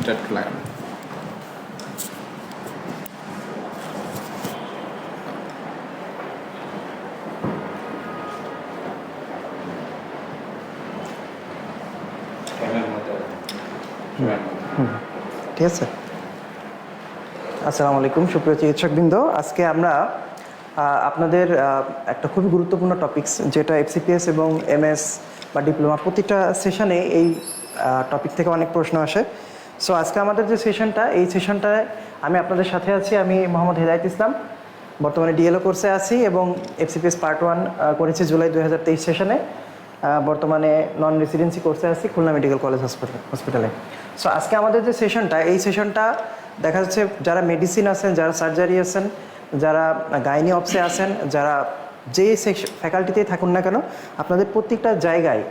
Start করলাম। ঠিক আছে। আসসালামু আলাইকুম সুপ্রিয় চিকিৎসকবৃন্দ, আজকে আমরা আপনাদের একটা খুবই গুরুত্বপূর্ণ টপিকস, যেটা এফসিপিএস এবং এমএস বা ডিপ্লোমা প্রতিটা সেশনে এই টপিক থেকে অনেক প্রশ্ন আসে। সো আজকে আমাদের যে সেশনটা, এই সেশনটায় আমি আপনাদের সাথে আছি। আমি মোহাম্মদ হেদায়েত ইসলাম, বর্তমানে ডিএলও কোর্সে আছি এবং এফসিপিএস পার্ট 1 করেছি জুলাই 2023 সেশনে। বর্তমানে নন রেসিডেন্সি কোর্সে আছি খুলনা মেডিকেল কলেজ হসপিটালে। সো আজকে আমাদের যে সেশনটা, এই সেশনটা দেখা যাচ্ছে যারা মেডিসিন আছেন, যারা সার্জারি আছেন, যারা গাইনি অপসে আছেন, যারা যে ফ্যাকাল্টিতেই থাকুন না কেন, আপনাদের প্রত্যেকটা জায়গায়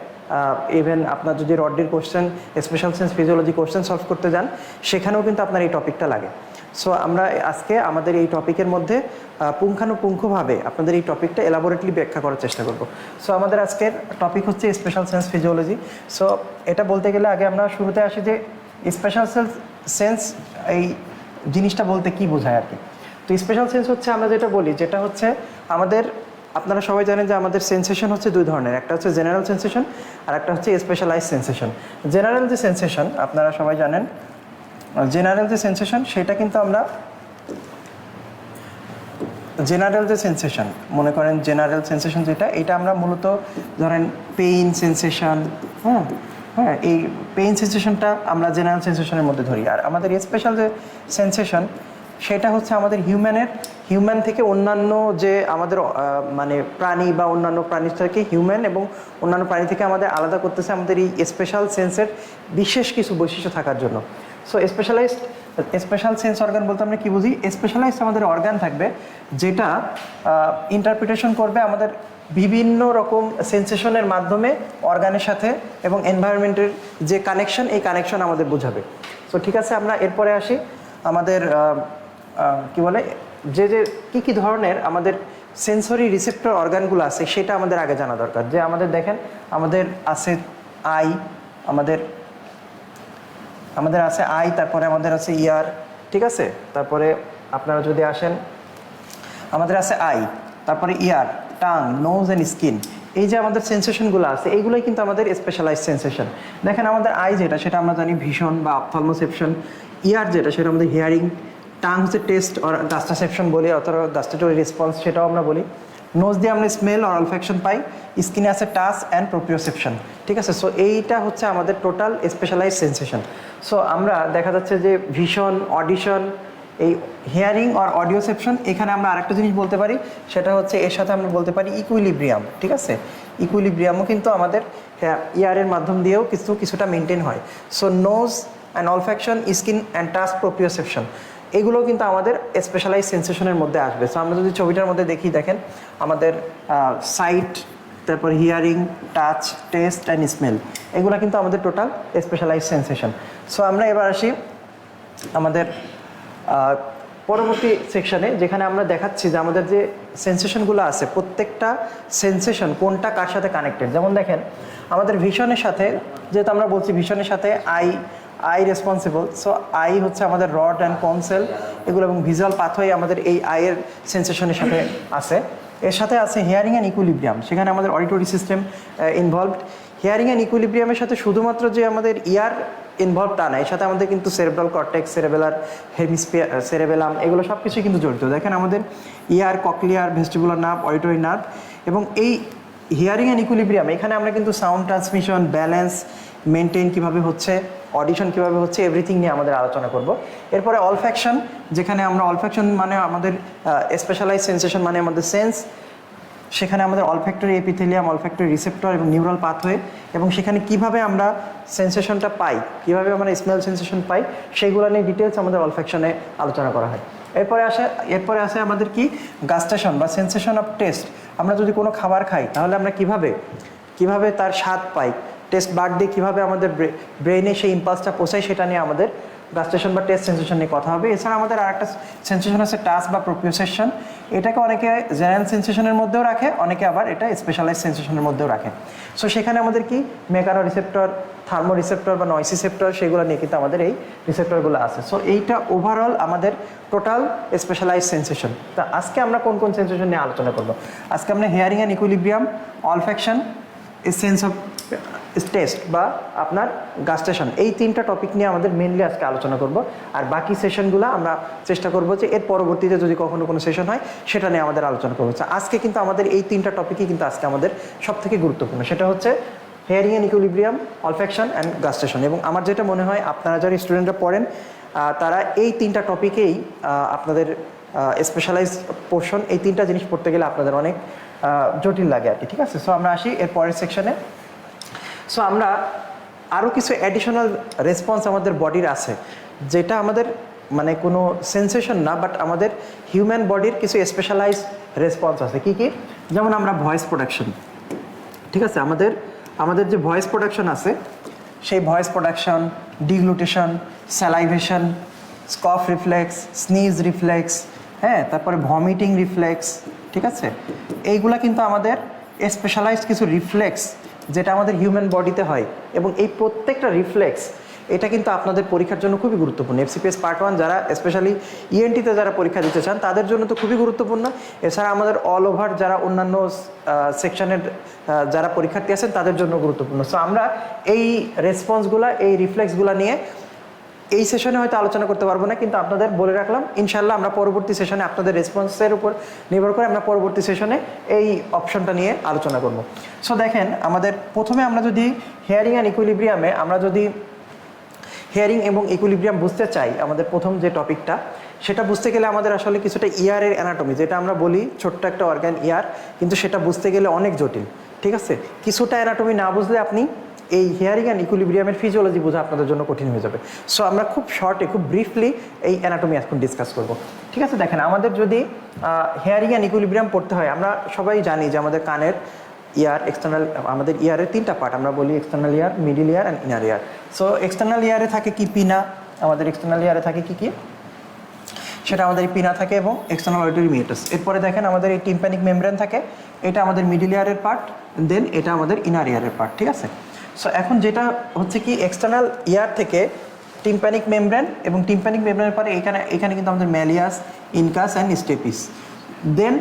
ইভেন আপনার যদি রড্ডির question, special sense physiology question solve করতে যান, সেখানেও কিন্তু আপনার এই টপিকটা লাগে। সো আমরা আজকে আমাদের এই টপিকের মধ্যে পুঙ্খানুপুঙ্খভাবে আপনাদের এই টপিকটা এলাবোরেটলি ব্যাখ্যা করার চেষ্টা করব। সো আমাদের আজকের টপিক হচ্ছে স্পেশাল সেন্স ফিজিওলজি। সো এটা বলতে গেলে আগে আমরা শুরুতে আসি যে স্পেশাল সেন্স এই জিনিসটা বলতে কি বোঝায় আর কি। তো স্পেশাল সেন্স হচ্ছে আমরা যেটা বলি, যেটা হচ্ছে আমাদের, আপনারা সবাই জানেন যে আমাদের সেন্সেশন হচ্ছে দুই ধরনের, একটা হচ্ছে জেনারেল সেন্সেশন আর একটা হচ্ছে স্পেশালাইজ সেন্সেশন। জেনারেল যে সেন্সেশন আপনারা সবাই জানেন, জেনারেল যে সেন্সেশন সেটা কিন্তু আমরা জেনারেল যে সেন্সেশন মনে করেন, জেনারেল সেন্সেশন যেটা, এটা আমরা মূলত ধরেন পেইন সেন্সেশন, এই পেইন সেন্সেশনটা আমরা জেনারেল সেন্সেশনের মধ্যে ধরি। আর আমাদের স্পেশাল যে সেন্সেশন সেটা হচ্ছে আমাদের হিউম্যান থেকে অন্যান্য যে আমাদের মানে প্রাণী বা অন্যান্য প্রাণীর থেকে হিউম্যান এবং অন্যান্য প্রাণী থেকে আমাদের আলাদা করতেছে আমাদের এই স্পেশাল সেন্সের বিশেষ কিছু বৈশিষ্ট্য থাকার জন্য। সো স্পেশাল সেন্স অর্গান বলতে আমরা কী বুঝি? স্পেশালাইজড আমাদের অর্গান থাকবে যেটা ইন্টারপ্রিটেশন করবে আমাদের বিভিন্ন রকম সেন্সেশনের মাধ্যমে অর্গানের সাথে এবং এনভায়রনমেন্টের যে কানেকশন, এই কানেকশন আমাদের বোঝাবে। সো ঠিক আছে, আমরা এরপরে আসি আমাদের কি বলে যে কী ধরনের আমাদের সেন্সরি রিসেপ্টর অর্গানগুলো আছে সেটা আমাদের আগে জানা দরকার। যে আমাদের দেখেন, আমাদের আছে আই, আমাদের আছে আই, তারপরে আমাদের আছে ইয়ার, ঠিক আছে। তারপরে আপনারা যদি আসেন, আমাদের আছে আই, তারপরে ইয়ার, টাং, নোজ অ্যান্ড স্কিন। এই যে আমাদের সেন্সেশনগুলো আছে, এইগুলোই কিন্তু আমাদের স্পেশালাইজ সেন্সেশন। দেখেন আমাদের আই যেটা, সেটা আমরা জানি ভিশন বা অপথলমোসেপশন। ইয়ার যেটা, সেটা আমাদের হিয়ারিং। টাং হচ্ছে টেস্ট অর গাস্টাসেপশন বলি, অথবা গাস্টাটরি রেসপন্স, সেটাও আমরা বলি। নোজ দিয়ে আমরা স্মেল অর অলফ্যাকশন পাই। স্কিনে আছে টাচ অ্যান্ড প্রোপ্রিওসেপশন, ঠিক আছে। সো এইটা হচ্ছে আমাদের টোটাল স্পেশালাইজ সেন্সেশন। সো আমরা দেখা যাচ্ছে যে ভিশন, অডিশন, এই হিয়ারিং অর অডিওসেপশন, এখানে আমরা আরেকটা জিনিস বলতে পারি, সেটা হচ্ছে এর সাথে আমরা বলতে পারি ইকুইলিব্রিয়াম, ঠিক আছে। ইকুইলিব্রিয়ামও কিন্তু আমাদের ইয়ারের মাধ্যম দিয়েও কিছুটা মেনটেন হয়। So nose and olfaction, skin and touch, proprioception, এগুলোও কিন্তু আমাদের স্পেশালাইজ সেন্সেশনের মধ্যে আসবে। সো আমরা যদি ছবিটার মধ্যে দেখি, দেখেন আমাদের সাইট, তারপর hearing, touch, test and smell, এগুলো কিন্তু আমাদের টোটাল স্পেশালাইজ সেন্সেশন। সো আমরা এবার আসি আমাদের পরবর্তী সেকশনে, যেখানে আমরা দেখাচ্ছি যে আমাদের যে সেন্সেশনগুলো আছে, প্রত্যেকটা সেন্সেশন কোনটা কার সাথে কানেক্টেড। যেমন দেখেন আমাদের ভিশনের সাথে, যেহেতু আমরা বলছি ভিশনের সাথে আই রেসপন্সিবল, সো আই হচ্ছে আমাদের রড অ্যান্ড কোন সেল এগুলো, এবং ভিজুয়াল পাথওয়ে আমাদের এই আইয়ের সেন্সেশনের সাথে আছে। এর সাথে আছে হিয়ারিং অ্যান্ড ইকুইলিব্রিয়াম, সেখানে আমাদের auditory system involved. Hearing and ইকুইলিব্রিয়ামের সাথে শুধুমাত্র যে আমাদের ইয়ার ইনভলভ তা না, এর সাথে আমাদের কিন্তু cerebral cortex, cerebellar hemisphere, cerebellum, এগুলো সব কিছুই কিন্তু জড়িত। দেখেন আমাদের ear, cochlear, vestibular nerve, auditory nerve, এবং এই হিয়ারিং অ্যান্ড ইকুইলিব্রিয়াম, এখানে আমরা কিন্তু সাউন্ড ট্রান্সমিশন, ব্যালেন্স মেনটেন কীভাবে হচ্ছে, অডিশন কীভাবে হচ্ছে, এভরিথিং নিয়ে আমাদের আলোচনা করব। এরপরে অলফ্যাকশন, যেখানে আমরা অলফ্যাকশন মানে আমাদের স্পেশালাইজ সেন্সেশন মানে আমাদের সেন্স, সেখানে আমাদের অলফ্যাক্টরি এপিথেলিয়াম, অলফ্যাক্টরি রিসেপ্টর এবং নিউরাল পাথওয়ে, এবং সেখানে কিভাবে আমরা সেন্সেশনটা পাই, কিভাবে আমরা স্মেল সেন্সেশন পাই, সেইগুলো নিয়ে ডিটেলস আমাদের অলফ্যাকশনে আলোচনা করা হয়। এরপরে আসে আমাদের কি গাস্টেশন বা সেন্সেশন অফ টেস্ট। আমরা যদি কোনো খাবার খাই, তাহলে আমরা কিভাবে তার স্বাদ পাই, টেস্ট বাড দিয়ে কীভাবে আমাদের ব্রেনে সেই ইম্পালসটা পৌঁছায়, সেটা নিয়ে আমাদের গাস্টেশন বা টেস্ট সেন্সেশন নিয়ে কথা হবে। এছাড়া আমাদের আরেকটা সেন্সেশন আছে টাচ বা প্রোপ্রিওসেশন। এটাকে অনেকে জেনারেল সেন্সেশনের মধ্যেও রাখে, অনেকে আবার এটা স্পেশালাইজ সেন্সেশনের মধ্যেও রাখে। সো সেখানে আমাদের কি মেকানো রিসেপ্টর, থার্মো রিসেপ্টর বা নয়েস রিসেপ্টর, সেগুলো নিয়ে কিন্তু আমাদের এই রিসেপ্টরগুলো আছে। সো এইটা ওভারঅল আমাদের টোটাল স্পেশালাইজ সেন্সেশন। তা আজকে আমরা কোন কোন সেন্সেশন নিয়ে আলোচনা করব? আজকে আমরা hearing and equilibrium, olfaction, sense of taste বা আপনার গাস্টেশন, এই তিনটা টপিক নিয়ে আমাদের মেনলি আজকে আলোচনা করব। আর বাকি সেশনগুলো আমরা চেষ্টা করব যে এর পরবর্তীতে যদি কখনো কোনো সেশন হয় সেটা নিয়ে আমাদের আলোচনা করবো। আজকে কিন্তু আমাদের এই তিনটা টপিকই কিন্তু আজকে আমাদের সব থেকে গুরুত্বপূর্ণ। সেটা হচ্ছে হিয়ারিং অ্যান্ড ইকুইলিব্রিয়াম, অলফ্যাকশন অ্যান্ড গাস্টেশন। এবং আমার যেটা মনে হয় আপনারা যারা স্টুডেন্টরা পড়েন তারা এই তিনটা টপিকেই আপনাদের স্পেশালাইজ পোর্শন, এই তিনটা জিনিস পড়তে গেলে আপনাদের অনেক জটিল লাগে আর কি। ঠিক আছে, সো আমরা আসি এর পরের সেকশনে। সো আমরা আরও কিছু অ্যাডিশনাল রেসপন্স আমাদের বডির আছে, যেটা আমাদের মানে কোনো সেন্সেশন না, বাট আমাদের হিউম্যান বডির কিছু স্পেশালাইজ রেসপন্স আছে। কি কি? যেমন আমরা ভয়েস প্রোডাকশন, ঠিক আছে, আমাদের যে ভয়েস প্রোডাকশন আছে, সেই ভয়েস প্রোডাকশন, ডিগ্লুটেশন, স্যালাইভেশন, স্কফ রিফ্লেক্স, স্নিজ রিফ্লেক্স, হ্যাঁ, তারপরে ভমিটিং রিফ্লেক্স, ঠিক আছে, এইগুলা কিন্তু আমাদের স্পেশালাইজড কিছু রিফ্লেক্স যেটা আমাদের হিউম্যান বডিতে হয়। এবং এই প্রত্যেকটা রিফ্লেক্স এটা কিন্তু আপনাদের পরীক্ষার জন্য খুবই গুরুত্বপূর্ণ। এফসিপিএস পার্ট 1 যারা স্পেশালি ইএনটিতে যারা পরীক্ষা দিতে চান তাদের জন্য তো খুবই গুরুত্বপূর্ণ। এছাড়া আমাদের অল ওভার যারা অন্যান্য সেকশনের যারা পরীক্ষার্থী আছেন তাদের জন্য গুরুত্বপূর্ণ। সো আমরা এই রেসপন্সগুলো, এই রিফ্লেক্সগুলো নিয়ে এই সেশনে হয়তো আলোচনা করতে পারবো না, কিন্তু আপনাদের বলে রাখলাম ইনশাল্লাহ আমরা পরবর্তী সেশনে আপনাদের রেসপন্সের উপর নির্ভর করে আমরা পরবর্তী সেশনে এই অপশনটা নিয়ে আলোচনা করব। সো দেখেন, আমাদের প্রথমে আমরা যদি হিয়ারিং অ্যান্ড ইকুইলিব্রিয়ামে আমরা যদি হিয়ারিং এবং ইকুইলিব্রিয়াম বুঝতে চাই, আমাদের প্রথম যে টপিকটা, সেটা বুঝতে গেলে আমাদের আসলে কিছুটা ইয়ারের অ্যানাটমি, যেটা আমরা বলি ছোট্ট একটা অর্গান ইয়ার, কিন্তু সেটা বুঝতে গেলে অনেক জটিল। ঠিক আছে, কিছুটা অ্যানাটমি না বুঝলে আপনি এই হিয়ারিং অ্যান্ড ইকুইলিব্রিয়ামের ফিজিওলজি বোঝা আপনাদের জন্য কঠিন হয়ে যাবে। সো আমরা খুব শর্টে, খুব ব্রিফলি এই অ্যানাটমি এখন ডিসকাস করব। ঠিক আছে, দেখেন, আমাদের যদি হিয়ারিং অ্যান্ড ইকুইলিব্রিয়াম পড়তে হয়, আমরা সবাই জানি যে আমাদের কানের ইয়ার, এক্সটার্নাল, আমাদের ইয়ারের তিনটা পার্ট আমরা বলি, external year, middle year and inner year. So external ইয়ারে থাকে কি? পিনা। আমাদের এক্সটার্নাল ইয়ারে থাকে কি কি? সেটা আমাদের পিনা থাকে এবং এক্সটার্নাল অডিটরি মিউটাস। এরপরে দেখেন আমাদের এই টিম্প্যানিক মেমব্রেন থাকে, এটা আমাদের মিডিল ইয়ারের পার্ট, দেন এটা আমাদের ইনার ইয়ারের পার্ট। ঠিক আছে, সো এখন যেটা হচ্ছে কি, এক্সটার্নাল ইয়ার থেকে টিম্প্যানিক মেমব্রেন, এবং টিম্প্যানিক মেমব্রেনের পরে এখানে কিন্তু আমাদের ম্যালিয়াস, ইনকাস অ্যান্ড স্টেপিস, দেন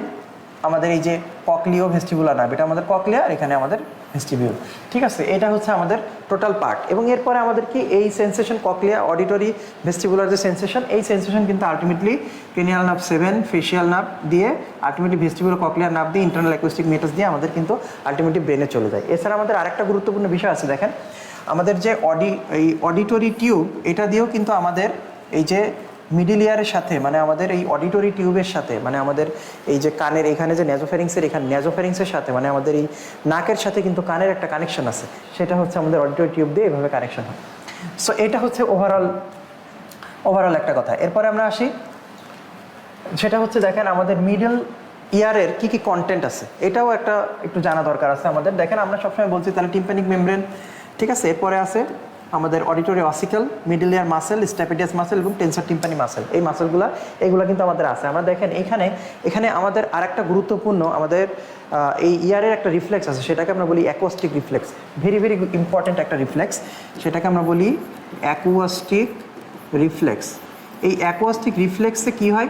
আমাদের এই যে ককলিও ভেস্টিবুলার নার্ভ, এটা আমাদের ককলিয়া, আর এখানে আমাদের ভেস্টিবিউল। ঠিক আছে, এটা হচ্ছে আমাদের টোটাল পার্ট। এবং এরপরে আমাদের কি এই সেন্সেশন, ককলিয়া, অডিটরি, ভেস্টিবুলার যে সেন্সেশন, এই সেন্সেশন কিন্তু ultimately cranial nerve 7, facial nerve দিয়ে, আলটিমেটলি ভেস্টিবুলার ককলিয়ার নার্ভ দিয়ে, ইন্টারনাল অ্যাকুস্টিক মেটাস দিয়ে আমাদের কিন্তু আলটিমেটলি ব্রেনে চলে যায়। এছাড়া আমাদের আরেকটা গুরুত্বপূর্ণ বিষয় আছে, দেখেন, আমাদের যে এই অডিটরি টিউব, এটা দিয়েও কিন্তু আমাদের এই যে মিডিল ইয়ারের সাথে, মানে আমাদের এই অডিটরি টিউবের সাথে, মানে আমাদের এই যে কানের এখানে যে ন্যাজোফ্যারিংসের, এখানে ন্যাজোফ্যারিংসের সাথে, মানে আমাদের এই নাকের সাথে কিন্তু কানের একটা কানেকশন আছে, সেটা হচ্ছে আমাদের অডিটরি টিউব দিয়ে এভাবে কানেকশন হয়। সো এটা হচ্ছে ওভারঅল একটা কথা। এরপরে আমরা আসি, সেটা হচ্ছে দেখেন আমাদের মিডল ইয়ারের কি কি কন্টেন্ট আছে, এটাও একটু জানা দরকার আছে আমাদের। দেখেন, আমরা সবসময় বলছি তাহলে টিম্প্যানিক মেমব্রেন, ঠিক আছে, এরপরে আছে আমাদের auditory ossicle, middle ear muscle, stapedius muscle এবং টেনসর টিম্পানি মাসেল। এই মাসেলগুলো এগুলো কিন্তু আমাদের আছে। আমরা দেখেন এখানে আমাদের আরেকটা গুরুত্বপূর্ণ আমাদের এই ইয়ারের একটা রিফ্লেক্স আছে, সেটাকে আমরা বলি acoustic reflex. Very very important একটা রিফ্লেক্স, সেটাকে আমরা বলি অ্যাকোয়াস্টিক রিফ্লেক্স। এই অ্যাকোয়াস্টিক রিফ্লেক্সে কি হয়,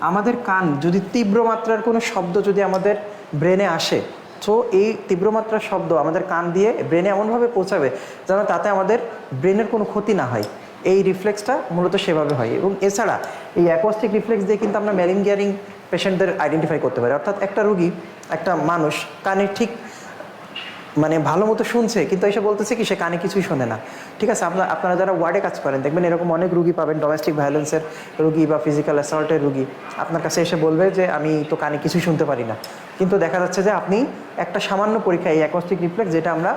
আমাদের কান যদি তীব্র মাত্রার কোনো শব্দ যদি আমাদের ব্রেনে আসে, তো এই তীব্রমাত্রার শব্দ আমাদের কান দিয়ে ব্রেনে এমনভাবে পৌঁছাবে যেন তাতে আমাদের ব্রেনের কোনো ক্ষতি না হয়। এই রিফ্লেক্সটা মূলত সেভাবে হয়। এবং এছাড়া এই অ্যাকোয়াস্টিক রিফ্লেক্স দিয়ে কিন্তু আমরা মেলিনগিয়ারিং পেশেন্টদের আইডেন্টিফাই করতে পারি। অর্থাৎ একটা মানুষ কানে ঠিক মানে ভালো মতো শুনছে, কিন্তু এসে বলতেছে কি সে কানে কিছুই শোনে না। ঠিক আছে, আপনারা যারা ওয়ার্ডে কাজ করেন দেখবেন এরকম অনেক রুগী পাবেন, ডোমেস্টিক ভায়োলেন্সের রুগী বা ফিজিক্যাল অ্যাসল্টের রুগী আপনার কাছে এসে বলবে যে আমি তো কানে কিছুই শুনতে পারি না, কিন্তু দেখা যাচ্ছে যে আপনি একটা সামান্য পরীক্ষা, এই অ্যাকোস্টিক রিফ্লেক্স, যেটা আমরা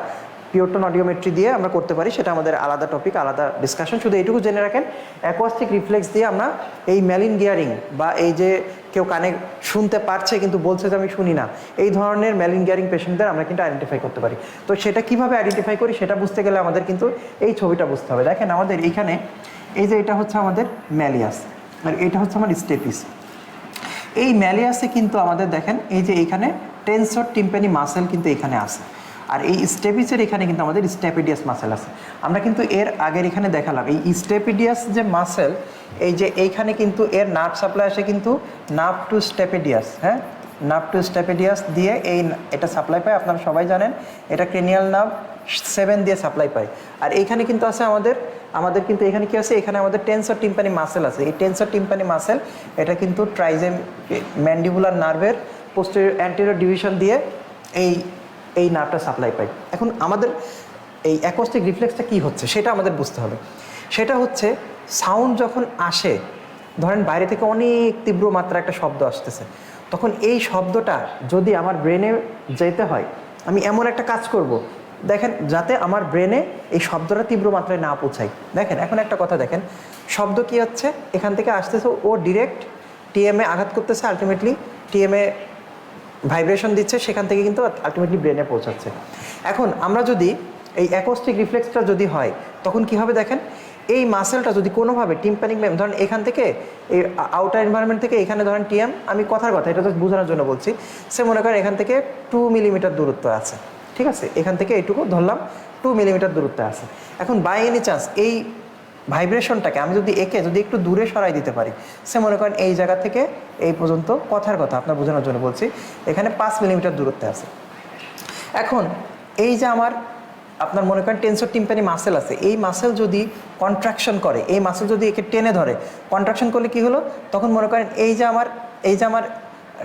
পিওরটোন অডিওমেট্রি দিয়ে আমরা করতে পারি, সেটা আমাদের আলাদা টপিক, আলাদা ডিসকাশন। শুধু এইটুকু জেনে রাখেন, অ্যাকোস্টিক রিফ্লেক্স দিয়ে আমরা এই মেলিনগিয়ারিং বা এই যে কেউ কানে শুনতে পারছে কিন্তু বলছে যে আমি শুনি না, এই ধরনের মেলিনগিয়ারিং পেশেন্টদের আমরা কিন্তু আইডেন্টিফাই করতে পারি। তো সেটা কিভাবে আইডেন্টিফাই করি সেটা বুঝতে গেলে আমাদের কিন্তু এই ছবিটা বুঝতে হবে। দেখেন, আমাদের এইখানে এই যে এটা হচ্ছে আমাদের ম্যালিয়াস, আর এটা হচ্ছে আমার স্টেপিস। এই ম্যালিয়াসে কিন্তু আমাদের দেখেন এই যে এইখানে টেনসর টিম্পানি মাসেল কিন্তু এখানে আছে, আর এই স্টেপিসের এখানে কিন্তু আমাদের স্টেপিডিয়াস মাসেল আছে। আমরা কিন্তু এর আগের এখানে দেখালাম এই স্টেপিডিয়াস যে মাসেল, এই যে এইখানে কিন্তু এর নার্ভ সাপ্লাই আসে কিন্তু নার্ভ টু স্টেপিডিয়াস, হ্যাঁ, নার্ভ টু স্টেপিডিয়াস দিয়ে এটা সাপ্লাই পায়। আপনারা সবাই জানেন এটা ক্রেনিয়াল নার্ভ 7 দিয়ে সাপ্লাই পায়। আর এইখানে কিন্তু আছে আমাদের কিন্তু এখানে কি আছে, এখানে আমাদের টেনসর টিম্পানি মাসেল আছে। এই টেনসর টিম্পানি মাসেল এটা কিন্তু ট্রাইজেম ম্যান্ডিবুলার নার্ভের পোস্টেরিয়র অ্যান্টেরিয়র ডিভিশন দিয়ে এই নার্ভটা সাপ্লাই পায়। এখন আমাদের এই অ্যাকোস্টিক রিফ্লেক্সটা কি হচ্ছে সেটা আমাদের বুঝতে হবে। সেটা হচ্ছে সাউন্ড যখন আসে, ধরেন বাইরে থেকে অনেক তীব্র মাত্রা একটা শব্দ আসতেছে, তখন এই শব্দটা যদি আমার ব্রেনে যেতে হয়, আমি এমন একটা কাজ করব দেখেন যাতে আমার ব্রেনে এই শব্দটা তীব্র মাত্রায় না পৌঁছায়। দেখেন এখন একটা কথা দেখেন, শব্দ কি হচ্ছে, এখান থেকে আসতেছে, ও ডিরেক্ট টিএমএ আঘাত করতেছে, আলটিমেটলি টিএমএ ভাইব্রেশন দিচ্ছে, সেখান থেকে কিন্তু আলটিমেটলি ব্রেনে পৌঁছাচ্ছে। এখন আমরা যদি এই অ্যাকোস্টিক রিফ্লেক্সটা যদি হয় তখন কি হবে দেখেন, এই মাসেলটা যদি কোনোভাবে টিম্পানিক মেম, ধরেন এখান থেকে এই আউটার এনভায়রনমেন্ট থেকে এখানে ধরেন টিএম, আমি কথার কথা এটা তো বোঝানোর জন্য বলছি, সে মনে করেন এখান থেকে 2 মিলিমিটার দূরত্ব আছে, ঠিক আছে, এখান থেকে এইটুকু ধরলাম 2 মিলিমিটার দূরত্বে আছে। এখন বাই এনি চান্স এই ভাইব্রেশনটাকে আমি যদি যদি একটু দূরে সরাই দিতে পারি, সে মনে করেন এই জায়গা থেকে এই পর্যন্ত, কথার কথা আপনার বোঝানোর জন্য বলছি, এখানে 5 মিলিমিটার দূরত্বে আছে। এখন এই যে আপনার মনে করেন টেনসর টিম্পানি মাসেল আছে, এই মাসেল যদি কন্ট্রাকশন করে, এই মাসেল যদি একে টেনে ধরে, কন্ট্রাকশন করলে কি হলো, তখন মনে করেন এই যে আমার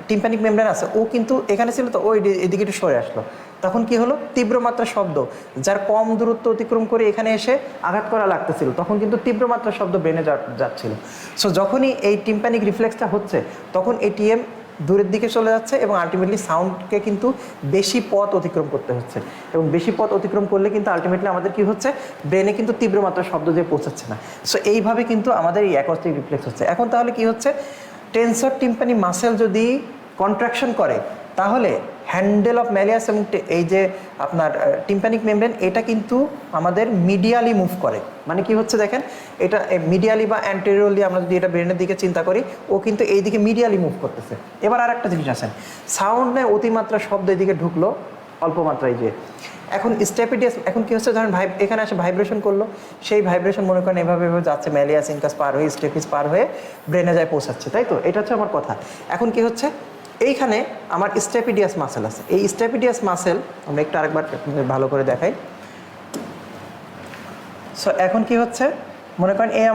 টিম্পানিক মেমব্রেন আছে, ও কিন্তু এখানে ছিল, তো ওই এদিকে একটু সরে আসলো, তখন কি হলো, তীব্র মাত্রা শব্দ যার কম দূরত্ব অতিক্রম করে এখানে এসে আঘাত করা লাগতেছিল, তখন কিন্তু তীব্র মাত্রা শব্দ ব্রেনে যাচ্ছিল। সো যখনই এই টিম্পানিক রিফ্লেক্সটা হচ্ছে, তখন এই টিএম দূরের দিকে চলে যাচ্ছে এবং আলটিমেটলি সাউন্ডকে কিন্তু বেশি পথ অতিক্রম করতে হচ্ছে, এবং বেশি পথ অতিক্রম করলে কিন্তু আলটিমেটলি আমাদের কি হচ্ছে, ব্রেনে কিন্তু তীব্র মাত্রার শব্দ যে পৌঁছাচ্ছে না। সো এইভাবে কিন্তু আমাদের এই অ্যাকোস্টিক রিফ্লেক্স হচ্ছে। এখন তাহলে কি হচ্ছে, টেনসর টিম্পানি মাসেল যদি কন্ট্রাকশন করে, তাহলে হ্যান্ডেল অফ ম্যালিয়াস এবং এই যে আপনার টিম্পানিক মেমব্রেন, এটা কিন্তু আমাদের মিডিয়ালি মুভ করে। মানে কি হচ্ছে দেখেন, এটা মিডিয়ালি বা অ্যান্টেরিয়রলি আমরা যদি এটা ব্রেনের দিকে চিন্তা করি, ও কিন্তু এই দিকে মিডিয়ালি মুভ করতেছে। এবার আর একটা জিনিস আছেন, সাউন্ডে অতিমাত্রা শব্দ এদিকে ঢুকলো অল্প মাত্রায় গিয়ে, এখন স্টেপিডিয়াস, এখন কি হচ্ছে, ধরেন এখানে এসে ভাইব্রেশন করলো, সেই ভাইব্রেশন মনে করেন এভাবে যাচ্ছে, ম্যালিয়াস ইনকাস পার হয়ে স্টেপিস পার হয়ে ব্রেনে যায় পৌঁছাচ্ছে, তাই তো? এটা হচ্ছে আমার কথা। এখন কি হচ্ছে, এইখানে আমার স্টেপিডিয়াস মাসেল আছে, এই স্টেপিডিয়াস মাসেল আমরা একটু আরেকবার ভালো করে দেখাই। সো এখন কি হচ্ছে, মনে করেন এই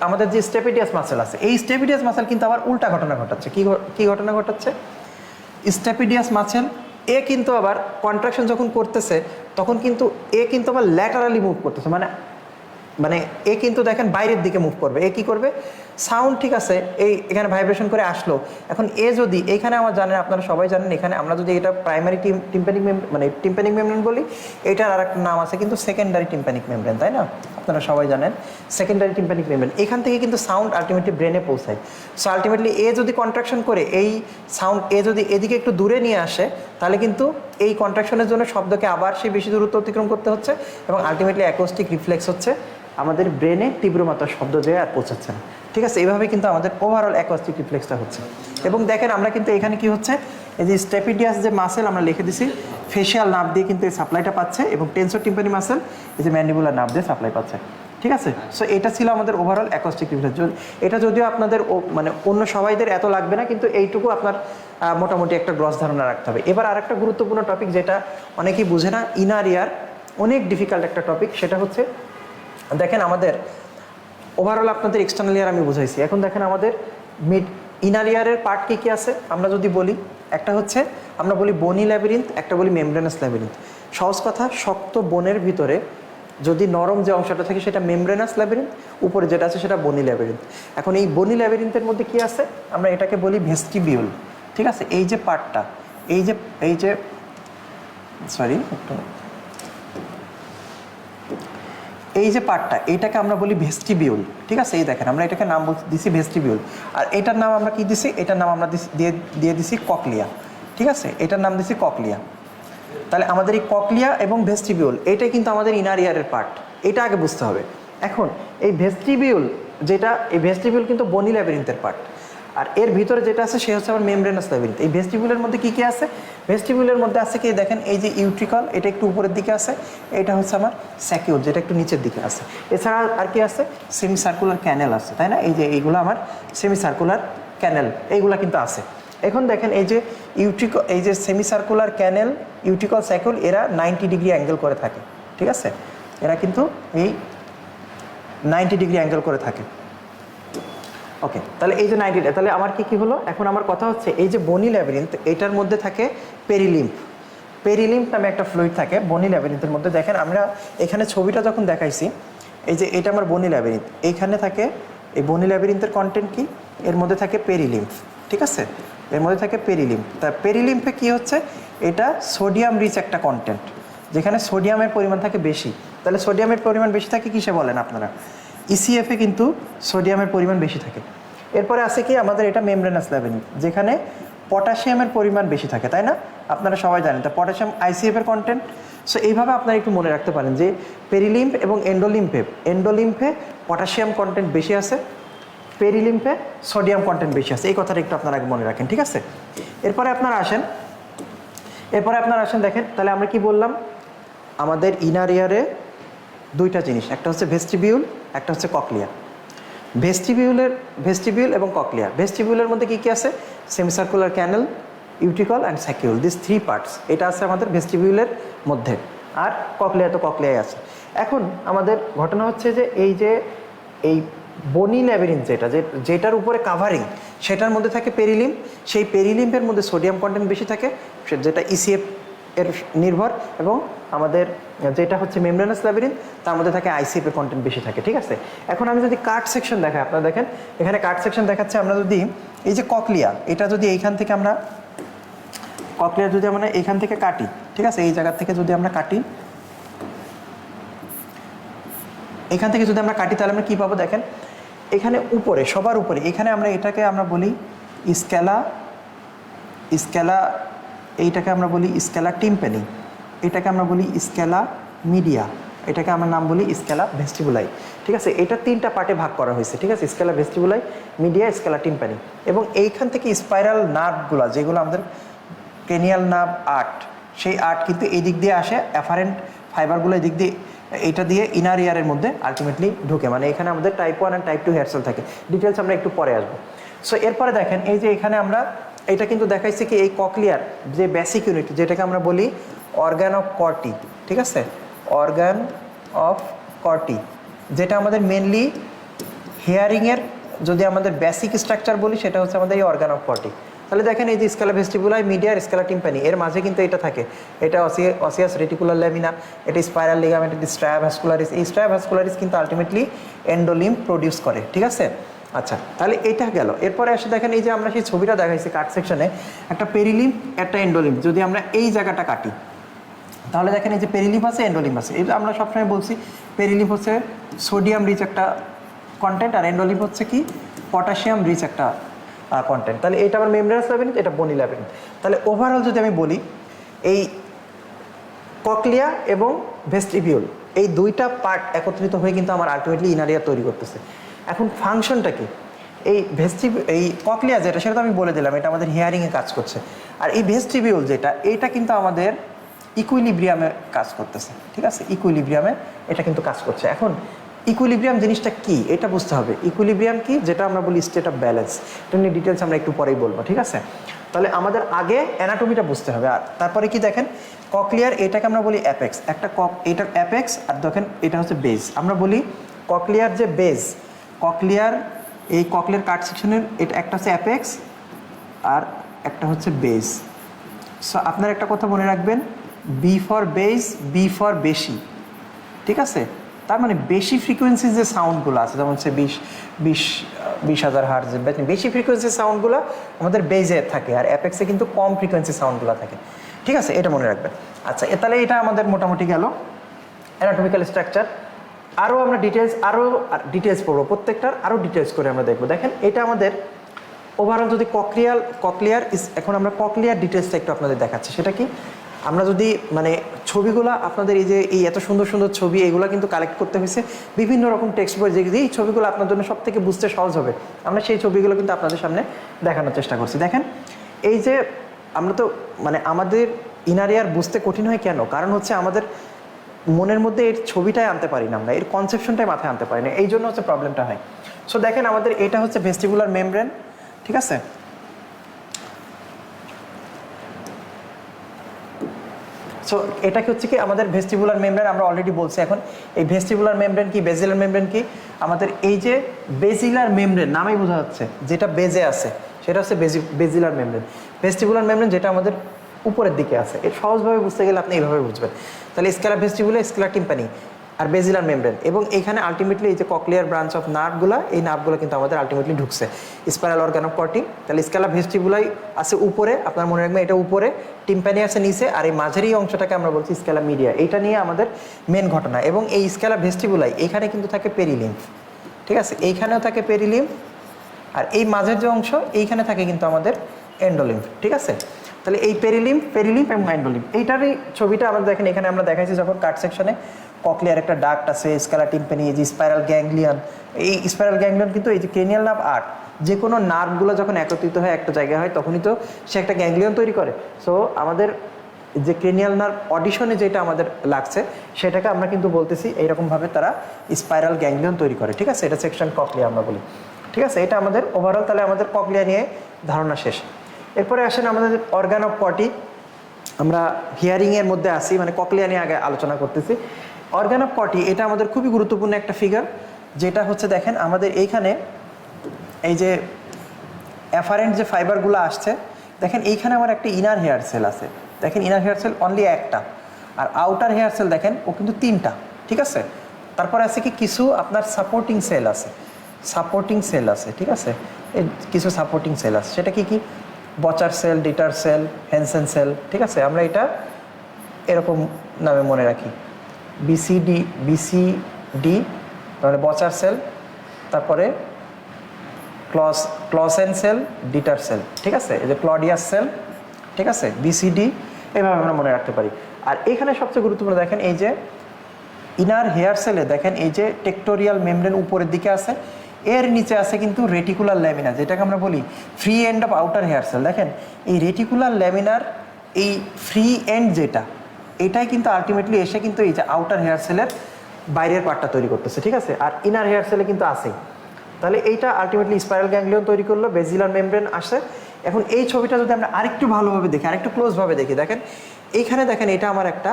আমাদের যে স্টেপিডিয়াস মাসেল আছে, এই স্টেপিডিয়াস মাসেল কিন্তু আবার উল্টা ঘটনা ঘটাচ্ছে। কি ঘটনা ঘটাচ্ছে, স্টেপিডিয়াস মাসেল এ কিন্তু আবার কন্ট্রাকশন যখন করতেছে, তখন কিন্তু এ কিন্তু আবার ল্যাটারালি মুভ করতেছে, মানে এ কিন্তু দেখেন বাইরের দিকে মুভ করবে। এ কি করবে, সাউন্ড ঠিক আছে, এখানে ভাইব্রেশন করে আসলো, এখন এ যদি এইখানে আমার জানেন, আপনারা সবাই জানেন, এখানে আমরা যদি এটা প্রাইমারি টিম্পানিক মেমব্রেন বলি, এটার আর একটা নাম আছে কিন্তু সেকেন্ডারি টিম্পানিক মেমব্রেন, তাই না? আপনারা সবাই জানেন সেকেন্ডারি টিম্পানিক মেমব্রেন, এখান থেকে কিন্তু সাউন্ড আলটিমেটলি ব্রেনে পৌঁছায়। সো আলটিমেটলি এ যদি কন্ট্রাকশন করে, এই সাউন্ড এ যদি এদিকে একটু দূরে নিয়ে আসে, তাহলে কিন্তু এই কন্ট্রাকশনের জন্য শব্দকে আবার সেই বেশি দূরত্ব অতিক্রম করতে হচ্ছে, এবং আলটিমেটলি অ্যাকোস্টিক রিফ্লেক্স হচ্ছে, আমাদের ব্রেনে তীব্র মাত্রার শব্দ যেয়ে আর পৌঁছাচ্ছে না, ঠিক আছে? এইভাবে কিন্তু আমাদের ওভারঅল অ্যাকোস্টিক রিফ্লেক্সটা হচ্ছে। এবং দেখেন আমরা কিন্তু এখানে কি হচ্ছে, এই যে স্টেপিডিয়াস যে মাসেল আমরা লিখে দিছি, ফেশিয়াল নার্ভ দিয়ে কিন্তু এই সাপ্লাইটা পাচ্ছে, এবং টেনসর টিম্পানি মাসেল এই যে ম্যান্ডিবুলার নার্ভ দিয়ে সাপ্লাই পাচ্ছে, ঠিক আছে? সো এটা ছিল আমাদের ওভারঅল অ্যাকোস্টিক রিফ্লেক্স। এটা যদিও আপনাদের মানে অন্য সবাইদের এত লাগবে না, কিন্তু এইটুকু আপনার মোটামুটি একটা গ্রস ধারণা রাখতে হবে। এবার আরেকটা গুরুত্বপূর্ণ টপিক যেটা অনেকেই বুঝে না, ইনার ইয়ার, অনেক ডিফিকাল্ট একটা টপিক, সেটা হচ্ছে দেখেন আমাদের ওভারঅল আপনাদের এক্সটার্নাল ইয়ার আমি বুঝাইছি। এখন দেখেন আমাদের ইনার ইয়ারের পার্ট কী কী আছে আমরা যদি বলি, একটা হচ্ছে আমরা বলি বনি ল্যাবিরিন্থ, একটা বলি মেমব্রেনাস ল্যাবিরিন্থ। সহজ কথা, শক্ত বনের ভিতরে যদি নরম যে অংশটা থাকে সেটা মেমব্রেনাস ল্যাবিরিন্থ, উপরে যেটা আছে সেটা বনি ল্যাবিরিন্থ। এখন এই বনি ল্যাবিরিন্থের মধ্যে কি আছে, আমরা এটাকে বলি ভেস্টিবিউল, ঠিক আছে? এই যে পার্টটা, এই যে সরি এই যে পার্টটা, এইটাকে আমরা বলি ভেস্টিবিউল, ঠিক আছে? এই দেখেন আমরা এটাকে নাম দিছি ভেস্টিবিউল, আর এটার নাম আমরা কি দিছি, এটার নাম আমরা দিয়ে দিছি ককলিয়া, ঠিক আছে? এটার নাম দিছি ককলিয়া। তাহলে আমাদের এই ককলিয়া এবং ভেস্টিবিউল, এটাই কিন্তু আমাদের ইনার ইয়ারের পার্ট, এটা আগে বুঝতে হবে। এখন এই ভেস্টিবিউল যেটা এই ভেস্টিবিউল কিন্তু বনি ল্যাবিরিন্থের পার্ট, আর এর ভিতরে যেটা আছে সে হচ্ছে আমার মেমব্রেনাস ল্যাবিরিন্থ। এই ভেস্টিবিউলের মধ্যে কি কি আছে? ভেস্টিবিউলের মধ্যে আছে কি দেখেন, এই যে ইউট্রিকল, এটা একটু উপরের দিকে আছে, এটা হচ্ছে আমার স্যাকিউল যেটা একটু নিচের দিকে আছে। এছাড়া আর কি আছে? সেমি সার্কুলার ক্যানেল আছে, তাই না? এই যে এইগুলো আমার সেমি সার্কুলার ক্যানেল, এইগুলো কিন্তু আছে। এখন দেখেন এই যে এই যে সেমি সার্কুলার ক্যানেল, ইউট্রিকল, স্যাকিউল, এরা 90 ডিগ্রি অ্যাঙ্গেল করে থাকে, ঠিক আছে? এরা কিন্তু এই 90 ডিগ্রি অ্যাঙ্গেল করে থাকে। ওকে, তাহলে এই যে 90, তাহলে আমার কি হলো? এখন আমার কথা হচ্ছে এই যে বনি ল্যাবিরিন্থ, এটার মধ্যে থাকে পেরিলিম্ফ। পেরিলিম্ফ নামে একটা ফ্লুইড থাকে বনি ল্যাবিরিন্থের মধ্যে। দেখেন আমরা এখানে ছবিটা যখন দেখাইছি, এই যে এটা আমার বনি ল্যাবিরিন্থ, এইখানে থাকে এই বনি ল্যাবিরিন্থের কন্টেন্ট কি? এর মধ্যে থাকে পেরিলিম্ফ, ঠিক আছে? এর মধ্যে থাকে পেরিলিম্ফ। তা পেরিলিম্ফে কি হচ্ছে? এটা সোডিয়াম রিচ একটা কন্টেন্ট, যেখানে সোডিয়ামের পরিমাণ থাকে বেশি। তাহলে সোডিয়ামের পরিমাণ বেশি থাকে কিসে বলেন আপনারা? ইসিএফে কিন্তু সোডিয়ামের পরিমাণ বেশি থাকে। এরপরে আছে কি আমাদের এটা মেমব্রেনাস ল্যাবিরিন্থ, যেখানে পটাশিয়ামের পরিমাণ বেশি থাকে, তাই না? আপনারা সবাই জানেন। তা পটাশিয়াম আইসিএফের কন্টেন্ট। সো এইভাবে আপনারা একটু মনে রাখতে পারেন যে পেরিলিম্ফ এবং এন্ডোলিম্ফে পটাশিয়াম কন্টেন্ট বেশি আছে, পেরিলিম্ফে সোডিয়াম কন্টেন্ট বেশি আছে। এই কথাটা একটু আপনারা আগে মনে রাখেন, ঠিক আছে? এরপরে আপনারা আসেন দেখেন, তাহলে আমরা কি বললাম? আমাদের ইনার ইয়ারে দুইটা জিনিস, একটা হচ্ছে ভেস্টিবিউল, একটা হচ্ছে ককলিয়া। ভেস্টিবিউল এবং ককলিয়া। ভেস্টিবিউলের মধ্যে কি কি আছে? Semicircular canal, utricle and saccule, this 3 parts. এটা আছে আমাদের ভেস্টিবিউলের মধ্যে, আর ককলিয়া তো ককলিয়ায় আছে। এখন আমাদের ঘটনা হচ্ছে যে এই বনি ল্যাবিরিন্থ যেটার উপরে কাভারিং, সেটার মধ্যে থাকে পেরিলিম্ফ। সেই পেরিলিম্ফের মধ্যে সোডিয়াম কন্টেন্ট বেশি থাকে, যেটা ইসিএফ এর নির্ভর, এবং আমাদের যেটা হচ্ছে মেমব্রেনাস ল্যাবিরিন্থ, তার মধ্যে থাকে আইসিএফ এর কন্টেন্ট বেশি থাকে, ঠিক আছে? এখন আমি যদি কাট সেকশন দেখাই, আপনারা দেখেন এখানে কাট সেকশন দেখাচ্ছে। আমরা যদি এই যে ককলিয়া, এটা যদি এইখান থেকে আমরা ককলিয়া যদি আমরা এইখান থেকে কাটি, ঠিক আছে? এই জায়গা থেকে যদি আমরা কাটি, এখান থেকে যদি আমরা কাটি, তাহলে আমরা কি পাবো? দেখেন এখানে উপরে, সবার উপরে, এখানে এটাকে আমরা বলি স্কেলা, এইটাকে আমরা বলি স্কেলা টিম্প্যানি, এটাকে আমরা বলি স্কেলা মিডিয়া, এটাকে আমরা নাম বলি স্কেলা ভেস্টিবুলাই, ঠিক আছে? এটা 3টা পার্টে ভাগ করা হয়েছে, ঠিক আছে? Scala vestibuli, media, scala tympani. এবং এইখান থেকে স্পাইরাল নার্ভগুলো, যেগুলো আমাদের ক্রেনিয়াল নার্ভ 8, সেই 8 কিন্তু এই দিক দিয়ে আসে, অ্যাফারেন্ট ফাইবারগুলো এই দিক দিয়ে, এটা দিয়ে ইনার ইয়ারের মধ্যে আলটিমেটলি ঢুকে। মানে এখানে আমাদের type 1 and type 2 hair cell থাকে। ডিটেলস আমরা একটু পরে আসবো। সো এরপরে দেখেন এই যে এখানে আমরা এটা কিন্তু দেখাইছি কি এই ককলিয়ার যে বেসিক ইউনিট, যেটাকে আমরা বলি অর্গান অফ কর্টি, ঠিক আছে? অর্গান অফ কর্টি, যেটা আমাদের মেনলি হেয়ারিংয়ের যদি আমাদের বেসিক স্ট্রাকচার বলি, সেটা হচ্ছে আমাদের এই অর্গান অফ কর্টি। তাহলে দেখেন এই যে scala vestibuli, media, scala tympani, এর মাঝে কিন্তু এটা থাকে, এটা অসিয়াস রেটিকুলার ল্যামিনা, এটা স্পাইরাল লিগামেন্ট, এটা স্ট্রায়া ভাস্কুলারিস। এই স্ট্রায়া ভাস্কুলারিস কিন্তু আলটিমেটলি এন্ডোলিম্ফ প্রডিউস করে, ঠিক আছে? আচ্ছা, তাহলে এটা গেল। এরপরে এসে দেখেন এই যে আমরা সেই ছবিটা দেখাইছি কাট সেকশনে, একটা পেরিলিম্ফ, একটা এন্ডোলিম্ফ। যদি আমরা এই জায়গাটা কাটি, তাহলে দেখেন এই যে পেরিলিম্ফ আছে, এন্ডোলিম্ফ আছে। এই আমরা সবসময় বলছি পেরিলিম্ফ হচ্ছে সোডিয়াম রিচ একটা কন্টেন্ট, আর এন্ডোলিম্ফ হচ্ছে কি পটাশিয়াম রিচ একটা কন্টেন্ট। তাহলে এটা আমার মেমব্রেনাস ল্যাবিরিন্থ, এটা বনি ল্যাবিরিন্থ। তাহলে ওভারঅল যদি আমি বলি, এই ককলিয়া এবং ভেস্টিবিউল, এই দুইটা পার্ট একত্রিত হয়ে কিন্তু আমার আলটিমেটলি ইনার ইয়ার তৈরি করতেছে। এখন ফাংশনটা কি? এই ককলিয়া যেটা, সেটা তো আমি বলে দিলাম, এটা আমাদের হিয়ারিংয়ে কাজ করছে। আর এই ভেস্টিবিউল যেটা, এটা কিন্তু আমাদের ইকুইলিব্রিয়ামে কাজ করতেছে, ঠিক আছে? ইকুইলিব্রিয়ামে এটা কিন্তু কাজ করছে। এখন ইকুইলিব্রিয়াম জিনিসটা কি, এটা বুঝতে হবে। ইকুইলিব্রিয়াম কি, যেটা আমরা বলি স্টেট অফ ব্যালেন্স, এটা নিয়ে ডিটেলস আমরা একটু পরেই বলবো, ঠিক আছে? তাহলে আমাদের আগে অ্যানাটমিটা বুঝতে হবে। আর তারপরে কি দেখেন, ককলিয়ার এটাকে আমরা বলি অ্যাপেক্স, এটার অ্যাপেক্স, আর দেখেন এটা হচ্ছে বেজ। আমরা বলি ককলিয়ার যে বেজ, এই ককলিয়ার কাট সেকশনের এটা একটা হচ্ছে অ্যাপেক্স আর একটা হচ্ছে বেজ। সো আপনার একটা কথা মনে রাখবেন, B for base, B for বেশি, ঠিক আছে? তার মানে বেশি ফ্রিকোয়েন্সির যে সাউন্ডগুলো আছে, যেমন হচ্ছে 20,000 হার্জ, বেশি ফ্রিকোয়েন্সির সাউন্ডগুলো আমাদের বেজে থাকে, আর অ্যাপেক্সে কিন্তু কম ফ্রিকোয়েন্সি সাউন্ডগুলো থাকে, ঠিক আছে? এটা মনে রাখবেন। আচ্ছা, তাহলে এটা আমাদের মোটামুটি গেল অ্যানাটমিক্যাল স্ট্রাকচার। আরও আমরা ডিটেলস পড়বো, প্রত্যেকটার আরও ডিটেলস করে আমরা দেখবো। দেখেন এটা আমাদের ওভারঅল যদি ককলিয়ার এখন আমরা ককলিয়ার ডিটেলসটা একটু আপনাদের দেখাচ্ছি। সেটা কি, আমরা যদি মানে ছবিগুলো আপনাদের এই যে এই এত সুন্দর সুন্দর ছবি এগুলো কিন্তু কালেক্ট করতে হয়েছে বিভিন্ন রকম টেক্সট বই, যে এই ছবিগুলো আপনার জন্য সব থেকে বুঝতে সহজ হবে, আমরা সেই ছবিগুলো কিন্তু আপনাদের সামনে দেখানোর চেষ্টা করছি। দেখেন এই যে আমরা তো মানে আমাদের ইনার ইয়ার বুঝতে কঠিন হয় কেন, কারণ হচ্ছে আমাদের মনের মধ্যে এর ছবিটাই আনতে পারি না, আমরা এর কনসেপশনটাই মাথায় আনতে পারি না, এই জন্য হচ্ছে প্রবলেমটা হয়। সো দেখেন আমাদের এটা হচ্ছে ভেস্টিবুলার মেমব্রেন, ঠিক আছে। সো এটা কি হচ্ছে কি আমাদের ভেস্টিবুলার মেমব্রেন, আমরা অলরেডি বলছি। এখন এই ভেস্টিবুলার মেমব্রেন কি, বেজিলার মেমব্রেন কি, আমাদের এই যে বেজিলার মেমব্রেন নামেই বোঝা যাচ্ছে যেটা বেজে আছে সেটা হচ্ছে বেজিলার মেমব্রেন। ভেস্টিবুলার মেমব্রেন যেটা আমাদের উপরের দিকে আছে, এর সহজভাবে বুঝতে গেলে আপনি এইভাবে বুঝবেন। তাহলে স্কেলার ভেস্টিবুলা, স্কেলার টিম্পানি আর বেজিলার মেমব্রেন, এবং এখানে আলটিমেটলি এই যে ককলিয়ার ব্রাঞ্চ অফ নার্ভগুলো, এই নার্ভগুলো কিন্তু আমাদের আলটিমেটলি ঢুকছে স্পাইরাল অর্গান অফ কর্টি। তাহলে স্কেলার ভেস্টিবুলাই আছে উপরে, আপনার মনে রাখবেন এটা উপরে, টিম্পানি আছে নিচে, আর এই মাঝের এই অংশটাকে আমরা বলছি স্কেলার মিডিয়া। এইটা নিয়ে আমাদের মেন ঘটনা। এবং এই স্কেলার ভেস্টিবুলাই এখানে কিন্তু থাকে পেরিলিম্ফ, ঠিক আছে, এইখানেও থাকে পেরিলিম্ফ, আর এই মাঝের যে অংশ এইখানে থাকে কিন্তু আমাদের এন্ডোলিম্ফ, ঠিক আছে। তাহলে এই পেরিলিম্ফ এবং এন্ডোলিম্ফ, এইটারই ছবিটা আমরা দেখেন এখানে আমরা দেখাইছি যখন কাট সেকশনে ককলিয়ার একটা ডাক্ট আছে, স্কেলার টিম্পানি, এই যে স্পাইরাল গ্যাংলিয়ন, এই স্পাইরাল গ্যাংলিয়ন কিন্তু এই যে ক্রেনিয়াল নার্ভ 8, যে কোনো নার্ভগুলো যখন একত্রিত হয় একটা জায়গায় হয় তখনই তো সে একটা গ্যাংলিয়ন তৈরি করে। সো আমাদের যে ক্রেনিয়াল নার্ভ অডিশনে যেটা আমাদের লাগছে সেটাকে আমরা কিন্তু বলতেছি এইরকমভাবে তারা স্পাইরাল গ্যাংলিয়ন তৈরি করে, ঠিক আছে। এটা সেকশন ককলিয়া আমরা বলি, ঠিক আছে। এটা আমাদের ওভারঅল, তাহলে আমাদের ককলিয়া নিয়ে ধারণা শেষ। এরপরে আসেন আমাদের অর্গান অফ কর্টি, আমরা হিয়ারিংয়ের মধ্যে আসি, মানে ককলিয়া নিয়ে আগে আলোচনা করতেছি। অর্গান অফ কর্টি এটা আমাদের খুবই গুরুত্বপূর্ণ একটা ফিগার, যেটা হচ্ছে দেখেন আমাদের এইখানে এই যে অ্যাফারেন্ট যে ফাইবারগুলো আসছে, দেখেন এইখানে আমার একটা ইনার হেয়ার সেল আছে, দেখেন ইনার হেয়ার সেল অনলি একটা, আর আউটার হেয়ার সেল দেখেন ও কিন্তু 3টা, ঠিক আছে। তারপরে আছে কি কিছু আপনার সাপোর্টিং সেল আছে, ঠিক আছে, এই কিছু সাপোর্টিং সেল আছে, সেটা কি কি Boettcher cell, Deiters cell, Hensen cell, ঠিক আছে। আমরা এটা এরকম নামে মনে রাখি, বিসিডি মানে বচার সেল, তারপরে ক্লসেন সেল, ডিটার সেল, ঠিক আছে, এই যে ক্লডিয়াস সেল, ঠিক আছে, বিসিডি, এইভাবে আমরা মনে রাখতে পারি। আর এখানে সবচেয়ে গুরুত্বপূর্ণ দেখেন এই যে ইনার হেয়ার সেলে দেখেন এই যে টেক্টোরিয়াল মেমব্রেন উপরের দিকে আছে, এর নিচে আছে কিন্তু রেটিকুলার ল্যামিনা, যেটাকে আমরা বলি free end of outer hair cell. দেখেন এই রেটিকুলার ল্যামিনার এই ফ্রি এন্ড যেটা, এটাই কিন্তু আলটিমেটলি এসে কিন্তু এই যে আউটার হেয়ার সেলের বাইরের পার্টটা তৈরি করতেছে, ঠিক আছে। আর ইনার হেয়ার সেলে কিন্তু আছেই। তাহলে এইটা আলটিমেটলি স্পাইরাল গ্যাংলিয়ন তৈরি করলো, বেজিলার মেমব্রেন আসে। এখন এই ছবিটা যদি আমরা আরেকটু ভালোভাবে দেখি, আরেকটু ক্লোজভাবে দেখি, দেখেন এইখানে দেখেন এটা আমার একটা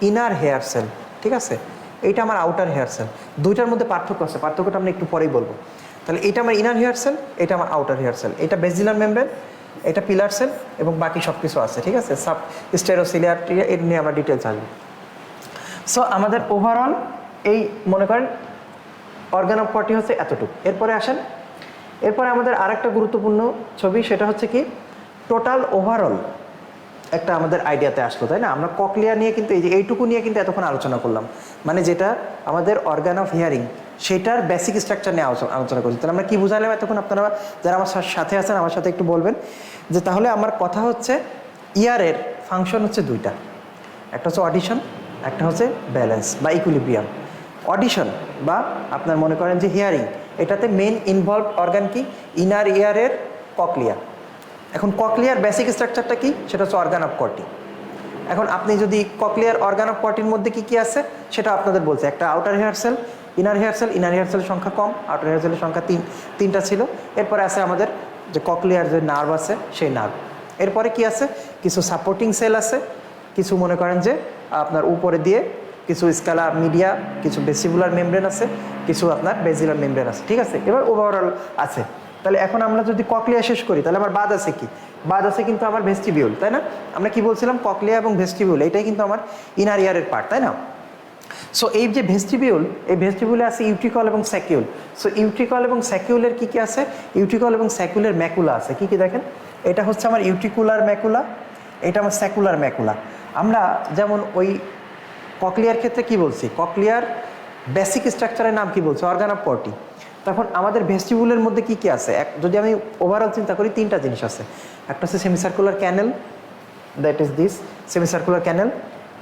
ইনার হেয়ার সেল, ঠিক আছে, এইটা আমার আউটার হেয়ার সেল, দুইটার মধ্যে পার্থক্য আছে, পার্থক্যটা আমরা একটু পরেই বলবো। তাহলে এটা আমার ইনার হেয়ার সেল, এটা আমার আউটার হেয়ার সেল, এটা বেজিলার মেমব্রেন, এটা পিলার সেল, এবং বাকি সব কিছু আছে, ঠিক আছে, সাব স্টেরোসিলিয়ার, এর নিয়ে আমরা ডিটেলস আসবো। সো আমাদের ওভারঅল এই মনে করেন অর্গান অফ কর্টি হচ্ছে এতটুকু। এরপরে আসেন, এরপরে আমাদের আরেকটা গুরুত্বপূর্ণ ছবি, সেটা হচ্ছে কি টোটাল ওভারঅল একটা আমাদের আইডিয়াতে আসলো, তাই না। আমরা ককলিয়া নিয়ে কিন্তু এই যে এইটুকু নিয়ে কিন্তু এতক্ষণ আলোচনা করলাম, মানে যেটা আমাদের অর্গান অফ হিয়ারিং সেটার বেসিক স্ট্রাকচার নিয়ে আলোচনা করছি। তাহলে আমরা কি বুঝালাম এতক্ষণ, আপনারা যারা আমার সাথে আছেন আমার সাথে একটু বলবেন যে তাহলে আমার কথা হচ্ছে ইয়ারের ফাংশন হচ্ছে দুইটা, একটা হচ্ছে অডিশন, একটা হচ্ছে ব্যালেন্স বা ইকুইলিব্রিয়াম। অডিশন বা আপনার মনে করেন যে হিয়ারিং, এটাতে মেন ইনভলভ অর্গান কি, ইনার ইয়ারের ককলিয়া। এখন ককলিয়ার বেসিক স্ট্রাকচারটা কি, সেটা হচ্ছে অর্গান অফ কর্টি। এখন আপনি যদি ককলিয়ার অর্গান অফ কর্টির মধ্যে কি কি আছে সেটা আপনাদের বলছে, একটা outer hair cell, inner hair cell, inner hair সেলের সংখ্যা কম, আউটার হেয়ার সেলের সংখ্যা তিনটা ছিল। এরপরে আছে আমাদের যে ককলিয়ার যে নার্ভ আছে সেই নার্ভ। এরপরে কি আছে, কিছু সাপোর্টিং সেল আছে, কিছু মনে করেন যে আপনার উপরে দিয়ে কিছু স্কেলার মিডিয়া, কিছু ভেস্টিবুলার মেমব্রেন আছে, কিছু আপনার বেজিলার মেমব্রেন আছে, ঠিক আছে। এবার ওভারঅল আছে। তাহলে এখন আমরা যদি ককলিয়া শেষ করি তাহলে আমার বাদ আছে কি, বাদ আছে কিন্তু আমার ভেস্টিবিউল, তাই না। আমরা কি বলছিলাম, ককলিয়া এবং ভেস্টিবিউল এটাই কিন্তু আমার ইনার ইয়ারের পার্ট, তাই না। সো এই যে ভেস্টিবিউল, এই ভেস্টিবিউলে আছে ইউট্রিকল এবং স্যাকিউল। সো ইউট্রিকল এবং স্যাকিউলের কি কি আছে, ইউট্রিকল এবং স্যাকিউলের ম্যাকুলা আছে, কি কি দেখেন, এটা হচ্ছে আমার ইউট্রিকুলার ম্যাকুলা, এটা আমার স্যাকুলার ম্যাকুলা। আমরা যেমন ওই ককলিয়ার ক্ষেত্রে কি বলছি, ককলিয়ার বেসিক স্ট্রাকচারের নাম কি বলছি, অর্গান অফ কর্টি। তখন আমাদের ভেস্টিবুলের মধ্যে কি কি আছে, যদি আমি ওভারঅল চিন্তা করি তিনটা জিনিস আছে, একটা হচ্ছে সেমিসার্কুলার ক্যানেল, দ্যাট ইজ দিস সেমিসার্কুলার ক্যানেল,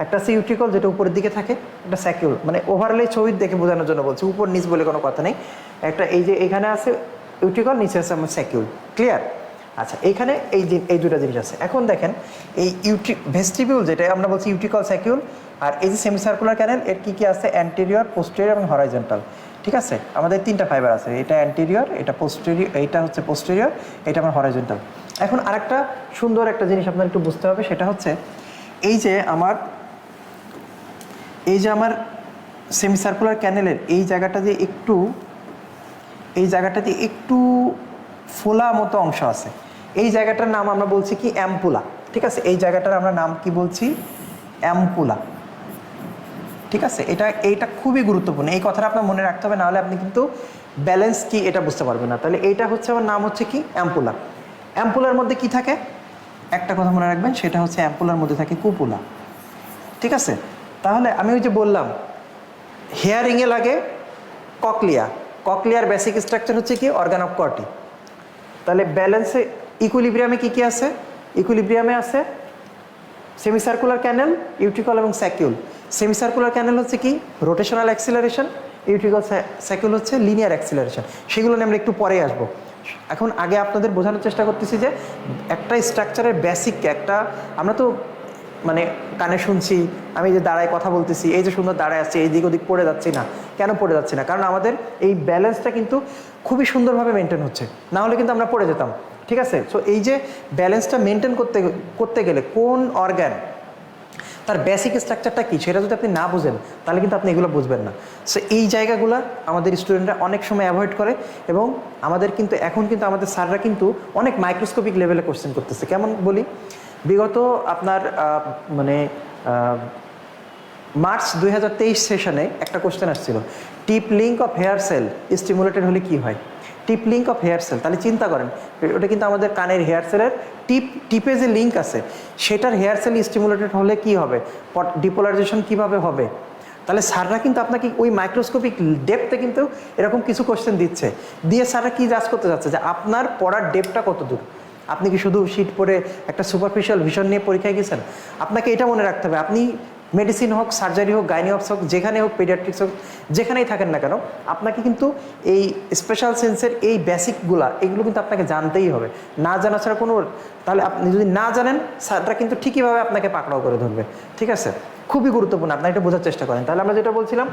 একটা হচ্ছে ইউট্রিকল যেটা উপরের দিকে থাকে, একটা স্যাকিউল, মানে ওভারঅলে ছবি দেখে বোঝানোর জন্য বলছি, উপর নিচ বলে কোনো কথা নেই। একটা এই যে এখানে আছে ইউট্রিকল, নিচে আছে আমার স্যাকিউল, ক্লিয়ার? আচ্ছা, এইখানে এই দুটো জিনিস আছে। এখন দেখেন এই ভেস্টিবিউল যেটা আমরা বলছি ইউট্রিকল স্যাকিউল, আর এই যে সেমিসার্কুলার ক্যানেল, এর কী কী আছে? অ্যান্টেরিয়র, পোস্টেরিয়র এবং হরাইজন্টাল। ঠিক আছে, আমাদের 3টা ফাইবার আছে, এটা অ্যান্টেরিয়র, এটা পোস্টেরিয়র, এইটা হচ্ছে পোস্টেরিয়র, এটা আমার হরাইজন্টাল। এখন আরেকটা সুন্দর একটা জিনিস আপনার একটু বুঝতে হবে, সেটা হচ্ছে এই যে আমার সেমিসার্কুলার ক্যানেলের এই জায়গাটাতে একটু ফোলা মতো অংশ আছে। এই জায়গাটার নাম আমরা বলছি কি? অ্যাম্পুলা। ঠিক আছে, এই জায়গাটার আমরা নাম কি বলছি? অ্যাম্পুলা। ঠিক আছে, এইটা খুবই গুরুত্বপূর্ণ, এই কথাটা আপনার মনে রাখতে হবে, নাহলে আপনি কিন্তু ব্যালেন্স কি এটা বুঝতে পারবেন না। তাহলে এইটা হচ্ছে আমার নাম হচ্ছে কি? অ্যাম্পুলা। অ্যাম্পুলার মধ্যে কি থাকে? একটা কথা মনে রাখবেন, সেটা হচ্ছে অ্যাম্পুলার মধ্যে থাকে কুপুলা। ঠিক আছে, তাহলে আমি ওই যে বললাম হেয়ারিংয়ে লাগে ককলিয়া, ককলিয়ার বেসিক স্ট্রাকচার হচ্ছে কি? Organ of Corti. তাহলে ব্যালেন্সে ইকুইলিব্রিয়ামে কি কি আছে? ইকুইলিব্রিয়ামে আছে সেমিসার্কুলার ক্যানেল, ইউট্রিকল এবং স্যাকিউল। সেমিসার্কুলার ক্যানেল হচ্ছে কি? রোটেশনাল অ্যাক্সিলারেশন, ইউট্রিকল স্যাকিউল হচ্ছে লিনিয়ার অ্যাক্সিলারেশন। সেগুলো নিয়ে আমরা একটু পরেই আসবো। এখন আগে আপনাদের বোঝানোর চেষ্টা করতেছি যে একটা স্ট্রাকচারের বেসিক একটা, আমরা তো মানে কানে শুনছি, আমি যে দাঁড়ায় কথা বলতেছি, এই যে সুন্দর দাঁড়ায় আসছে, এই দিক ওদিক পড়ে যাচ্ছি না। কেন পড়ে যাচ্ছি না? কারণ আমাদের এই ব্যালেন্সটা কিন্তু খুবই সুন্দরভাবে মেনটেন হচ্ছে, না হলে কিন্তু আমরা পড়ে যেতাম। ঠিক আছে, সো এই যে ব্যালেন্সটা মেনটেন করতে গেলে কোন অর্গান, তার বেসিক স্ট্রাকচারটা কী, সেটা যদি আপনি না বুঝেন তাহলে কিন্তু আপনি এগুলো বুঝবেন না। সো এই জায়গাগুলো আমাদের স্টুডেন্টরা অনেক সময় অ্যাভয়েড করে, এবং আমাদের কিন্তু এখন কিন্তু আমাদের স্যাররা কিন্তু অনেক মাইক্রোস্কোপিক লেভেলে কোশ্চেন করতেছে। কেমন বলি? বিগত আপনার মার্চ 2023 সেশনে একটা কোশ্চেন আসছিল, tip link of hair cell stimulated হলে কি হয়? Tip link of hair cell, তাহলে চিন্তা করেন, ওটা কিন্তু আমাদের কানের হেয়ার সেলের টিপে যে লিঙ্ক আছে, সেটার হেয়ার সেল স্টিমুলেটেড হলে কি হবে? ডিপোলারাইজেশন কিভাবে হবে? তাহলে স্যাররা কিন্তু আপনাকে ওই মাইক্রোস্কোপিক ডেপথে কিন্তু এরকম কিছু কোশ্চেন দিচ্ছে, দিয়ে স্যাররা কি জাজ করতে যাচ্ছে যে আপনার পড়ার ডেপটা কত দূর। আপনি কি শুধু শিট পড়ে একটা সুপারফিশিয়াল ভিশন নিয়ে পরীক্ষায় গেছেন? আপনাকে এটা মনে রাখতে হবে, আপনি মেডিসিন হোক, সার্জারি হোক, গাইনিওপস হোক, যেখানে হোক, পেডিয়াট্রিক্স হোক, যেখানেই থাকেন না কেন, আপনাকে কিন্তু এই স্পেশাল সেন্সের এই বেসিকগুলা, এগুলো কিন্তু আপনাকে জানতেই হবে। না জানা ছাড়া কোনো, তাহলে আপনি যদি না জানেন, স্যাররা কিন্তু ঠিকইভাবে আপনাকে পাকড়াও করে ধরবে। ঠিক আছে, খুবই গুরুত্বপূর্ণ, আপনারা এটা বোঝার চেষ্টা করেন। তাহলে আমরা যেটা বলছিলাম,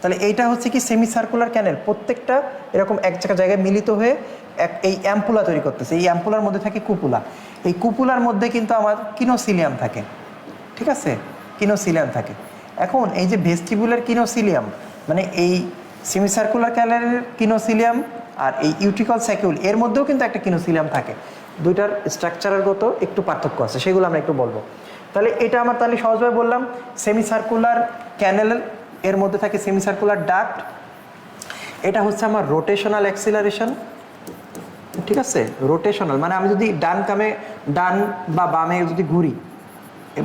তাহলে এইটা হচ্ছে কি? সেমি সার্কুলার ক্যানেল, প্রত্যেকটা এরকম এক জায়গায় মিলিত হয়ে এই অ্যাম্পুলা তৈরি করতেছে। এই অ্যাম্পুলার মধ্যে থাকে কুপুলা। এই কুপুলার মধ্যে কিন্তু আমার কিনোসিলিয়াম থাকে। ঠিক আছে, কিনোসিলিয়াম থাকে। এখন এই যে ভেস্টিবুলার কিনোসিলিয়াম, মানে এই সেমিসার্কুলার ক্যানেলের কিনোসিলিয়াম আর এই ইউট্রিকল স্যাকিউল, এর মধ্যেও কিন্তু একটা কিনোসিলিয়াম থাকে। দুইটার স্ট্রাকচারগত একটু পার্থক্য আছে, সেগুলো আমরা একটু বলবো। তাহলে এটা আমার তাহলে সহজভাবে বললাম, সেমিসার্কুলার ক্যানেল, এর মধ্যে থাকে সেমিসার্কুলার ডাক্ট, এটা হচ্ছে আমার রোটেশনাল অ্যাক্সিলারেশন। ঠিক আছে, রোটেশনাল মানে আমি যদি ডান বা বামে যদি ঘুরি,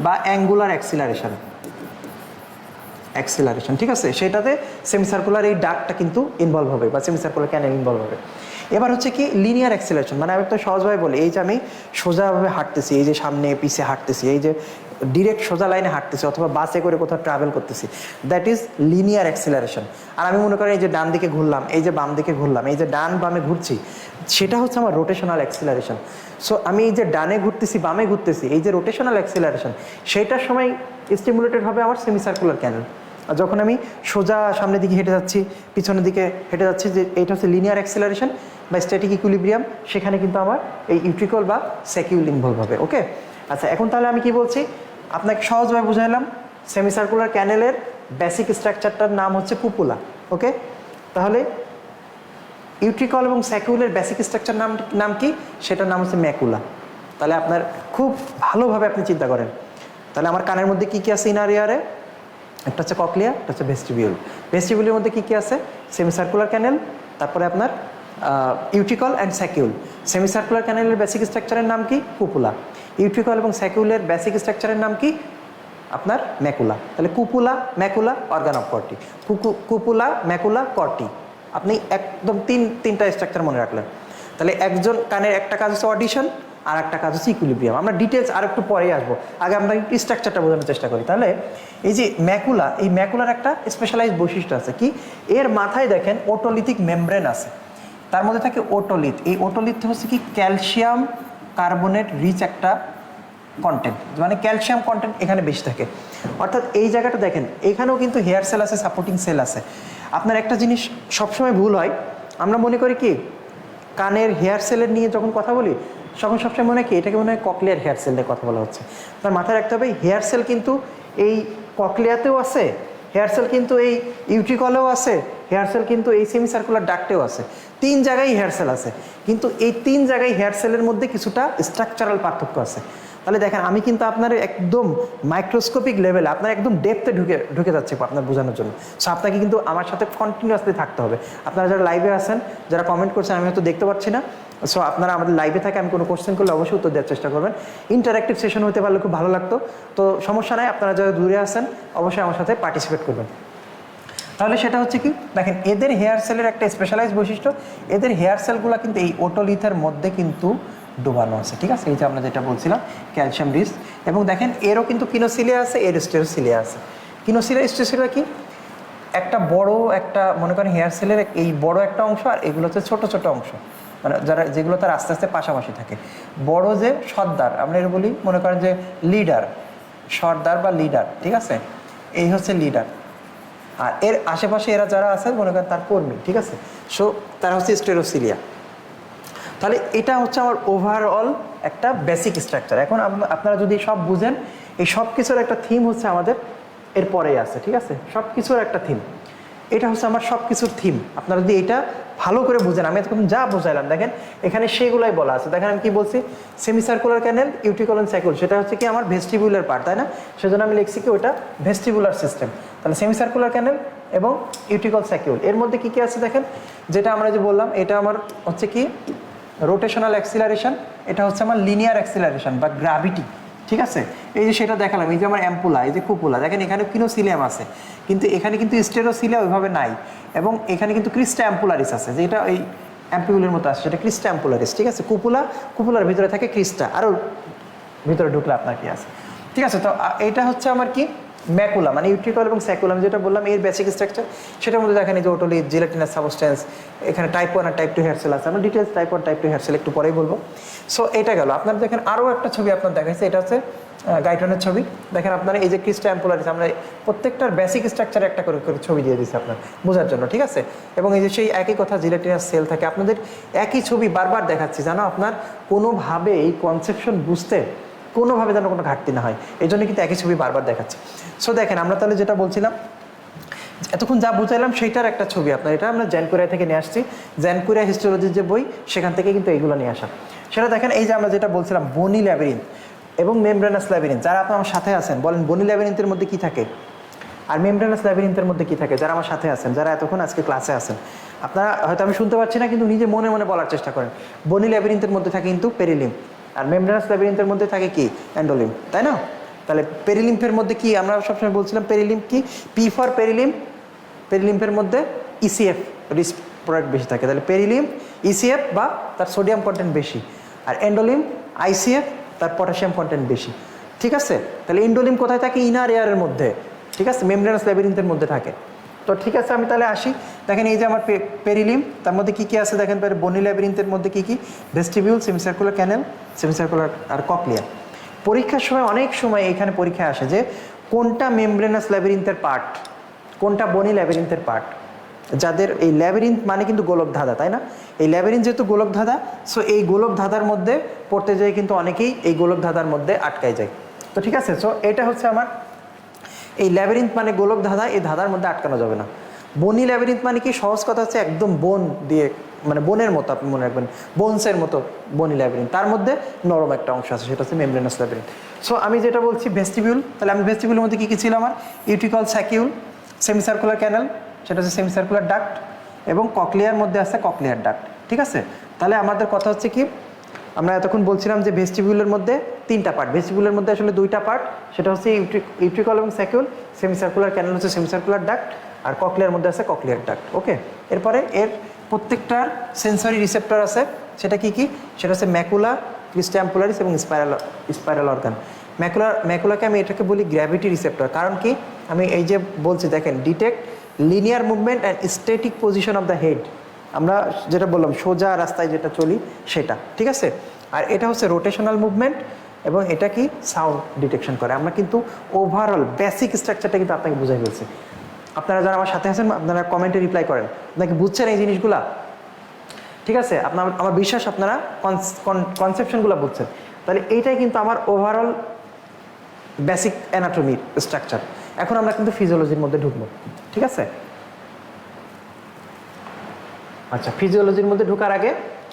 বা অ্যাঙ্গুলার অ্যাক্সিলারেশন, ঠিক আছে, সেটাতে সেমিসার্কুলার এই ডাকটা কিন্তু ইনভলভ হবে, বা সেমিসার্কুলার ক্যানেল ইনভলভ হবে। এবার হচ্ছে কি? লিনিয়ার অ্যাক্সিলারেশন, মানে আমি তো সহজভাবে বলি, এই যে আমি সোজাভাবে হাঁটতেছি, এই যে সামনে পিছে হাঁটতেছি, এই যে ডিরেক্ট সোজা লাইনে হাঁটতেছি, অথবা বাসে করে কোথাও ট্রাভেল করতেছি, দ্যাট ইজ লিনিয়ার অ্যাক্সিলারেশন। আর আমি মনে করি এই যে ডান দিকে ঘুরলাম, এই যে বাম দিকে ঘুরলাম, এই যে ডান বামে ঘুরছি, সেটা হচ্ছে আমার রোটেশনাল অ্যাক্সিলারেশন। সো আমি এই যে ডানে ঘুরতেছি, বামে ঘুরতেছি, এই যে রোটেশনাল অ্যাক্সিলারেশন, সেইটার সময় স্টিমুলেটেড হবে আমার সেমিসার্কুলার ক্যানেল। আর যখন আমি সোজা সামনের দিকে হেঁটে যাচ্ছি, পিছনের দিকে হেঁটে যাচ্ছি, যে এইটা হচ্ছে লিনিয়ার অ্যাক্সিলারেশন বা স্ট্যাটিক ইকুইলিব্রিয়াম, সেখানে কিন্তু আমার এই ইউট্রিকল বা স্যাকিউল ইনভলভ হবে। ওকে, আচ্ছা, এখন তাহলে আমি কি বলছি আপনাকে সহজভাবে বুঝাইলাম, সেমিসার্কুলার ক্যানেলের বেসিক স্ট্রাকচারটার নাম হচ্ছে কুপুলা। ওকে, তাহলে ইউট্রিকল এবং স্যাকিউলের বেসিক স্ট্রাকচার নাম কি? সেটার নাম হচ্ছে ম্যাকুলা। তাহলে আপনার খুব ভালোভাবে আপনি চিন্তা করেন, তাহলে আমার কানের মধ্যে কী কী আছে ইনার ইয়ারে? একটা হচ্ছে ককলিয়া, একটা হচ্ছে ভেস্টিবিউল। ভেস্টিবিউলের মধ্যে কী কী আছে? সেমিসার্কুলার ক্যানেল, তারপরে আপনার ইউট্রিকল অ্যান্ড স্যাকিউল। সেমিসার্কুলার ক্যানেলের বেসিক স্ট্রাকচারের নাম কি? কুপুলা। ইউট্রিকল এবং স্যাকিউলের বেসিক স্ট্রাকচারের নাম কি? আপনার ম্যাকুলা। তাহলে cupula, macula, organ of Corti. Cupula, macula, Corti. আপনি একদম তিনটা স্ট্রাকচার মনে রাখলেন। তাহলে একজন কানের একটা কাজ হচ্ছে অডিশন, আর একটা কাজ হচ্ছে ইকুইলিব্রিয়াম। আমরা ডিটেলস আর একটু পরেই আসবো, আগে আমরা একটু স্ট্রাকচারটা বোঝানোর চেষ্টা করি। তাহলে এই যে ম্যাকুলা, এই ম্যাকুলার একটা স্পেশালাইজ বৈশিষ্ট্য আছে কি, এর মাথায় দেখেন ওটোলিথিক মেমব্রেন আছে, তার মধ্যে থাকে ওটোলিথ। এই ওটোলিথ হচ্ছে কি ক্যালসিয়াম কার্বনেট রিচ একটা কন্টেন্ট, মানে ক্যালসিয়াম কন্টেন্ট এখানে বেশি থাকে। অর্থাৎ এই জায়গাটা দেখেন, এখানেও কিন্তু হেয়ার সেল আছে, সাপোর্টিং সেল আছে। আপনার একটা জিনিস সবসময় ভুল হয়, আমরা মনে করি কি কানের হেয়ার সেলের নিয়ে যখন কথা বলি তখন সবসময় মনে হয় কি এটাকে মনে হয় ককলিয়ার হেয়ার সেল নিয়ে কথা বলা হচ্ছে। তার মাথায় রাখতে হবে হেয়ার সেল কিন্তু এই ককলিয়াতেও আছে, হেয়ার সেল কিন্তু এই ইউট্রিকলেও আছে, হেয়ার সেল কিন্তু এই সেমি সার্কুলার ডাক্টেও আছে। 3 জায়গায় হেয়ার সেল আছে, কিন্তু এই 3 জায়গায় হেয়ার সেলের মধ্যে কিছুটা স্ট্রাকচারাল পার্থক্য আছে। তাহলে দেখেন আমি কিন্তু আপনার একদম মাইক্রোস্কোপিক লেভেলে আপনার একদম ডেপথে ঢুকে যাচ্ছে আপনার বোঝানোর জন্য। সো আপনাকে কিন্তু আমার সাথে কন্টিনিউয়াসলি থাকতে হবে। আপনারা যারা লাইভে আছেন, যারা কমেন্ট করছেন, আমি হয়তো দেখতে পাচ্ছি না, সো আপনারা আমাদের লাইভে থাকে আমি কোনো কোশ্চেন করলে অবশ্যই উত্তর দেওয়ার চেষ্টা করবেন। ইন্টারঅ্যাক্টিভ সেশন হতে পারলে খুব ভালো লাগতো। তো সমস্যা নাই, আপনারা যারা দূরে আছেন অবশ্যই আমার সাথে পার্টিসিপেট করবেন। তাহলে সেটা হচ্ছে কি দেখেন, এদের হেয়ার সেলের একটা স্পেশালাইজ বৈশিষ্ট্য, এদের হেয়ার সেলগুলো কিন্তু এই ওটোলিথের মধ্যে কিন্তু ডুবানো আছে, ঠিক আছে। এই যে আমরা যেটা বলছিলাম ক্যালসিয়াম রিচ, এবং দেখেন এরও কিন্তু কিনোসিলিয়া আছে, এর স্টেরোসিলিয়া আছে। কিনোসিলিয়া স্টেরোসিলিয়া কি একটা বড় একটা মনে করেন হেয়ার সেলের এই বড় একটা অংশ, আর এগুলো হচ্ছে ছোট ছোট অংশ, মানে যেগুলো তার আস্তে আস্তে পাশাপাশি থাকে। বড় যে সর্দার, আমরা এর বলি মনে করেন যে লিডার, সর্দার বা লিডার, ঠিক আছে, এই হচ্ছে লিডার। আর এর আশেপাশে এরা যারা আছে মনে করেন তার কর্মী, ঠিক আছে। সো তারা হচ্ছে স্টেরোসিলিয়া। তাহলে এটা হচ্ছে আমার ওভারঅল একটা বেসিক স্ট্রাকচার। এখন আপনারা যদি সব বুঝেন, এই সব কিছুর একটা থিম হচ্ছে আমাদের এরপরেই আছে, ঠিক আছে। সব কিছুর একটা থিম, এটা হচ্ছে আমার সব কিছুর থিম। আপনারা যদি এটা ভালো করে বুঝেন, আমি এতক্ষণ যা বোঝাইলাম দেখেন এখানে সেগুলাই বলা আছে। দেখেন আমি কি বলছি, সেমি সার্কুলার ক্যানেল, ইউটিকলন সাইকেল, সেটা হচ্ছে কি আমার ভেস্টিবুলার পার্ট, তাই না? সেজন্য আমি লিখছি কি ওটা ভেস্টিবুলার সিস্টেম। তাহলে সেমি সার্কুলার ক্যানেল এবং ইউটিকল সাইকেল, এর মধ্যে কি কি আছে দেখেন, যেটা আমরা যে বললাম এটা আমার হচ্ছে কি রোটেশনাল অ্যাক্সিলারেশন, এটা হচ্ছে আমার লিনিয়ার অ্যাক্সিলারেশন বা গ্র্যাভিটি, ঠিক আছে। এই যে সেটা দেখালাম, এই যে আমার অ্যাম্পুলা, এই যে কুপুলা, দেখেন এখানে কিনোসিলিয়াম আছে, কিন্তু এখানে কিন্তু স্টেরোসিলিয়া ওইভাবে নাই, এবং এখানে কিন্তু ক্রিস্টা অ্যাম্পুলারিস আছে, যেটা এই অ্যাম্পিউলের মতো আছে, সেটা ক্রিস্টা অ্যাম্পুলারিস, ঠিক আছে। কুপুলার ভিতরে থাকে ক্রিস্টা, আরও ভিতরে ঢুকলে আপনার কি আছে, ঠিক আছে। তো এটা হচ্ছে আমার কি ম্যাকুলা, মানে ইউট্রিকল এবং স্যাকুলাম, যেটা বললাম এর বেসিক স্ট্রাকচার। সেটার মধ্যে দেখেন এই যে ওটোলিথ, জিলেটিনাস সাবস্টেন্স, এখানে টাইপ 1 আর টাইপ 2 হেয়ার সেল আছে। আমরা details type 1 type 2 hair cell একটু পরেই বলবো। সো এটা গেল। আপনার দেখেন আরও একটা ছবি আপনার দেখাচ্ছে, এটা হচ্ছে গাইটনের ছবি। দেখেন আপনারা এই যে ক্রিস্টা অ্যাম্পুলারিস, আমরা প্রত্যেকটার বেসিক স্ট্রাকচারে একটা করে করে ছবি দিয়ে দিচ্ছি আপনার বোঝার জন্য, ঠিক আছে। এবং এই যে সেই একই কথা, জিলেটিনাস সেল থাকে, আপনাদের একই ছবি বারবার দেখাচ্ছি, জানো আপনার কোনোভাবে এই কনসেপশন বুঝতে কোনোভাবে যেন কোনো ঘাটতি না হয়, এই জন্য কিন্তু একই ছবি বারবার দেখাচ্ছে। সো দেখেন আমরা তাহলে যেটা বলছিলাম এতক্ষণ যা বুঝাইলাম সেইটার একটা ছবি আপনার, এটা আমরা জ্যানকুরিয়া থেকে নিয়ে আসছি, জ্যানকুরিয়া হিস্টোলজির যে বই সেখান থেকে কিন্তু এইগুলো নিয়ে আসা। সেটা দেখেন এই যে আমরা যেটা বলছিলাম বনি ল্যাবিরিন্থ এবং মেমব্রেনাস ল্যাবিরিন্থ। যারা আপনার আমার সাথে আছেন বলেন বনি ল্যাবিরিন্থের মধ্যে কি থাকে আর মেমব্রেনাস ল্যাবিরিন্থের মধ্যে কি থাকে? যারা আমার সাথে আছেন, যারা এতক্ষণ আজকে ক্লাসে আছেন, আপনারা হয়তো আমি শুনতে পাচ্ছি না, কিন্তু নিজে মনে মনে বলার চেষ্টা করেন। বনি ল্যাবিরিন্থের মধ্যে থাকে কিন্তু পেরিলিম, আর মেমব্রেনাস ল্যাবিরিন্থের মধ্যে থাকে কি এন্ডোলিম, তাই না? তাহলে পেরিলিম্ফের মধ্যে কি আমরা সবসময় বলছিলাম, পেরিলিম কি, পি ফর পেরিলিম, পেরিলিম্ফের মধ্যে ইসিএফ রিচ প্রোডাক্ট বেশি থাকে। তাহলে পেরিলিম ইসিএফ বা তার সোডিয়াম কন্টেন্ট বেশি, আর এন্ডোলিম আইসিএফ তার পটাশিয়াম কন্টেন্ট বেশি, ঠিক আছে। তাহলে এন্ডোলিম কোথায় থাকে? ইনার এয়ারের মধ্যে, ঠিক আছে, মেমব্রেনাস ল্যাবিরিন্থের মধ্যে থাকে। তো ঠিক আছে, আমি তাহলে আসি। দেখেন এই যে আমার পেরিলিম, তার মধ্যে কী কী আছে দেখেন, বনি ল্যাবিরিন্থের মধ্যে কী কী, ভেস্টিবিউল, সেমিসার্কুলার ক্যানেল, সেমিসার্কুলার আর ককলিয়া। পরীক্ষার সময় অনেক সময় এখানে পরীক্ষায় আসে যে কোনটা মেমব্রেনাস ল্যাবিরিন্থের পার্ট, কোনটা বনি ল্যাবিরিন্থের পার্ট। যাদের এই ল্যাবিরিন্থ মানে কিন্তু গোলক ধাঁধা, তাই না? এই ল্যাবিরিন্থ যেহেতু গোলক ধাঁধা, সো এই গোলক ধাঁধার মধ্যে পড়তে যেয়ে কিন্তু অনেকেই এই গোলক ধাঁধার মধ্যে আটকায় যায়। তো ঠিক আছে, সো এটা হচ্ছে আমার এই ল্যাবিরিন্থ মানে গোলক ধাঁধা, এই ধাঁধার মধ্যে আটকানো যাবে না। বনি ল্যাবিরিন্থ মানে কি, সহজ কথা হচ্ছে একদম বোন দিয়ে, মানে বোনের মতো, আপনি মনে রাখবেন বোনসের মতো বনি ল্যাবিরিন্থ, তার মধ্যে নরম একটা অংশ আছে, সেটা হচ্ছে মেমব্রেনাস ল্যাবিরিন্থ। সো আমি যেটা বলছি ভেস্টিবিউল, তাহলে আমি ভেস্টিবিউলের মধ্যে কী কী ছিল আমার, ইউটিকল স্যাকিউল, সেমিসার্কুলার ক্যানেল, সেটা হচ্ছে সেমিসার্কুলার ডাক্ট, এবং ককলিয়ার মধ্যে আছে ককলিয়ার ডাক্ট, ঠিক আছে। তাহলে আমাদের কথা হচ্ছে কি, আমরা এতক্ষণ বলছিলাম যে ভেস্টিবিউলের মধ্যে 3টা পার্ট, ভেস্টিবিউলের মধ্যে আসলে 2টা পার্ট, সেটা হচ্ছে ইউট্রিকল এবং স্যাকিউল, সেমিসার্কুলার ক্যানেল হচ্ছে সেমিসার্কুলার ডাক্ট, আর ককলিয়ার মধ্যে আছে ককলিয়ার ডাক্ট, ওকে। এরপরে এর প্রত্যেকটার সেন্সরি রিসেপ্টর আছে, সেটা কি কি, সেটা হচ্ছে ম্যাকুলা, ক্রিস্টা অ্যাম্পুলারিস এবং স্পাইরাল অর্গান। ম্যাকুলাকে আমি এটাকে বলি গ্র্যাভিটি রিসেপ্টর। কারণ কি আমি এই যে বলছি দেখেন, detect linear movement and static position of the head. আমরা যেটা বললাম সোজা রাস্তায় যেটা চলি সেটা, ঠিক আছে। আর এটা হচ্ছে রোটেশনাল মুভমেন্ট এবং এটা কি সাউন্ড ডিটেকশন করে। আমরা কিন্তু ওভারঅল বেসিক স্ট্রাকচারটা কিন্তু আপনাকে বুঝাই ফেলছি। আপনারা যারা আমার সাথে আছেন আপনারা কমেন্টে রিপ্লাই করেন, আপনাকে বুঝছেন এই জিনিসগুলা, ঠিক আছে। আমার বিশ্বাস আপনারা কনসেপশনগুলো বুঝছেন। তাহলে এইটাই কিন্তু আমার ওভারঅল বেসিক অ্যানাটমির স্ট্রাকচার। এখন আমরা কিন্তু ফিজিওলজির মধ্যে ঢুকবো, ঠিক আছে। আচ্ছা, ফিজিওলজির মধ্যে ঢোকার আগে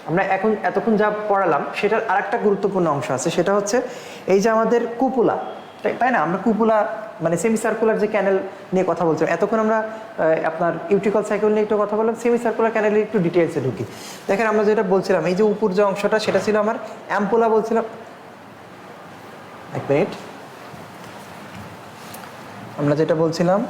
আমরা এতক্ষণ যা পড়ালাম সেটার আরেকটা গুরুত্বপূর্ণ অংশ আছে, সেটা হচ্ছে এই যে আমাদের কুপুলা, তাই না। আমরা কুপুলা মানে সেমি সার্কুলার যে ক্যানেল নিয়ে কথা বলছিলাম এতক্ষণ, আমরা আপনার ইউট্রিকল সাইকেল নিয়ে একটু কথা বললাম, সেমি সার্কুলার ক্যানেলের একটু ডিটেলসে ঢুকি। দেখেন আমরা যেটা বলছিলাম এই যে উপর যে অংশটা সেটা ছিল আমার অ্যাম্পুলা বলছিলাম। এক মিনিট, আমরা যেটা বলছিলাম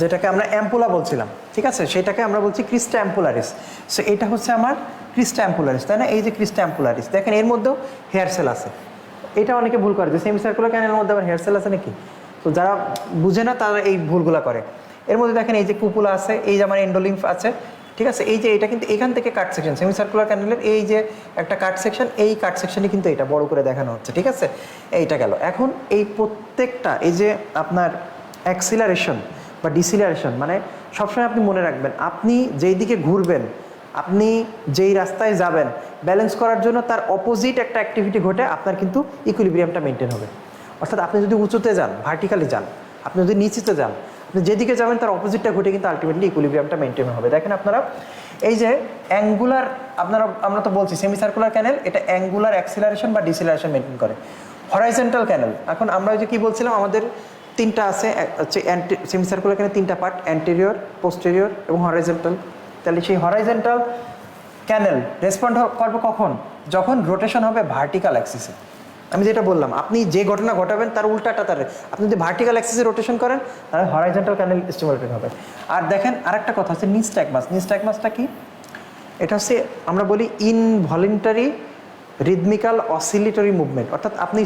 যেটাকে আমরা অ্যাম্পুলা বলছিলাম, ঠিক আছে, সেটাকে আমরা বলছি ক্রিস্টা অ্যাম্পুলারিস। সো এটা হচ্ছে আমার ক্রিস্টা অ্যাম্পুলারিস, তাই না। এই যে ক্রিস্টা অ্যাম্পুলারিস দেখেন এর মধ্যেও হেয়ার সেল আছে। এটা অনেকে ভুল করে যে সেমি সার্কুলার ক্যানেলের মধ্যে আবার হেয়ার সেল আছে নাকি। তো যারা বুঝে না তারা এই ভুলগুলো করে। এর মধ্যে দেখেন এই যে কুপুলা আছে, এই যে আমার এন্ডোলিম্ফ আছে, ঠিক আছে। এই যে এটা কিন্তু এখান থেকে কাট সেকশন, সেমি সার্কুলার ক্যানেলের এই যে একটা কাট সেকশন, এই কাট সেকশনই কিন্তু এটা বড় করে দেখানো হচ্ছে, ঠিক আছে। এইটা গেল। এখন এই প্রত্যেকটা এই যে আপনার অ্যাক্সিলারেশন বা ডিসিলারেশন, মানে সবসময় আপনি মনে রাখবেন আপনি যেই দিকে ঘুরবেন, আপনি যেই রাস্তায় যাবেন, ব্যালেন্স করার জন্য তার অপোজিট একটা অ্যাক্টিভিটি ঘটে আপনার কিন্তু ইকুইলিব্রিয়ামটা মেনটেন হবে। অর্থাৎ আপনি যদি উঁচুতে যান, ভার্টিক্যালি যান, আপনি যদি নিচেতে যান, আপনি যেদিকে যাবেন তার অপোজিটটা ঘটে কিন্তু আলটিমেটলি ইকুইলিব্রিয়ামটা মেনটেন হবে। দেখেন আপনারা এই যে অ্যাঙ্গুলার, আমরা তো বলছি সেমি সার্কুলার ক্যানেল এটা অ্যাঙ্গুলার অ্যাক্সিলারেশন বা ডিসিলারেশন মেনটেন করে। হরাইজন্টাল ক্যানেল, এখন আমরা যে কি বলছিলাম আমাদের তিনটা আছে, হচ্ছে সেমি সার্কুলার ক্যানেল তিনটা পার্ট, অ্যান্টেরিয়র, পোস্টেরিয়র এবং হরাইজন্টাল। তাহলে সেই হরাইজন্টাল ক্যানেল রেসপন্ড করবে কখন, যখন রোটেশন হবে ভার্টিক্যাল অ্যাক্সিসে। আমি যেটা বললাম আপনি যে ঘটনা ঘটাবেন তার উল্টাটা, আপনি যদি ভার্টিক্যাল অ্যাক্সিসে রোটেশন করেন তাহলে হরাইজন্টাল ক্যানেল স্টিমুলেটেড হবে। আর দেখেন আরেকটা কথা হচ্ছে নিস্ট্যাগমাস। নিস্ট্যাগমাসটা কি, এটা হচ্ছে আমরা বলি ইনভলিন্টারি রিদমিক্যাল অসিলেটরি মুভমেন্ট। অর্থাৎ আপনি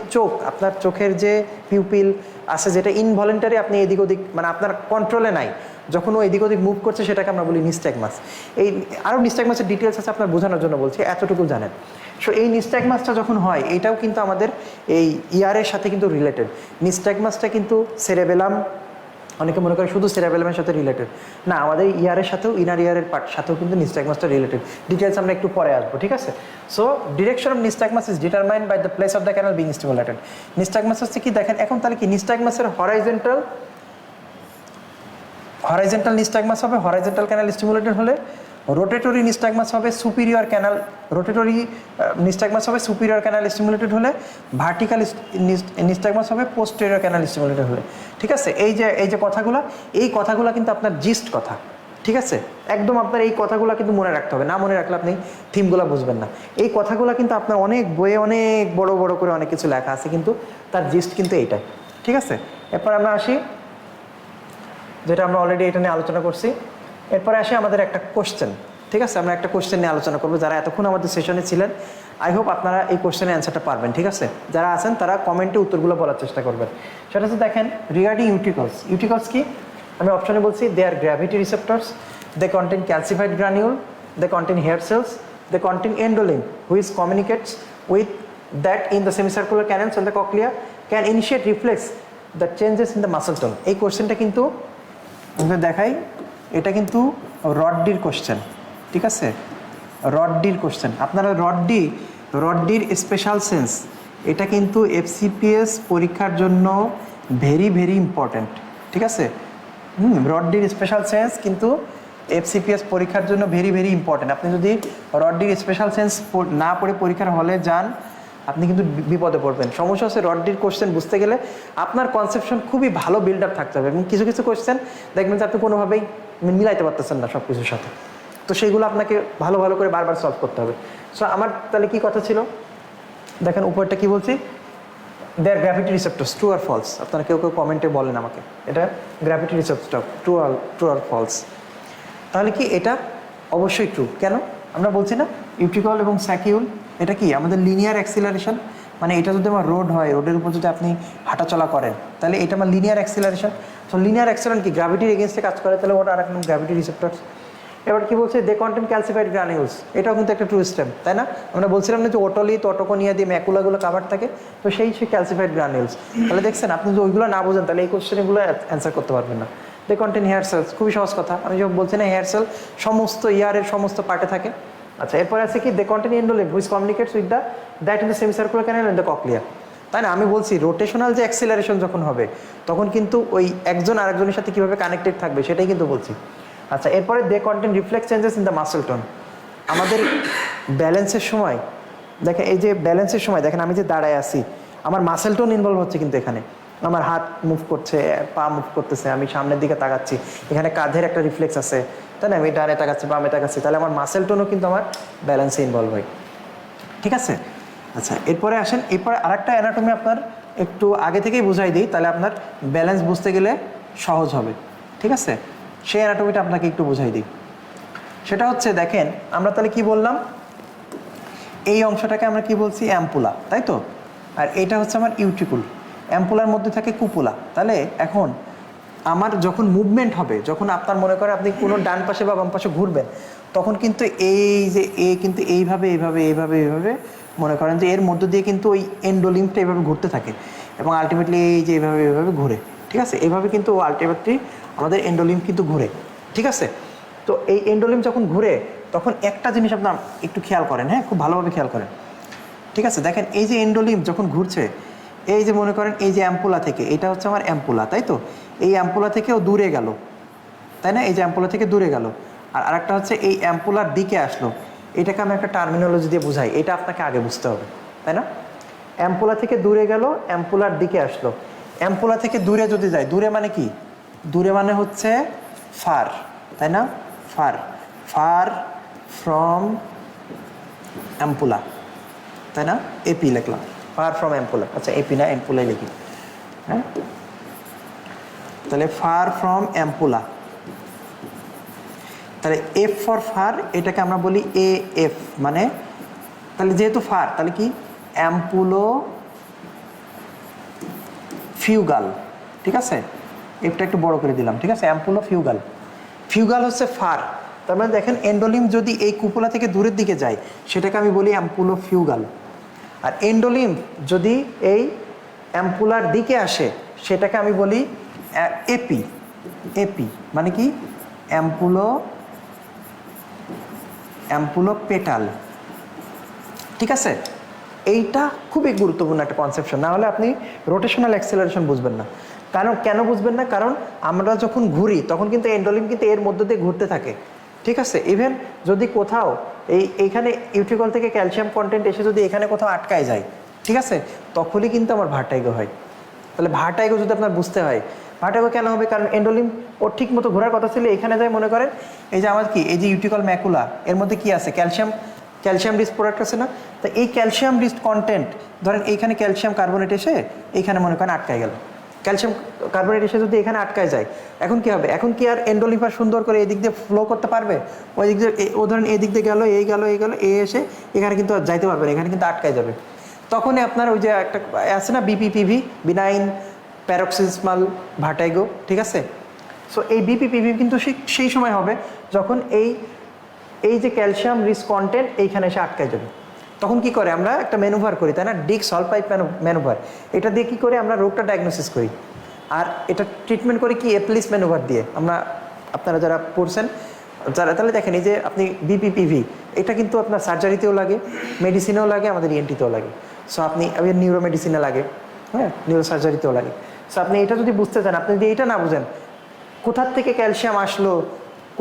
আপনার চোখের যে পিউপিল আছে যেটা ইনভলেন্টারি, আপনি এদিক ওদিক মানে আপনার কন্ট্রোলে নাই, যখন ও এদিক ওদিক মুভ করছে সেটাকে আমরা বলি নিস্ট্যাগমাস। এই আরও নিস্ট্যাগমাসের ডিটেলস আছে আপনার বোঝানোর জন্য বলছি, এতটুকু জানেন। সো এই নিস্ট্যাগমাসটা যখন হয় এটাও কিন্তু আমাদের এই ইয়ারের সাথে কিন্তু রিলেটেড। নিস্ট্যাগমাসটা কিন্তু সেরেবেলাম, অনেকে মনে করে শুধু সেরেবেলামের সাথে রিলেটেড, না, আমাদের ইয়ারের সাথেও ইনার ইয়ারের পার্ট সাথেও কিন্তু নিস্ট্যাগমাসটা রিলেটেড। ডিটেলস আমরা একটু পরে আসবো, ঠিক আছে। So direction of nystagmus is determined by the place of the canal being stimulated. Nystagmus হচ্ছে কি দেখেন এখন, তাহলে কি নিস্ট্যাগমাসের হরাইজন্টাল নিস্ট্যাগমাস হবে, হরাইজন্টাল ক্যানেল স্টিমুলেটেড হলে রোটেটরি নিস্ট্যাগমাস হবে, সুপিরিয়র ক্যানাল রোটেটরি নিস্ট্যাগমাস হবে সুপিরিয়র ক্যানাল স্টিমুলেটেড হলে, ভার্টিক্যাল নিস্ট্যাগমাস হবে পোস্টেরিয়র ক্যানাল স্টিমুলেটেড হলে, ঠিক আছে। এই যে কথাগুলো কিন্তু আপনার জিস্ট কথা, ঠিক আছে। একদম আপনার এই কথাগুলো কিন্তু মনে রাখতে হবে, না মনে রাখলে আপনি থিমগুলো বুঝবেন না। এই কথাগুলো কিন্তু আপনার অনেক বইয়ে অনেক বড় বড় করে অনেক কিছু লেখা আছে, কিন্তু তার জিস্ট কিন্তু এইটাই, ঠিক আছে। এরপর আমরা আসি যেটা আমরা অলরেডি এটা নিয়ে আলোচনা করছি। এরপরে আসে আমাদের একটা কোশ্চেন, ঠিক আছে। আমরা একটা কোশ্চেন নিয়ে আলোচনা করবো। যারা এতক্ষণ আমাদের সেশনে ছিলেন আই হোপ আপনারা এই কোশ্চেনের অ্যান্সারটা পারবেন, ঠিক আছে। যারা আছেন তারা কমেন্টে উত্তরগুলো বলার চেষ্টা করবেন। সেটা হচ্ছে দেখেন রিগার্ডিং ইউটিকলস কি, আমি অপশনে বলছি they are gravity receptors, they contain calcified granule, they contain hair cells, they contain endolymph which communicates with that in the semicircular canals and the cochlea can initiate reflex the changes in the muscle tone. এই কোশ্চেনটা কিন্তু দেখাই, এটা কিন্তু রডডির question, ঠিক আছে। রডডির question, আপনারা রডডির special sense, এটা কিন্তু এফসিপিএস পরীক্ষার জন্য ভেরি ভেরি ইম্পর্ট্যান্ট, ঠিক আছে। রডডির স্পেশাল সেন্স কিন্তু এফসিপিএস পরীক্ষার জন্য ভেরি ভেরি ইম্পর্ট্যান্ট। আপনি যদি রডডির স্পেশাল সেন্স না পড়ে পরীক্ষার হলে যান আপনি কিন্তু বিপদে পড়বেন। সমস্যা হচ্ছে রডডির কোশ্চেন বুঝতে গেলে আপনার কনসেপশন খুবই ভালো বিল্ড আপ থাকতে হবে, এবং কিছু কিছু কোশ্চেন দেখবেন যে আপনি কোনোভাবেই মিলাইতে পারতেছেন না সব কিছুর সাথে, তো সেইগুলো আপনাকে ভালো ভালো করে বারবার সলভ করতে হবে। সো আমার তাহলে কি কথা ছিল দেখেন উপরটা কি বলছি, দেয়ার গ্র্যাভিটি রিসেপ্টরস, ট্রু আর ফলস। আপনারা কেউ কেউ কমেন্টে বলেন আমাকে এটা গ্র্যাভিটি রিসেপ্টর ট্রু আর ফলস। তাহলে কি এটা অবশ্যই ট্রু। কেন আমরা বলছি না ইউট্রিকল এবং স্যাকিউল এটা কি আমাদের লিনিয়ার অ্যাক্সিলারেশন, মানে এটা যদি আমার রোড হয়, রোডের উপর যদি আপনি হাঁটাচলা করেন তাহলে এটা আমার linear acceleration. So linear acceleration কি গ্র্যাভিটির এগেনস্টে কাজ করে, তাহলে ওটা আর এক গ্র্যাভিটি রিসেপ্টরস। এবার কি বলছে, দে কন্টেন ক্যালসিফাইড গ্রানিউলস, এটাও কিন্তু একটা ট্রু স্টেম, তাই না? আমরা বলছিলাম না যে ওটোলিথ অটোকোনিয়া দিয়ে ম্যাকুলাগুলো কাভার থাকে, তো সেই ক্যালসিফাইড গ্রানিউলস। তাহলে দেখছেন আপনি যদি ওইগুলো না বোঝেন তাহলে এই কোশ্চেনগুলো অ্যান্সার করতে পারবেন না। দে কন্টেন হেয়ার সেলস, খুবই সহজ কথা, আমি যখন বলছি না হেয়ার সেল সমস্ত ইয়ারের সমস্ত পার্টে থাকে। আচ্ছা, এরপরে আছে কি, they contain endolymph which communicates with that in the semicircular canal and the cochlea, তাই না? আমি বলছি রোটেশনাল যে অ্যাক্সিলারেশন যখন হবে তখন কিন্তু ওই একজন আরেকজনের সাথে কীভাবে কানেক্টেড থাকবে সেটাই কিন্তু বলছি। আচ্ছা, এরপরে they contain reflex changes in the muscle tone. আমাদের ব্যালেন্সের সময় দেখেন, এই যে ব্যালেন্সের সময় দেখেন আমি যে দাঁড়ায় আছি, আমার মাসেল টোন ইনভলভ হচ্ছে কিন্তু এখানে। আমার হাত মুভ করছে, পা মুভ করতেছে, আমি সামনের দিকে তাকাচ্ছি, এখানে কাঁধের একটা রিফ্লেক্স আছে, তাই না? আমি ডানে তাকাচ্ছি, বামে তাকাচ্ছি, তাহলে আমার মাসেল টোনও কিন্তু আমার ব্যালেন্সে ইনভলভ হয়। ঠিক আছে? আচ্ছা, এরপরে আসেন, এরপরে আরেকটা অ্যানাটমি আপনার একটু আগে থেকেই বুঝাই দিই, তাহলে আপনার ব্যালেন্স বুঝতে গেলে সহজ হবে। ঠিক আছে? সেই অ্যানাটমিটা আপনাকে একটু বুঝাই দিই। সেটা হচ্ছে, দেখেন আমরা তাহলে কি বললাম, এই অংশটাকে আমরা কি বলছি, অ্যাম্পুলা, তাই তো? আর এটা হচ্ছে আমার ইউট্রিকুল, অ্যাম্পুলার মধ্যে থাকে কুপুলা। তাহলে এখন আমার যখন মুভমেন্ট হবে, যখন আপনার মনে করে আপনি কোনো ডান পাশে বা বাম পাশে ঘুরবেন, তখন কিন্তু এই যে কিন্তু এইভাবে এইভাবে এইভাবে এইভাবে মনে করেন যে এর মধ্য দিয়ে কিন্তু ওই এন্ডোলিম্ফটা এইভাবে ঘুরতে থাকে এবং আলটিমেটলি এই যে এইভাবে এইভাবে ঘুরে। ঠিক আছে? এইভাবে কিন্তু আলটিমেটলি আমাদের এন্ডোলিম্ফ কিন্তু ঘুরে। ঠিক আছে? তো এই এন্ডোলিম্ফ যখন ঘুরে তখন একটা জিনিস আপনার একটু খেয়াল করেন, হ্যাঁ, খুব ভালোভাবে খেয়াল করেন। ঠিক আছে? দেখেন এই যে এন্ডোলিম্ফ যখন ঘুরছে, এই যে মনে করেন এই যে অ্যাম্পুলা থেকে, এটা হচ্ছে আমার অ্যাম্পুলা, তাই তো? এই অ্যাম্পুলা থেকেও দূরে গেল, তাই না? এই যে অ্যাম্পুলা থেকে দূরে গেল, আর আরেকটা হচ্ছে এই অ্যাম্পুলার দিকে আসলো। এটাকে আমি একটা টার্মিনোলজি দিয়ে বুঝাই, এটা আপনাকে আগে বুঝতে হবে, তাই না? অ্যাম্পুলা থেকে দূরে গেল, অ্যাম্পুলার দিকে আসলো। অ্যাম্পুলা থেকে দূরে যদি যায়, দূরে মানে কি? দূরে মানে হচ্ছে ফার, তাই না? ফার, ফার ফ্রম অ্যাম্পুলা, তাই না? এপি লিখলাম, ফার ফ্রম অ্যাম্পুলা। আচ্ছা, এপি না অ্যাম্পুলাই লিখি, হ্যাঁ? তাহলে ফার ফ্রম অ্যাম্পুলা, তাহলে এফ ফর ফার, এটাকে আমরা বলি এ এফ, মানে তাহলে যেহেতু ফার তাহলে কি অ্যাম্পুলো ফিউগাল। ঠিক আছে? এফটা একটু বড় করে দিলাম। ঠিক আছে? অ্যাম্পুলো ফিউগাল, ফিউগাল হচ্ছে ফার। তার মানে দেখেন এন্ডোলিম যদি এই কুপুলা থেকে দূরের দিকে যায় সেটাকে আমি বলি অ্যাম্পুলো ফিউগাল, আর এন্ডোলিম যদি এই অ্যাম্পুলার দিকে আসে সেটাকে আমি বলি এপি। এপি মানে কি? অ্যাম্পুলো পেটাল। ঠিক আছে? এইটা খুবই গুরুত্বপূর্ণ একটা কনসেপশন, না হলে আপনি রোটেশনাল অ্যাক্সেলারেশন বুঝবেন না। কারণ কেন বুঝবেন না? কারণ আমরা যখন ঘুরি তখন কিন্তু এন্ডোলিম কিন্তু এর মধ্য দিয়ে ঘুরতে থাকে। ঠিক আছে? ইভেন যদি কোথাও এইখানে ইউট্রিকল থেকে ক্যালসিয়াম কন্টেন্ট এসে যদি এখানে কোথাও আটকায় যায়, ঠিক আছে, তখনই কিন্তু আমার ভার্টাইগো হয়। তাহলে ভার্টাইগো যদি আপনার বুঝতে হয়, ভার্টাইগো কেন হবে? কারণ এন্ডোলিম ওর ঠিক মতো ঘোরার কথা ছিল, এখানে যায় মনে করেন এই যে আমার কি, এই যে ইউট্রিকল ম্যাকুলা, এর মধ্যে কি আছে? ক্যালসিয়াম রিচ প্রোডাক্ট আছে না? তো এই ক্যালসিয়াম রিচ কন্টেন্ট, ধরেন এইখানে ক্যালসিয়াম কার্বনেট এসে এইখানে মনে করেন আটকায় গেল, ক্যালসিয়াম কার্বনেট এসে যদি এখানে আটকায় যায়, এখন কি হবে? এখন কি আর এন্ডোলিম্ফা সুন্দর করে এই দিক দিয়ে ফ্লো করতে পারবে? ওই দিক দিয়ে ও ধরেন এই দিক দিয়ে গেল, এই গেল, এই গেল, এ এসে এখানে কিন্তু আর যাইতে পারবে না, এখানে কিন্তু আটকায় যাবে। তখনই আপনার ওই যে একটা আছে না বিপিপিভি, বিনাইন প্যারক্সিসমাল ভার্টাইগো। ঠিক আছে? সো এই বিপিপিভি কিন্তু সেই সময় হবে যখন এই যে ক্যালসিয়াম রিচ কন্টেন্ট এইখানে এসে আটকায় যাবে। তখন কি করে? আমরা একটা ম্যানুভার করি, তাই না? ডিক সলপাইপ ম্যানুভার। এটা দিয়ে কি করে আমরা রোগটা ডায়াগনোসিস করি, আর এটা ট্রিটমেন্ট করি কি এপ্লিস ম্যানুভার দিয়ে। আপনারা যারা পড়ছেন যারা, তাহলে দেখেন এই যে আপনি বিপিপিভি, এটা কিন্তু আপনার সার্জারিতেও লাগে, মেডিসিনেও লাগে, আমাদের ইএনটিতেও লাগে। সো আপনি নিউরো মেডিসিনে লাগে, হ্যাঁ, নিউরো সার্জারিতেও লাগে। সো আপনি এটা যদি বুঝতে চান, আপনি যদি এটা না বুঝেন কোথার থেকে ক্যালসিয়াম আসলো,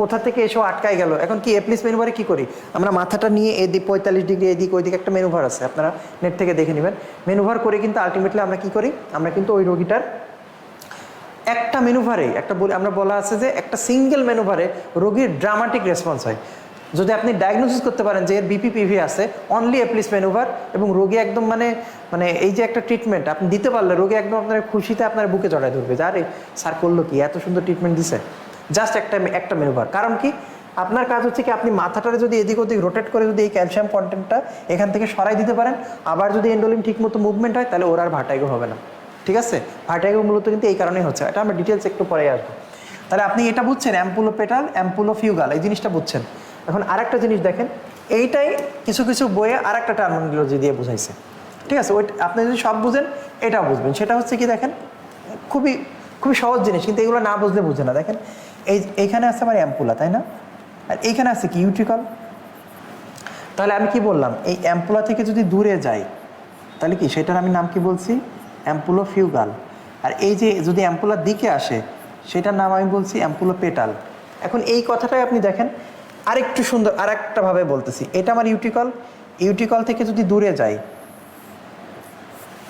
কোথা থেকে এসেও আটকায় গেল, এখন কি এপ্লিস ম্যানুভারে কি করি আমরা? মাথাটা নিয়ে এদিক 45 ডিগ্রি, এদিক ওইদিকে একটা ম্যানুভার আছে, আপনারা নেট থেকে দেখে নেবেন। ম্যানুভার করে কিন্তু আলটিমেটলি আমরা কি করি? আমরা কিন্তু ওই রোগীটার একটা ম্যানুভারে আমরা বলা আছে যে একটা সিঙ্গেল ম্যানুভারে রোগীর ড্রামাটিক রেসপন্স হয়। যদি আপনি ডায়াগনোসিস করতে পারেন যে এর বিপিপিভি আছে, অনলি এপ্লিস ম্যানুভার, এবং রোগী একদম মানে এই যে একটা ট্রিটমেন্ট আপনি দিতে পারলে রোগী একদম আপনার খুশিতে আপনার বুকে জড়ায় ধরবে যে আরে স্যার করলো কি, এত সুন্দর ট্রিটমেন্ট দিছে, জাস্ট একটা ম্যানুভার। কারণ কি? আপনার কাজ হচ্ছে কি আপনি মাথাটারে যদি এদিক ওদিক রোটেট করে যদি এই ক্যালসিয়াম কন্টেন্টটা এখান থেকে সরাই দিতে পারেন, আবার যদি এন্ডোলিন ঠিক মতো মুভমেন্ট হয় তাহলে ওর আর ভার্টাইগো হবে না। ঠিক আছে, ভার্টাইগো মূলত কিন্তু এই কারণেই হচ্ছে, এটা আমরা ডিটেলস একটু পরে আসবো। তাহলে আপনি এটা বুঝছেন অ্যাম্পুলোপেটাল অ্যাম্পুলোফিউগাল এই জিনিসটা বুঝছেন। এখন আরেকটা জিনিস দেখেন, এইটাই কিছু কিছু বইয়ে আরেকটা টার্মিনোলজি দিয়ে বুঝাইছে। ঠিক আছে, ওই আপনি যদি সব বুঝেন এটাও বুঝবেন। সেটা হচ্ছে কি দেখেন, খুবই খুবই সহজ জিনিস, কিন্তু এগুলো না বুঝলে বুঝে না। দেখেন এইখানে আছে আমার অ্যাম্পুলা, তাই না? আর এইখানে আছে কি ইউট্রিকল। তাহলে আমি কি বললাম, এই অ্যাম্পুলা থেকে যদি দূরে যাই তাহলে কি সেটার আমি নাম কি বলছি, অ্যাম্পুলোফিউগাল। আর এই যে যদি অ্যাম্পুলার দিকে আসে সেটার নাম আমি বলছি অ্যাম্পুলোপেটাল। এখন এই কথাটাই আপনি দেখেন আরেকটু সুন্দর আরেকটা ভাবে বলতেছি, এটা আমার ইউট্রিকল, ইউট্রিকল থেকে যদি দূরে যাই,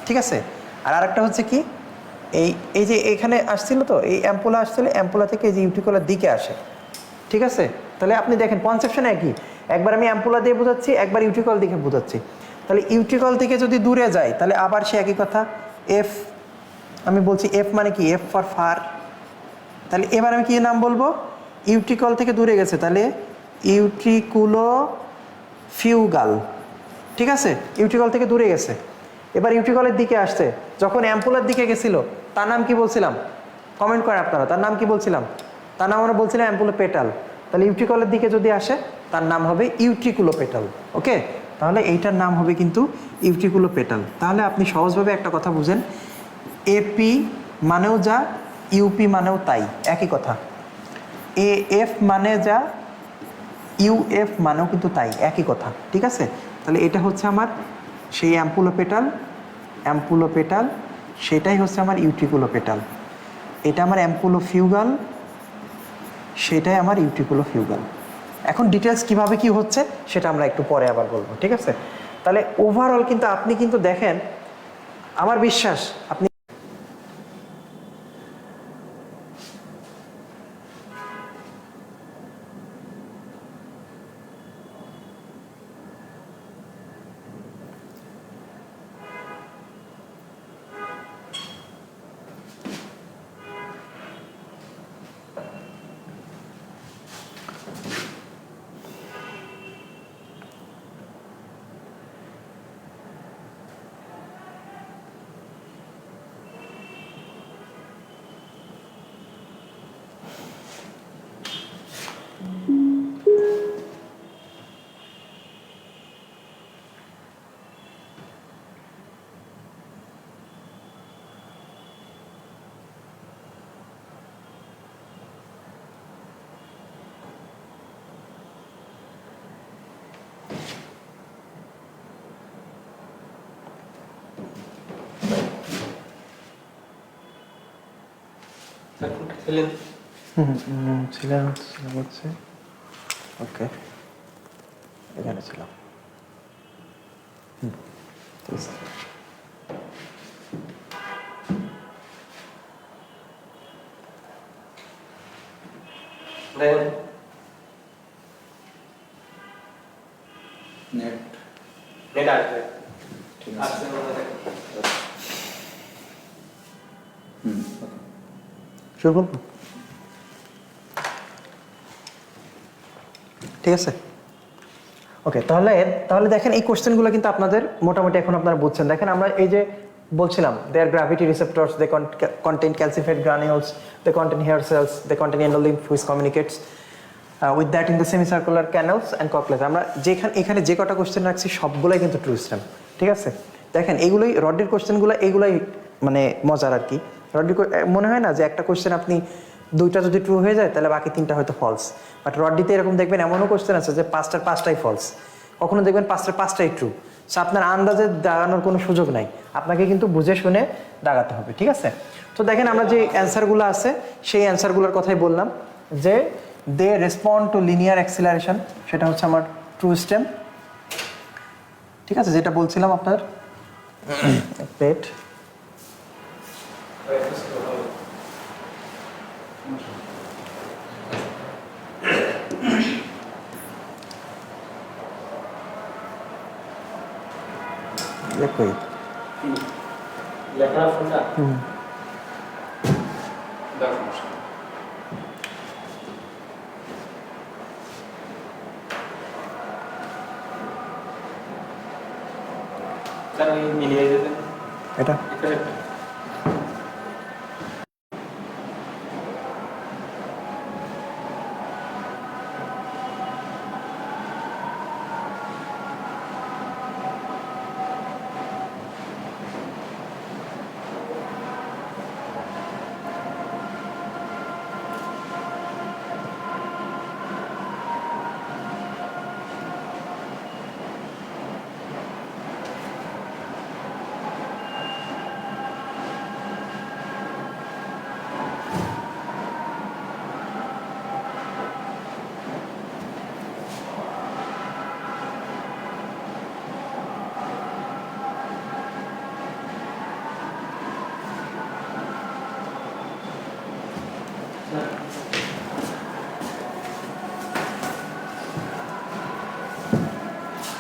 ঠিক আছে। আর আরেকটা হচ্ছে কি, এই যে এখানে আসছিল তো এই অ্যাম্পুলা আসছিল, অ্যাম্পুলা থেকে এই যে ইউট্রিকলের দিকে আসে। ঠিক আছে, তাহলে আপনি দেখেন কনসেপশন একই, একবার আমি অ্যাম্পুলা দিয়ে বোঝাচ্ছি, একবার ইউট্রিকল দিকে বোঝাচ্ছি। তাহলে ইউট্রিকল থেকে যদি দূরে যাই তাহলে আবার সে একই কথা, এফ আমি বলছি, এফ মানে কি, এফ ফর ফার। তাহলে এবার আমি কি নাম বলবো, ইউট্রিকল থেকে দূরে গেছে তাহলে ইউট্রিকুলো ফিউগাল। ঠিক আছে, ইউট্রিকল থেকে দূরে গেছে, এবার ইউট্রিকলের দিকে আসছে, যখন অ্যাম্পুলার দিকে গেছিল তার নাম কি বলছিলাম, কমেন্ট করেন আপনারা, তার নাম কি বলছিলাম, তার নাম আমরা বলছিলাম অ্যাম্পুলোপেটাল। তাহলে ইউট্রিকলের দিকে যদি আসে তার নাম হবে ইউট্রিকুলোপেটাল। ওকে, তাহলে এইটার নাম হবে কিন্তু ইউট্রিকুলোপেটাল। তাহলে আপনি সহজভাবে একটা কথা বুঝেন, এপি মানেও যা, ইউপি মানেও তাই, একই কথা। এ এফ মানে যা, ইউএফ মানেও কিন্তু তাই, একই কথা। ঠিক আছে, তাহলে এটা হচ্ছে আমার সেই অ্যাম্পুলোপেটাল, অ্যাম্পুলোপেটাল সেটাই হচ্ছে আমার ইউট্রিকুলোপেটাল। এটা আমার অ্যাম্পুলোফিউগাল, সেটাই আমার ইউট্রিকুলোফিউগাল। এখন ডিটেলস কিভাবে কি হচ্ছে সেটা আমরা একটু পরে আবার বলবো। ঠিক আছে, তাহলে ওভারঅল কিন্তু আপনি কিন্তু দেখেন, আমার বিশ্বাস আপনি ছিলাম হচ্ছে ওকে, এখানে ছিলাম। ঠিক আছে, নেট আসবে, ঠিক আছে। শুরু করবো? ঠিক আছে, ওকে। তাহলে তাহলে দেখেন এই কোশ্চেনগুলো কিন্তু আপনাদের মোটামুটি এখন আপনারা বুঝছেন। দেখেন আমরা এই যে বলছিলাম, they're gravity receptors, they contain calcified granules, they contain hair cells, they contain endolymph which communicates with that in the semicircular canals and cochleas. আমরা এখানে যে কটা কোশ্চেন রাখছি সবগুলোই কিন্তু ট্রু স্টেম। ঠিক আছে, দেখেন এইগুলোই রডের কোশ্চেনগুলো, এইগুলোই মানে মজার আর কি। রডের মনে হয় না যে একটা কোশ্চেন আপনি দুইটা যদি ট্রু হয়ে যায় তাহলে বাকি তিনটা হয়তো ফলস, বাট রডডিতে এরকম দেখবেন এমনও কোশ্চেন আছে যে পাঁচটাই ফলস, কখনো দেখবেন পাঁচটাই ট্রু। সো আপনার আন্দাজে দাগানোর কোনো সুযোগ নাই, আপনাকে কিন্তু বুঝে শুনে দাগাতে হবে। ঠিক আছে, তো দেখেন আমরা যে অ্যান্সারগুলো আছে সেই অ্যান্সারগুলোর কথাই বললাম যে দে রেসপন্ড টু লিনিয়ার অ্যাক্সিলারেশন, সেটা হচ্ছে আমার ট্রু স্টেম। ঠিক আছে, যেটা বলছিলাম আপনার পেট লিকুইড লেখা ফোনটা দাও সমস্যা। স্যার ওই মিলিয়ে দেবেন এটা একটা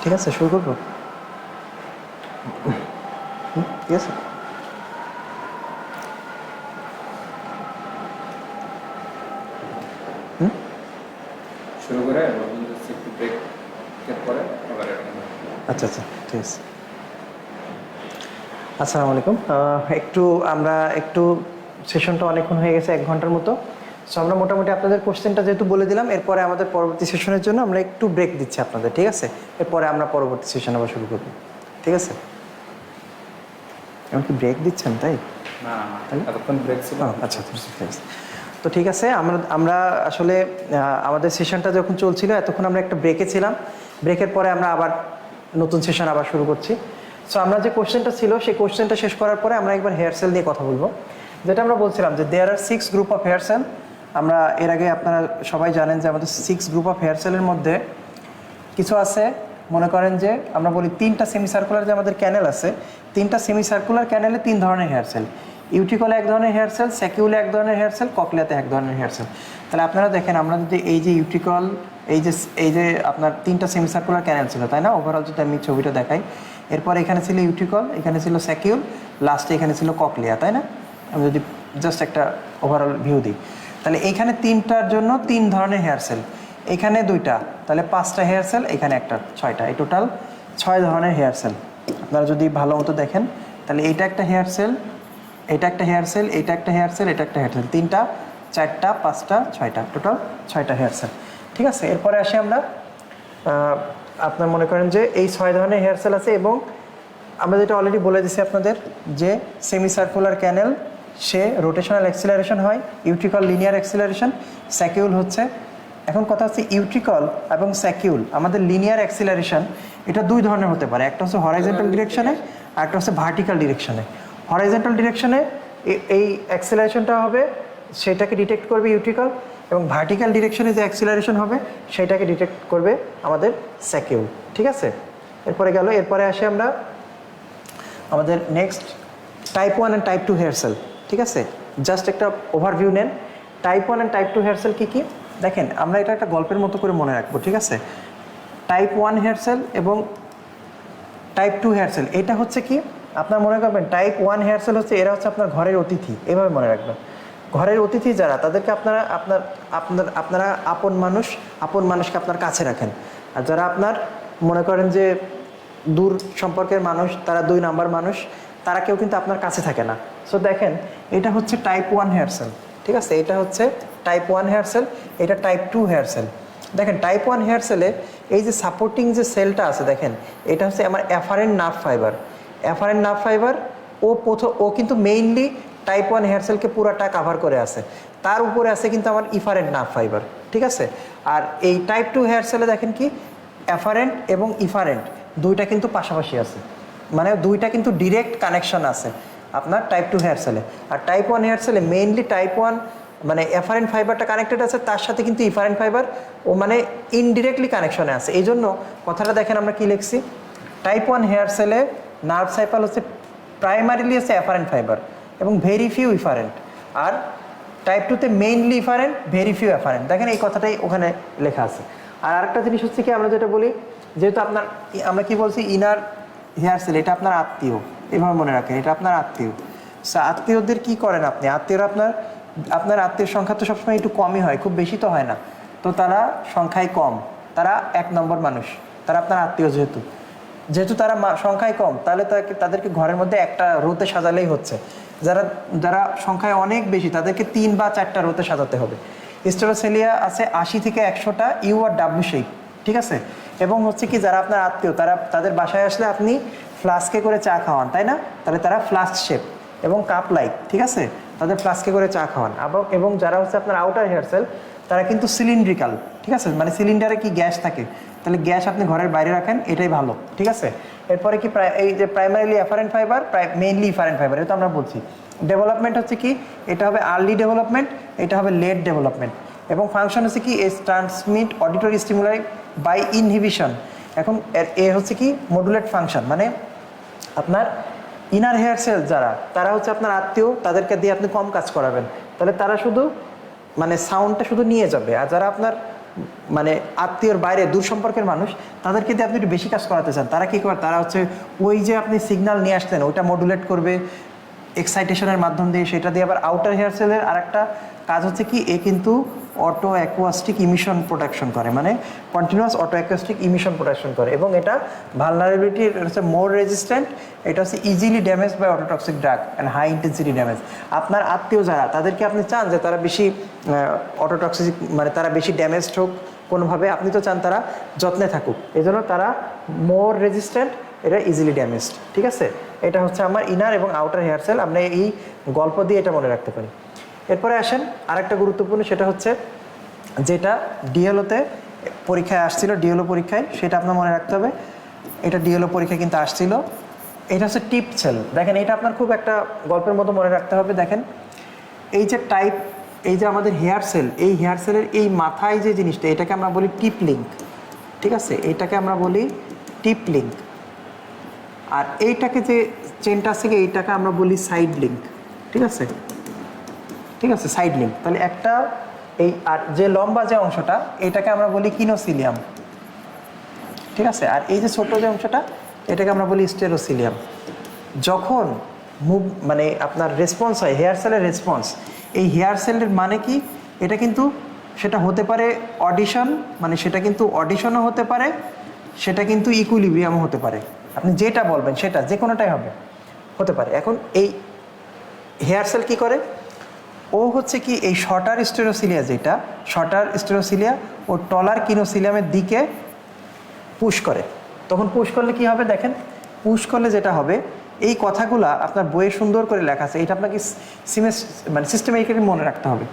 ঠিক আছে, শুরু করবো। ঠিক আছে, শুরু করে একটু ব্রেক পরে আবার আচ্ছা আচ্ছা, ঠিক আছে। আসসালামু আলাইকুম। একটু সেশনটা অনেকক্ষণ হয়ে গেছে, 1 ঘন্টার মতো। সো আমরা মোটামুটি আপনাদের কোশ্চেনটা যেহেতু বলে দিলাম, এরপরে আমাদের পরবর্তী সেশনের জন্য আমরা একটু ব্রেক দিচ্ছি আপনাদের, ঠিক আছে? এরপরে আমরা পরবর্তী সেশন আবার শুরু করব, ঠিক আছে? এমনকি ব্রেক দিচ্ছেন তাই? না এতক্ষণ ব্রেক ছিল। আচ্ছা, তো ঠিক আছে। আমরা আসলে আমাদের সেশনটা যখন চলছিল এতক্ষণ আমরা একটা ব্রেকে ছিলাম। ব্রেকের পরে আমরা আবার নতুন সেশন আবার শুরু করছি। সো আমরা যে কোশ্চেনটা ছিল সেই কোশ্চেনটা শেষ করার পরে আমরা একবার হেয়ার সেল নিয়ে কথা বলবো। যেটা আমরা বলছিলাম যে দেয়ার আর 6 গ্রুপ অফ হেয়ার সেল। আমরা এর আগে আপনারা সবাই জানেন যে আমাদের 6 গ্রুপ অফ হেয়ার সেলের মধ্যে কিছু আছে, মনে করেন যে আমরা বলি 3টা সেমি সার্কুলার যে আমাদের ক্যানেল আছে, 3টা সেমি সার্কুলার ক্যানেলে 3 ধরনের হেয়ার সেল। ইউটিকলে 1 ধরনের হেয়ার সেল, স্যাকিউলে 1 ধরনের হেয়ার সেল, ককলিয়াতে 1 ধরনের হেয়ার সেল। তাহলে আপনারা দেখেন, আমরা যদি এই যে ইউটিকল, এই যে আপনার 3টা সেমি সার্কুলার ক্যানেল ছিল, তাই না? ওভারঅল যদি আমি ছবিটা দেখাই, এরপর এখানে ছিল ইউটিকল, এখানে ছিল স্যাকিউল, লাস্টে এখানে ছিল ককলিয়া, তাই না? আমি যদি জাস্ট একটা ওভারঅল ভিউ দিই, তাহলে এইখানে 3টার জন্য 3 ধরনের হেয়ার সেল, এখানে 2টা, তাহলে 5টা হেয়ার সেল, এখানে একটা, 6টা, এই টোটাল 6 ধরনের হেয়ার সেল। আপনারা যদি ভালো মতো দেখেন, তাহলে এইটা একটা হেয়ার সেল, এটা একটা হেয়ার সেল, এটা একটা হেয়ার সেল, এটা একটা হেয়ার সেল, 3টা, 4টা, 5টা, 6টা, টোটাল 6টা হেয়ার সেল, ঠিক আছে? এরপরে আসি আমরা, আপনার মনে করেন যে এই 6 ধরনের হেয়ার সেল আছে, এবং আমরা যেটা অলরেডি বলে দিছি আপনাদের যে সেমি সার্কুলার ক্যানেল সে রোটেশনাল অ্যাক্সিলারেশন হয়, ইউট্রিকল লিনিয়ার অ্যাক্সিলারেশন, স্যাকিউল হচ্ছে, এখন কথা হচ্ছে ইউট্রিকল এবং স্যাকিউল আমাদের লিনিয়ার অ্যাক্সিলারেশন এটা 2 ধরনের হতে পারে। একটা হচ্ছে হরাইজন্টাল ডিরেকশনে আর একটা হচ্ছে ভার্টিক্যাল ডিরেকশনে। হরাইজন্টাল ডিরেকশনে এই অ্যাক্সিলারেশনটা হবে, সেটাকে ডিটেক্ট করবে ইউট্রিকল, এবং ভার্টিক্যাল ডিরেকশনে যে অ্যাক্সিলারেশন হবে সেটাকে ডিটেক্ট করবে আমাদের স্যাকিউল, ঠিক আছে? এরপরে গেল, এরপরে আসি আমরা আমাদের next type 1 and type 2 hair cell, ঠিক আছে? জাস্ট একটা ওভারভিউ নেন, type 1 and type 2 hair cell কী কী দেখেন, আমরা এটা একটা গল্পের মতো করে মনে রাখবো, ঠিক আছে? টাইপ 1 হেয়ার সেল এবং টাইপ 2 হেয়ার সেল, এটা হচ্ছে কি আপনার মনে করবেন, টাইপ 1 হেয়ার সেল হচ্ছে, এরা হচ্ছে আপনার ঘরের অতিথি, এভাবে মনে রাখবেন। ঘরের অতিথি যারা, তাদেরকে আপনারা আপন মানুষকে আপনার কাছে রাখেন। আর যারা আপনার মনে করেন যে দূর সম্পর্কের মানুষ, তারা 2 নাম্বার মানুষ, তারা কেউ কিন্তু আপনার কাছে থাকে না। সো দেখেন, এটা হচ্ছে টাইপ 1 হেয়ার সেল, ঠিক আছে? এটা হচ্ছে টাইপ 1 হেয়ার সেল, এটা টাইপ 2 হেয়ার সেল। দেখেন, টাইপ 1 হেয়ার সেলে এই যে সাপোর্টিং যে সেলটা আছে, দেখেন এটা হচ্ছে আমার afferent nerve fibre. Afferent nerve fibre ও কিন্তু মেইনলি টাইপ 1 হেয়ার সেলকে পুরাটা কাভার করে আছে। তার উপরে আছে কিন্তু আমার ইফারেন্ট নার্ভ ফাইবার, ঠিক আছে? আর এই টাইপ 2 হেয়ার সেলে দেখেন কি অ্যাফারেন্ট এবং ইফারেন্ট দুইটা কিন্তু পাশাপাশি আছে, মানে দুইটা কিন্তু ডিরেক্ট কানেকশন আছে আপনার টাইপ 2 হেয়ার সেলে। আর টাইপ 1 হেয়ার সেলে মেইনলি টাইপ 1 মানে অ্যাফারেন্ট ফাইবারটা কানেক্টেড আছে, তার সাথে কিন্তু ইফারেন্ট ফাইবার ও মানে ইনডিরেক্টলি কানেকশনে আছে। এই জন্য কথাটা দেখেন আমরা কি লিখছি, টাইপ 1 হেয়ার সেলে নার্ভ সাইকেল হচ্ছে প্রাইমারিলি হচ্ছে অ্যাফারেন্ট ফাইবার এবং ভেরি ফিউ ইফারেন্ট, আর টাইপ 2তে mainly efferent, very few afferent. দেখেন এই কথাটাই ওখানে লেখা আছে। আর আরেকটা জিনিস হচ্ছে কি, আমরা যেটা বলি, যেহেতু আমরা কি বলছি, ইনার হেয়ার সেল, এটা আপনার আত্মীয়, এভাবে মনে রাখেন, এটা আপনার আত্মীয়। সো আত্মীয়দের কি করেন আপনি, আত্মীয়রা আপনার আত্মীয় সংখ্যা তো সবসময় একটু কমই হয়, খুব বেশি তো হয় না, তো তারা সংখ্যায় কম, তারা 1 নম্বর মানুষ, তারা আপনার আত্মীয় যেহেতু। যেহেতু তারা সংখ্যায় কম, তাহলে তাদেরকে ঘরের মধ্যে একটা রোতে সাজালেই হচ্ছে। যারা যারা সংখ্যায় অনেক বেশি তাদেরকে 3 বা 4টা রোতে সাজাতে হবে। স্টেরোসেলিয়া আছে 80 থেকে 100টা ইউ আর ডাব্লিউ শেপ, ঠিক আছে। এবং হচ্ছে কি যারা আপনার আত্মীয় তাদের বাসায় আসলে আপনি ফ্লাস্কে করে চা খাওয়ান, তাই না? তাহলে তারা ফ্লাস্ক শেপ এবং কাপ লাইক, ঠিক আছে, তাদের ফ্লাস্কে করে চা খাওয়ান। এবং যারা হচ্ছে আপনার আউটার হেয়ার সেল তারা কিন্তু সিলিন্ড্রিক্যাল, ঠিক আছে, মানে সিলিন্ডারে কি গ্যাস থাকে, তাহলে গ্যাস আপনি ঘরের বাইরে রাখেন, এটাই ভালো, ঠিক আছে। এরপরে কি এই যে primarily afferent fibre, mainly efferent fibre, এটা আমরা বলছি। ডেভেলপমেন্ট হচ্ছে কি, এটা হবে আর্লি ডেভেলপমেন্ট, এটা হবে লেট ডেভেলপমেন্ট। এবং ফাংশন হচ্ছে কি, as transmit auditory stimuli by inhibition. এখন এ হচ্ছে কি মডুলেট ফাংশন, মানে আপনার ইনার হেয়ার সেল যারা, তারা হচ্ছে আপনার আত্মীয়, তাদেরকে দিয়ে আপনি কম কাজ করাবেন, তাহলে তারা শুধু মানে সাউন্ডটা শুধু নিয়ে যাবে। আর যারা আপনার মানে আত্মীয়র বাইরে দূর সম্পর্কের মানুষ, তাদেরকে দিয়ে আপনি একটু বেশি কাজ করাতে চান, তারা কী করে, তারা হচ্ছে ওই যে আপনি সিগন্যাল নিয়ে আসলেন ওইটা মডুলেট করবে এক্সাইটেশনের মাধ্যম দিয়ে, সেটা দিয়ে আবার আউটার হেয়ার সেলের আরেকটা কাজ হচ্ছে কি, এ কিন্তু অটো অ্যাকোয়াস্টিক ইমিশন প্রোটেকশন করে, মানে continuous auto acoustic emission protection করে। এবং এটা ভালনারেবিলিটি হচ্ছে মোর রেজিস্ট্যান্ট, এটা হচ্ছে easily damage by ototoxic drug and high intensity damage. আপনার আত্মীয় যারা, তাদেরকে আপনি চান যে তারা বেশি অটোটক্সিক, মানে তারা বেশি ড্যামেজড হোক কোনোভাবে, আপনি তো চান তারা যত্নে থাকুক, এই জন্য তারা মোর রেজিস্ট্যান্ট, এটা ইজিলি ড্যামেজড, ঠিক আছে। এটা হচ্ছে আমার ইনার এবং আউটার হেয়ার সেল, আমরা এই গল্প দিয়ে এটা মনে রাখতে পারি। এরপরে আসেন আরেকটা গুরুত্বপূর্ণ, সেটা হচ্ছে যেটা ডিএলওতে পরীক্ষায় আসছিল, ডিএলও পরীক্ষায়, সেটা আপনার মনে রাখতে হবে। এটা ডিএলও পরীক্ষায় কিন্তু আসছিল, এটা হচ্ছে টিপ সেল। দেখেন এটা আপনার খুব একটা গল্পের মতো মনে রাখতে হবে। দেখেন এই যে টাইপ, এই যে আমাদের হেয়ার সেল, এই হেয়ার সেলের এই মাথায় যে জিনিসটা, এটাকে আমরা বলি টিপ লিঙ্ক, ঠিক আছে, এইটাকে আমরা বলি টিপ লিঙ্ক। আর এইটাকে যে চেনটা আছে, এইটাকে আমরা বলি সাইড লিঙ্ক, ঠিক আছে, ঠিক আছে, সাইড লিঙ্ক। তাহলে একটা এই, আর যে লম্বা যে অংশটা, এটাকে আমরা বলি কিনোসিলিয়াম, ঠিক আছে। আর এই যে ছোট যে অংশটা, এটাকে আমরা বলি স্টেরোসিলিয়াম। যখন মানে আপনার রেসপন্স হয়, হেয়ার সেলের রেসপন্স, এই হেয়ার সেলের মানে কি, এটা কিন্তু সেটা হতে পারে অডিশন, মানে সেটা কিন্তু অডিশনও হতে পারে, সেটা কিন্তু ইকুইলিব্রিয়ামও হতে পারে, আপনি যেটা বলবেন সেটা যে কোনোটাই হতে পারে। এখন এই হেয়ার সেল কী করে, ও হচ্ছে কি এই শর্টার স্টেরোসিলিয়া, যেটা শর্টার স্টেরোসিলিয়া ও টলার কিনোসিলিয়ামের দিকে পুশ করে। তখন পুশ করলে কি হবে, দেখেন পুশ করলে যেটা হবে, এই কথাগুলা আপনার বইয়ে সুন্দর করে লেখা আছে, এটা আপনাকে মানে সিস্টেমেটিক্যালি মনে রাখতে হবে।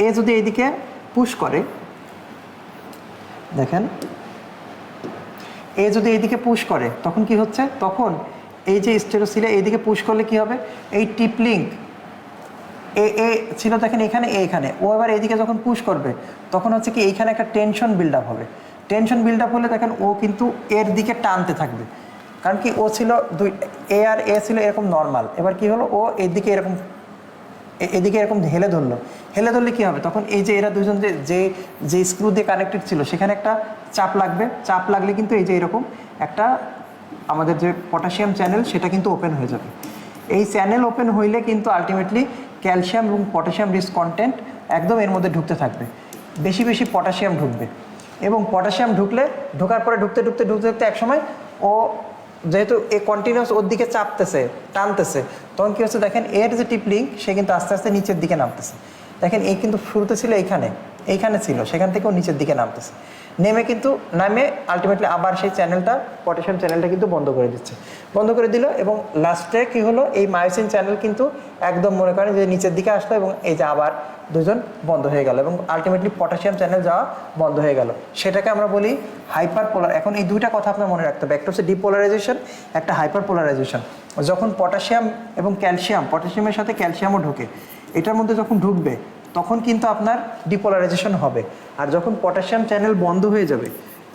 এ যদি এইদিকে পুশ করে, দেখেন এ যদি এইদিকে পুশ করে, তখন কি হচ্ছে, তখন এই যে স্টেরোসিলিয়া এইদিকে পুশ করলে কি হবে, এই টিপ লিঙ্ক এ ছিল, দেখেন এখানে, এখানে ও আবার এইদিকে যখন পুশ করবে, তখন হচ্ছে কি এইখানে একটা টেনশন বিল্ড আপ হবে। টেনশন বিল্ড আপ হলে দেখেন ও কিন্তু এর দিকে টানতে থাকবে, কারণ কি ও ছিল এ আর এ ছিল এরকম নর্মাল, এবার কি হলো, ও এদিকে এরকম হেলে ধরলে কি হবে, তখন এই যে এরা দুজন যে স্ক্রু দিয়ে কানেক্টেড ছিল, সেখানে একটা চাপ লাগবে, চাপ লাগলে কিন্তু এই যে এরকম একটা আমাদের যে পটাশিয়াম চ্যানেল, সেটা কিন্তু ওপেন হয়ে যাবে। এই চ্যানেল ওপেন হইলে কিন্তু আলটিমেটলি ক্যালসিয়াম এবং পটাশিয়াম রিচ কন্টেন্ট একদম এর মধ্যে ঢুকতে থাকবে, বেশি বেশি পটাশিয়াম ঢুকবে। এবং পটাশিয়াম ঢোকার পরে ঢুকতে একসময় ও যেহেতু এ কন্টিনিউয়াস ওর দিকে চাপতেছে, টানতেছে, তখন কী হচ্ছে, দেখেন এর যে টিপ লিঙ্ক, সে কিন্তু আস্তে আস্তে নিচের দিকে নামতেছে। দেখেন এই কিন্তু শুরুতে ছিল এইখানে ছিল, সেখান থেকেও নিচের দিকে নামতেছে, নামে আলটিমেটলি আবার সেই চ্যানেলটা, পটাশিয়াম চ্যানেলটা কিন্তু বন্ধ করে দিল। এবং লাস্টে কি হলো, এই মায়োসিন চ্যানেল কিন্তু একদম মনে করেন যে নিচের দিকে আসলো, এবং এই যে আবার দুজন বন্ধ হয়ে গেল, এবং আলটিমেটলি পটাশিয়াম চ্যানেল যাওয়া বন্ধ হয়ে গেল, সেটাকে আমরা বলি হাইপার পোলার। এখন এই দুইটা কথা আপনার মনে রাখতে হবে, একটা হচ্ছে ডিপোলারাইজেশন, একটা হাইপার পোলারাইজেশন। যখন পটাশিয়াম এবং পটাশিয়ামের সাথে ক্যালসিয়ামও ঢোকে, এটার মধ্যে যখন ঢুকবে, তখন কিন্তু আপনার ডিপোলারাইজেশন হবে। আর যখন পটাশিয়াম চ্যানেল বন্ধ হয়ে যাবে,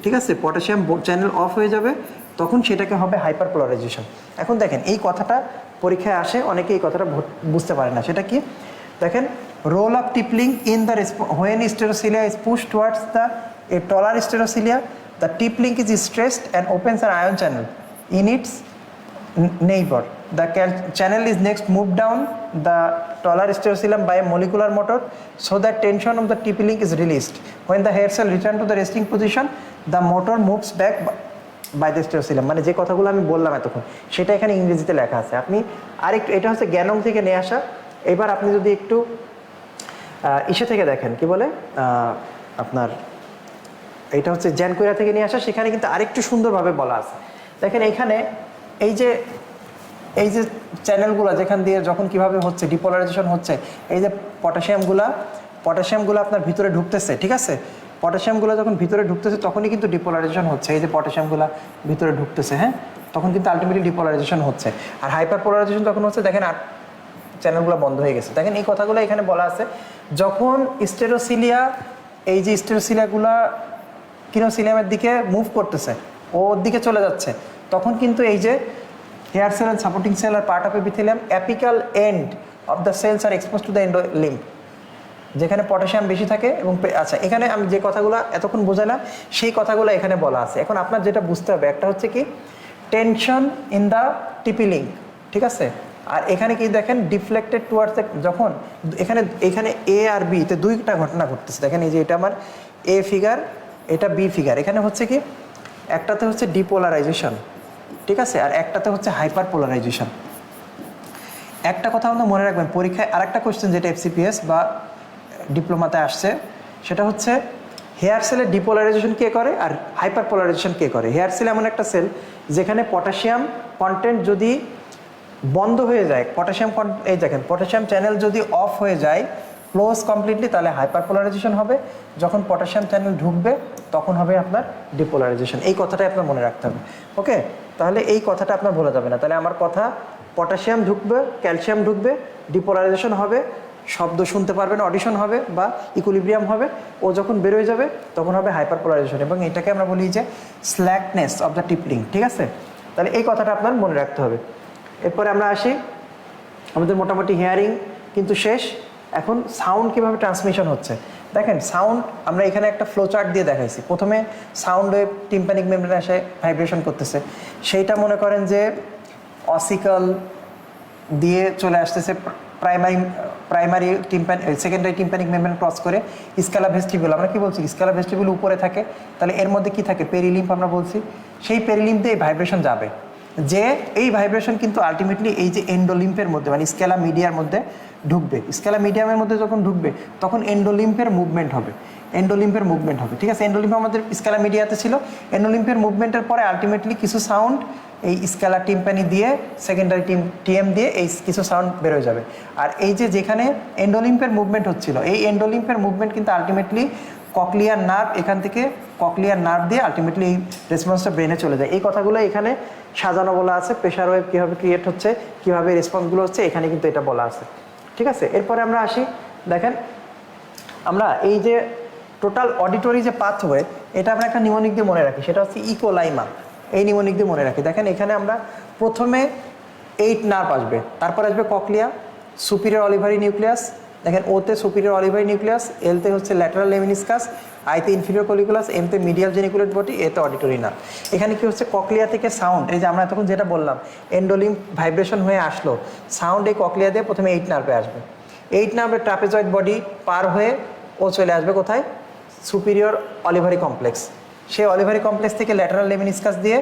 ঠিক আছে, পটাশিয়াম চ্যানেল অফ হয়ে যাবে, তখন সেটাকে হবে হাইপার পোলারাইজেশন। এখন দেখেন এই কথাটা পরীক্ষায় আসে, অনেকে এই কথাটা বুঝতে পারে না, সেটা কি, দেখেন role of tip link in the when stereocilia is push towards the taller stereocilia, the tip link is stressed and opens an ion channel in its neighbor. The channel is next moved down the taller stereosilium by a molecular motor, so that tension of the TP link is released. When the hair cell return to the resting position, the motor moves back by the stereocilium, মানে যে কথাগুলো আমি বললাম এতক্ষণ সেটা এখানে ইংরেজিতে লেখা আছে। আপনি আরেকটু, এটা হচ্ছে জ্ঞানং থেকে নিয়ে আসা। এবার আপনি যদি একটু ইসে থেকে দেখেন, কি বলে আপনার, এটা হচ্ছে জ্যানকুইরা থেকে নিয়ে আসা, সেখানে কিন্তু আরেকটু সুন্দরভাবে বলা আছে। দেখেন এইখানে এই যে চ্যানেলগুলো যেখান দিয়ে যখন কিভাবে হচ্ছে ডিপোলারাইজেশন হচ্ছে, এই যে পটাশিয়ামগুলো আপনার ভিতরে ঢুকতেছে, ঠিক আছে, পটাশিয়ামগুলো যখন ভিতরে ঢুকতেছে তখনই কিন্তু ডিপোলারাইজেশন হচ্ছে। এই যে পটাশিয়ামগুলো ভিতরে ঢুকতেছে, হ্যাঁ, তখন কিন্তু আলটিমেটলি ডিপোলারাইজেশন হচ্ছে। আর হাইপার পোলারাইজেশন তখন হচ্ছে, দেখেন চ্যানেলগুলো বন্ধ হয়ে গেছে। দেখেন এই কথাগুলো এখানে বলা আছে, যখন স্টেরোসিলিয়া, এই যে স্টেরোসিলিয়াগুলা কিনোসিলিয়ামের দিকে মুভ করতেছে, ওর দিকে চলে যাচ্ছে, তখন কিন্তু এই যে hair cell and supporting cell are part of epithelium apical end of the cells are expose to the endolymph, যেখানে পটাশিয়াম বেশি থাকে। এবং আচ্ছা, এখানে আমি যে কথাগুলো এতক্ষণ বোঝালাম সেই কথাগুলো এখানে বলা আছে। এখন আপনার যেটা বুঝতে হবে, একটা হচ্ছে কি টেনশন ইন দ্য টিপি লিঙ্ক, ঠিক আছে, আর এখানে কি দেখেন ডিফ্লেক্টেড টুয়ার্ডস, যখন এখানে এ আর বি তে দুইটা ঘটনা ঘটতেছে। দেখেন এই যে এটা আমার এ ফিগার, এটা বি ফিগার। এখানে হচ্ছে কি একটাতে হচ্ছে ডিপোলারাইজেশন, ঠিক আছে, আর একটাতে হচ্ছে হাইপার পোলারাইজেশন। একটা কথা আমরা মনে রাখবেন, পরীক্ষায় আরেকটা কোশ্চেন যেটা এফসিপিএস বা ডিপ্লোমাতে আসছে, সেটা হচ্ছে হেয়ার সেলের ডিপোলারাইজেশন কে করে আর হাইপার পোলারাইজেশন কে করে। হেয়ার সেল এমন একটা সেল যেখানে পটাশিয়াম কন্টেন্ট যদি বন্ধ হয়ে যায়, এই দেখেন পটাশিয়াম চ্যানেল যদি অফ হয়ে যায় ক্লোজ কমপ্লিটলি, তাহলে হাইপার পোলারাইজেশন হবে। যখন পটাশিয়াম চ্যানেল ঢুকবে তখন হবে আপনার ডিপোলারাইজেশন। এই কথাটাই আপনার মনে রাখতে হবে। ওকে, তাহলে এই কথাটা আপনার ভোলা যাবে না। তাহলে আমার কথা, পটাশিয়াম ঢুকবে, ক্যালসিয়াম ঢুকবে, ডিপোলারাইজেশন হবে, শব্দ শুনতে পারবেন, অডিশন হবে বা ইকুইলিব্রিয়াম হবে, ও যখন বেরোয় যাবে তখন হবে হাইপার পোলারাইজেশন, এবং এটাকে আমরা বলি যে স্ল্যাকনেস অফ দ্য টিপ লিঙ্ক, ঠিক আছে। তাহলে এই কথাটা আপনার মনে রাখতে হবে। এরপরে আমরা আসি, আমাদের মোটামুটি হিয়ারিং কিন্তু শেষ। এখন সাউন্ড কিভাবে ট্রান্সমিশন হচ্ছে দেখেন। সাউন্ড আমরা এখানে একটা ফ্লো চার্ট দিয়ে দেখাইছি। প্রথমে সাউন্ড ওয়েভ টিম্প্যানিক মেমব্রেনে এসে ভাইব্রেশন করতেছে, সেইটা মনে করেন যে অসিকল দিয়ে চলে আসতেছে primary secondary tympanic membrane cross করে স্ক্যালা ভেস্টিবিউল। আমরা কি বলছি, স্ক্যালা ভেস্টিবিউল উপরে থাকে, তাহলে এর মধ্যে কি থাকে, পেরিলিম্ফ আমরা বলছি। সেই পেরিলিম্ফ দিয়ে ভাইব্রেশন যাবে, যে এই ভাইব্রেশন কিন্তু আলটিমেটলি এই যে এন্ডোলিম্ফের মধ্যে মানে স্কেলা মিডিয়ার মধ্যে ঢুকবে। স্কেলা মিডিয়ামের মধ্যে যখন ঢুকবে তখন এন্ডোলিম্ফের মুভমেন্ট হবে, ঠিক আছে। এন্ডোলিম্ফ আমাদের স্কেলা মিডিয়াতে ছিল, এন্ডোলিম্ফের মুভমেন্টের পরে আলটিমেটলি কিছু সাউন্ড এই স্কেলা টিম্প্যানি দিয়ে সেকেন্ডারি টিএম দিয়ে এই কিছু সাউন্ড বেরোয় যাবে। আর এই যে যেখানে এন্ডোলিম্ফের মুভমেন্ট হচ্ছিল, এই এন্ডোলিম্ফের মুভমেন্ট কিন্তু আলটিমেটলি ককলিয়ার নার্ভ, এখান থেকে ককলিয়ার নার্ভ দিয়ে আলটিমেটলি এই রেসপন্সটা ব্রেনে চলে যায়। এই কথাগুলো এখানে সাজানো বলা আছে, প্রেশার ওয়েভ কীভাবে ক্রিয়েট হচ্ছে, কীভাবে রেসপন্সগুলো হচ্ছে, এখানে কিন্তু এটা বলা আছে, ঠিক আছে। এরপরে আমরা আসি, দেখেন আমরা এই যে টোটাল অডিটরি যে পাথওয়ে, এটা আমরা একটা নিমোনিক দিয়ে মনে রাখি, সেটা হচ্ছে ইকোলাইমা। এই নিমোনিক দিয়ে মনে রাখি। দেখেন এখানে আমরা প্রথমে 8 নার্ভ আসবে, তারপর আসবে ককলিয়া, সুপিরিয়র অলিভারি নিউক্লিয়াস, দেখেন ওতে সুপিরিয়র অলিভারি নিউক্লিয়াস, এলতে হচ্ছে ল্যাটারাল লেমিনিসকাস, আইতে ইনফিরিয়র কলিকুলাস, এমতে মিডিয়াল জেনিকুলেট বডি, এতে অডিটরি নার্ভ। এখানে কি হচ্ছে, ককলিয়া থেকে সাউন্ড, এই যে আমরা তখন যেটা বললাম এন্ডোলিম্ফ ভাইব্রেশন হয়ে আসলো, সাউন্ড এই ককলিয়া দিয়ে প্রথমে 8 নার্ভে আসবে। 8 নার্ভের ট্রাপেজয়েড বডি পার হয়ে ও চলে আসবে কোথায়, সুপিরিয়র অলিভারি কমপ্লেক্স। সেই অলিভারি কমপ্লেক্স থেকে ল্যাটারাল লেমিনিসকাস দিয়ে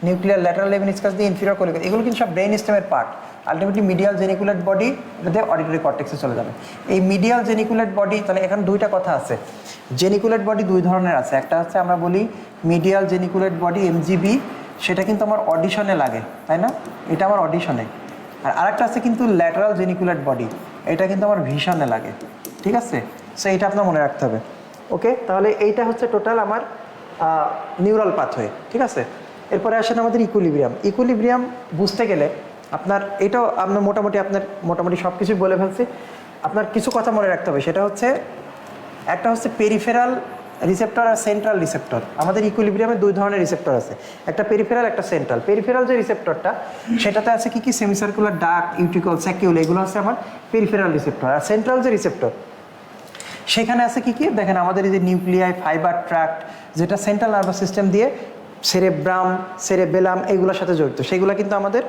নিউক্লিয়ার ল্যাটারাল লেমিনিসকাস দিয়ে ইনফিরিয়র কলিকুলাস, এগুলো কিন্তু সব ব্রেন স্টেমের part. Ultimately medial geniculate body দিয়ে অডিটরি কর্টেক্সে চলে যাবে। এই মিডিয়াল জেনিকুলেট বডি, তাহলে এখানে দুইটা কথা আছে। জেনিকুলেট বডি দুই ধরনের আছে, একটা হচ্ছে আমরা বলি মিডিয়াল জেনিকুলেট বডি এমজিবি, সেটা কিন্তু আমার অডিশনে লাগে, তাই না, এটা আমার অডিশনে। আর আরেকটা আছে কিন্তু ল্যাটারাল জেনিকুলেট বডি, এটা কিন্তু আমার ভিশনে লাগে, ঠিক আছে। সো এইটা আপনার মনে রাখতে হবে। ওকে, তাহলে এইটা হচ্ছে টোটাল আমার নিউরাল পাথওয়ে, ঠিক আছে। এরপরে আসেন আমাদের ইকুইলিব্রিয়াম বুঝতে গেলে আপনার এটাও আপনার মোটামুটি সব কিছুই বলে ফেলছি। আপনার কিছু কথা মনে রাখতে হবে, সেটা হচ্ছে একটা হচ্ছে পেরিফেরাল রিসেপ্টর আর সেন্ট্রাল রিসেপ্টর। আমাদের ইকুইলিব্রিয়ামে দুই ধরনের রিসেপ্টর আছে, একটা পেরিফেরাল, একটা সেন্ট্রাল। পেরিফেরাল যে রিসেপ্টরটা, সেটাতে আছে কি সেমিসার্কুলার ডাক্ট, ইউটিকল, স্যাকিউল, এগুলো হচ্ছে আমার পেরিফেরাল রিসেপ্টর। আর সেন্ট্রাল যে রিসেপ্টর, সেখানে আছে কি দেখেন আমাদের এই যে নিউক্লিয়াই, ফাইবার ট্র্যাক্ট, যেটা সেন্ট্রাল নার্ভাস সিস্টেম দিয়ে সেরেব্রাম, সেরেবেলাম এগুলোর সাথে জড়িত, সেগুলো কিন্তু আমাদের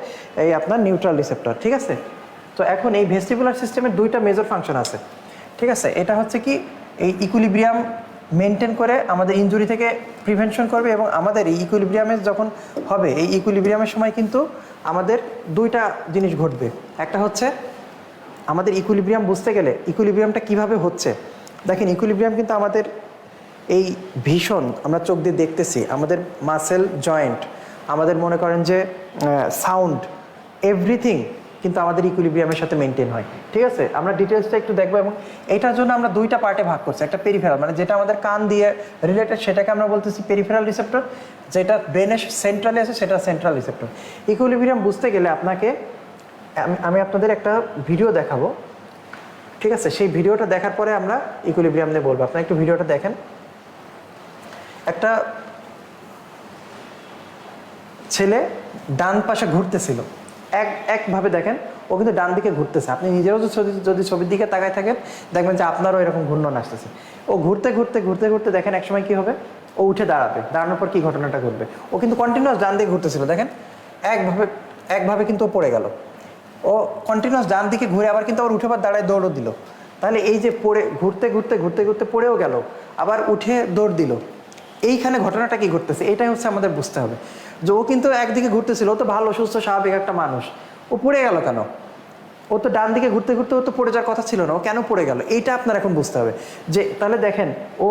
এই আপনার নিউট্রাল রিসেপ্টর, ঠিক আছে। তো এখন এই ভেস্টিবুলার সিস্টেমের দুইটা মেজর ফাংশন আছে, ঠিক আছে। এটা হচ্ছে কি এই ইকুইলিব্রিয়াম মেনটেন করে আমাদের ইনজুরি থেকে প্রিভেনশন করবে এবং আমাদের এই ইকুইলিব্রিয়ামে যখন হবে এই ইকুইলিব্রিয়ামের সময় কিন্তু আমাদের দুইটা জিনিস ঘটবে। একটা হচ্ছে আমাদের ইকুইলিব্রিয়াম বুঝতে গেলে ইকুইলিব্রিয়ামটা কিভাবে হচ্ছে, দেখেন ইকুইলিব্রিয়াম কিন্তু আমাদের এই ভীষণ আমরা চোখ দিয়ে দেখতেছি, আমাদের মাসেল জয়েন্ট, আমাদের মনে করেন যে সাউন্ড, এভরিথিং কিন্তু আমাদের ইকুইলিব্রিয়ামের সাথে মেনটেন হয়। ঠিক আছে, আমরা ডিটেলসটা একটু দেখবো এবং এটার জন্য আমরা দুইটা পার্টে ভাগ করছি। একটা পেরিফেরাল, মানে যেটা আমাদের কান দিয়ে রিলেটেড সেটাকে আমরা বলতেছি পেরিফেরাল রিসেপ্টর, যেটা ব্রেনের সেন্ট্রালে আছে সেটা সেন্ট্রাল রিসেপ্টর। ইকুইলিব্রিয়াম বুঝতে গেলে আপনাকে আমি আপনাদের একটা ভিডিও দেখাবো, ঠিক আছে? সেই ভিডিওটা দেখার পরে আমরা ইকুইলিব্রিয়াম নিয়ে বলবো। আপনারা একটু ভিডিওটা দেখেন। একটা ছেলে ডান পাশে ঘুরতেছিল, একভাবে দেখেন ও কিন্তু ডান দিকে ঘুরতেছে। আপনি নিজেরও যদি ছবির দিকে তাকায় থাকেন দেখবেন যে আপনারও এরকম ঘূর্ণন আসতেছে। ও ঘুরতে ঘুরতে ঘুরতে ঘুরতে দেখেন একসময় কি হবে, ও উঠে দাঁড়াবে, দাঁড়ানোর পর কি ঘটনাটা ঘটবে, ও কিন্তু কন্টিনিউয়াস ডান দিকে ঘুরতেছিল, দেখেন একভাবে কিন্তু ও পড়ে গেল। ও কন্টিনিউয়াস ডান দিকে ঘুরে আবার কিন্তু আবার উঠে আবার দাঁড়ায় দৌড়ও দিল। তাহলে এই যে পড়ে ঘুরতে ঘুরতে ঘুরতে ঘুরতে পড়েও গেল, আবার উঠে দৌড় দিল, এইখানে ঘটনাটা কি ঘটতেছে এটাই হচ্ছে আমাদের বুঝতে হবে। যে ও কিন্তু একদিকে ঘুরতেছিল, ও তো ভালো সুস্থ স্বাভাবিক একটা মানুষ, ও পড়ে গেল কেন? ও তো ডান দিকে ঘুরতে ঘুরতে ও তো পড়ে যাওয়ার কথা ছিল না, ও কেন পড়ে গেল এইটা আপনার এখন বুঝতে হবে। যে তাহলে দেখেন ও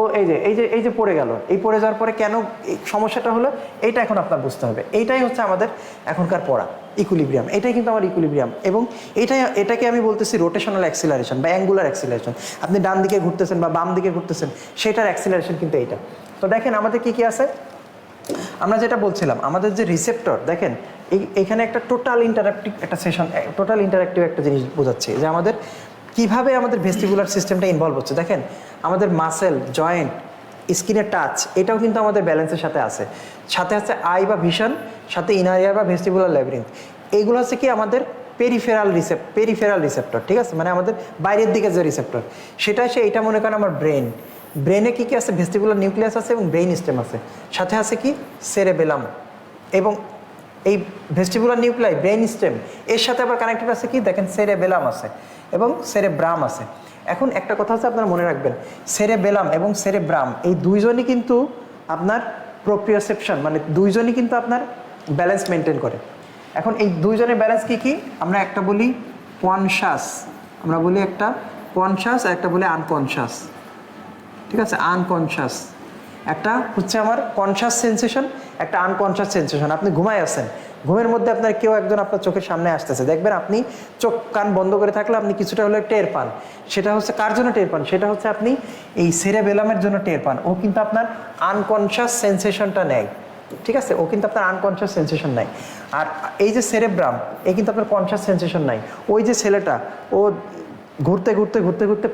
এই যে পড়ে গেল, এই পড়ে যাওয়ার পরে কেন এই সমস্যাটা হলো এইটা এখন আপনার বুঝতে হবে। এইটাই হচ্ছে আমাদের এখনকার পড়া ইকুইলিব্রিয়াম, এটাই কিন্তু আমার ইকুইলিব্রিয়াম। এবং এটাকে আমি বলতেছি রোটেশনাল অ্যাক্সিলারেশন বা অ্যাঙ্গুলার অ্যাক্সিলারেশন। আপনি ডান দিকে ঘুরতেছেন বা বাম দিকে ঘুরতেছেন সেটার অ্যাক্সিলারেশন কিন্তু এইটা। তো দেখেন আমাদের কি কি আছে, আমরা যেটা বলছিলাম আমাদের যে রিসেপ্টর, দেখেন এইখানে একটা টোটাল ইন্টারাক্টিভ একটা সেশন, টোটাল ইন্টারাক্টিভ একটা জিনিস বোঝাচ্ছে যে আমাদের কিভাবে আমাদের ভেস্টিবুলার সিস্টেমটা ইনভলভ হচ্ছে। দেখেন আমাদের মাসেল জয়েন্ট স্কিনের টাচ এটাও কিন্তু আমাদের ব্যালেন্সের সাথে আছে, সাথে আছে আই বা ভিশন, সাথে ইনার ইয়ার বা ভেস্টিবুলার ল্যাবিরিন্থ। এইগুলো হচ্ছে কি আমাদের পেরিফেরাল রিসেপ্টর, ঠিক আছে? মানে আমাদের বাইরের দিকে যে রিসেপ্টর সেটা হচ্ছে, এইটা মনে করেন আমার ব্রেনে কি কি আছে, ভেস্টিবুলার নিউক্লিয়াস আছে এবং ব্রেইন স্টেম আছে, সাথে আছে কি সেরেবেলাম। এবং এই ভেস্টিবুলার নিউক্লিয়াই ব্রেইন স্টেম এর সাথে আবার কানেক্টেড আছে কি, দেখেন সেরেবেলাম আছে এবং সেরেব্রাম আছে। এখন একটা কথা আছে আপনারা মনে রাখবেন, সেরেবেলাম এবং সেরেব্রাম এই দুইজনই কিন্তু আপনার প্রোপ্রিওসেপশন, মানে দুইজনই কিন্তু আপনার ব্যালেন্স মেনটেন করে। এখন এই দুইজনের ব্যালেন্স কি কি, আমরা একটা বলি কনশাস, আমরা বলি একটা কনশাস আর একটা বলি আনকনশাস, ঠিক আছে? আনকনশাস একটা হচ্ছে আমার কনশাস সেন্সেশন, একটা আনকনশাস সেন্সেশন। আপনি ঘুমায় আছেন, ঘুমের মধ্যে আপনার কেউ একজন আপনার চোখের সামনে আসতেছে, দেখবেন আপনি চোখ কান বন্ধ করে থাকলে আপনি কিছুটা হলে টের পান। সেটা হচ্ছে কার জন্য টের পান, সেটা হচ্ছে আপনি এই সেরেবেলামের জন্য টের পান। ও কিন্তু আপনার আনকনশাস সেন্সেশনটা নেয়, ঠিক আছে? ও কিন্তু আপনার আনকনশাস সেন্সেশন নাই। আর এই যে সেরেব্রাম এই কিন্তু আপনার কনশাস সেন্সেশন নাই। ওই যে ছেলেটা ও ঘুরতে ঘুরতে ঘুরতে ঘুরতে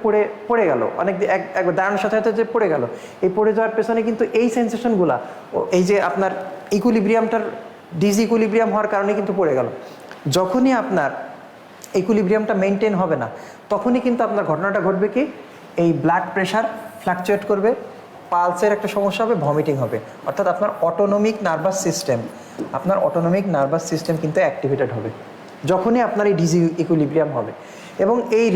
পড়ে গেল, অনেক একবার দাঁড়ানোর সাথে সাথে যে পড়ে গেল, এই পড়ে যাওয়ার পেছনে কিন্তু এই সেন্সেশনগুলা, এই যে আপনার ইকুইলিব্রিয়ামটার ডিসইকুইলিব্রিয়াম হওয়ার কারণে কিন্তু পড়ে গেল। যখনই আপনার ইকুইলিব্রিয়ামটা মেনটেন হবে না তখনই কিন্তু আপনার ঘটনাটা ঘটবে কি, এই ব্লাড প্রেশার ফ্লাকচুয়েট করবে, পালসের একটা সমস্যা হবে, ভমিটিং হবে। অর্থাৎ আপনার অটোনমিক নার্ভাস সিস্টেম কিন্তু অ্যাক্টিভেটেড হবে যখনই আপনার এই ডিসইকুইলিব্রিয়াম হবে। এবং এই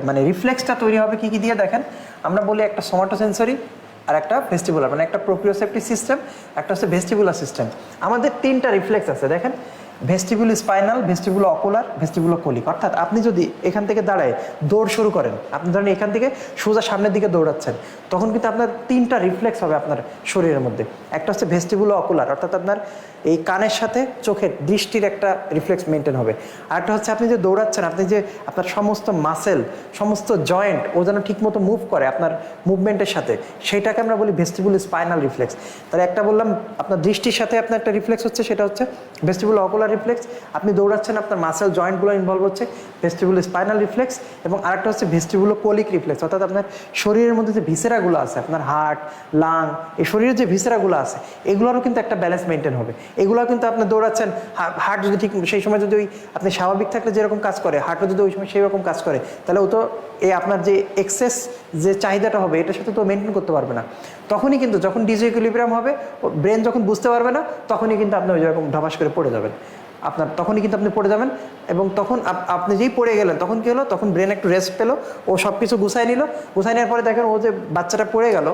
মানে রিফ্লেক্সটা তৈরি হবে কি কি দিয়ে, দেখেন আমরা বলি একটা সোমাটোসেন্সরি আর একটা ভেস্টিবুলার, মানে একটা প্রোপ্রিওসেপ্টিভ সিস্টেম, একটা হচ্ছে ভেস্টিবুলার সিস্টেম। আমাদের তিনটা রিফ্লেক্স আছে, দেখেন ভেস্টিবুল স্পাইনাল, ভেস্টিবুলো অকুলার, ভেস্টিবুলো কোলিক। অর্থাৎ আপনি যদি এখান থেকে দাঁড়ায় দৌড় শুরু করেন, আপনি ধরেন এখান থেকে সোজা সামনের দিকে দৌড়াচ্ছেন, তখন কিন্তু আপনার তিনটা রিফ্লেক্স হবে আপনার শরীরের মধ্যে। একটা হচ্ছে ভেস্টিবুলো অকুলার, অর্থাৎ আপনার এই কানের সাথে চোখের দৃষ্টির একটা রিফ্লেক্স মেনটেন হবে। আর একটা হচ্ছে আপনি যে দৌড়াচ্ছেন, আপনি যে আপনার সমস্ত মাসেল, সমস্ত জয়েন্ট ও যেন ঠিকমতো মুভ করে আপনার মুভমেন্টের সাথে, সেইটাকে আমরা বলি ভেস্টিবুল স্পাইনাল রিফ্লেক্স। তাহলে একটা বললাম আপনার দৃষ্টির সাথে আপনার একটা রিফ্লেক্স হচ্ছে, সেটা হচ্ছে ভেস্টিবুল অকুলার রিফ্লেক্স। আপনি দৌড়াচ্ছেন, আপনার মাসেল জয়েন্টগুলো ইনভলভ হচ্ছে, ভেস্টিবুল স্পাইনাল রিফ্লেক্স। এবং আরেকটা হচ্ছে ভেস্টিবুলো কোলিক রিফ্লেক্স, অর্থাৎ আপনার শরীরের মধ্যে যে ভিসেরাগুলো আছে, আপনার হার্ট, লাং, এই শরীরের যে ভিসেরাগুলো আছে এগুলোরও কিন্তু একটা ব্যালেন্স মেনটেন হবে। এগুলো কিন্তু আপনি দৌড়াচ্ছেন, হার্ট যদি ঠিক সেই সময় যদি ওই আপনি স্বাভাবিক থাকলে যেরকম কাজ করে, হার্টও যদি ওই সময় সেই রকম কাজ করে, তাহলে ও তো এই আপনার যে এক্সেস যে চাহিদাটা হবে এটার সাথে তো মেনটেন করতে পারবে না। তখনই কিন্তু যখন ডিসইকুইলিব্রিয়াম হবে, ব্রেন যখন বুঝতে পারবে না, তখনই কিন্তু আপনি ওই রকম ধপাস করে পড়ে যাবেন। আপনার তখনই কিন্তু আপনি পড়ে যাবেন, এবং তখন আপনি যেই পড়ে গেলেন তখন কী হলো, তখন ব্রেন একটু রেস্ট পেলো, ও সব কিছু গুছাই নিল, গুছাই নেওয়ার পরে দেখেন ও যে বাচ্চাটা পড়ে গেল,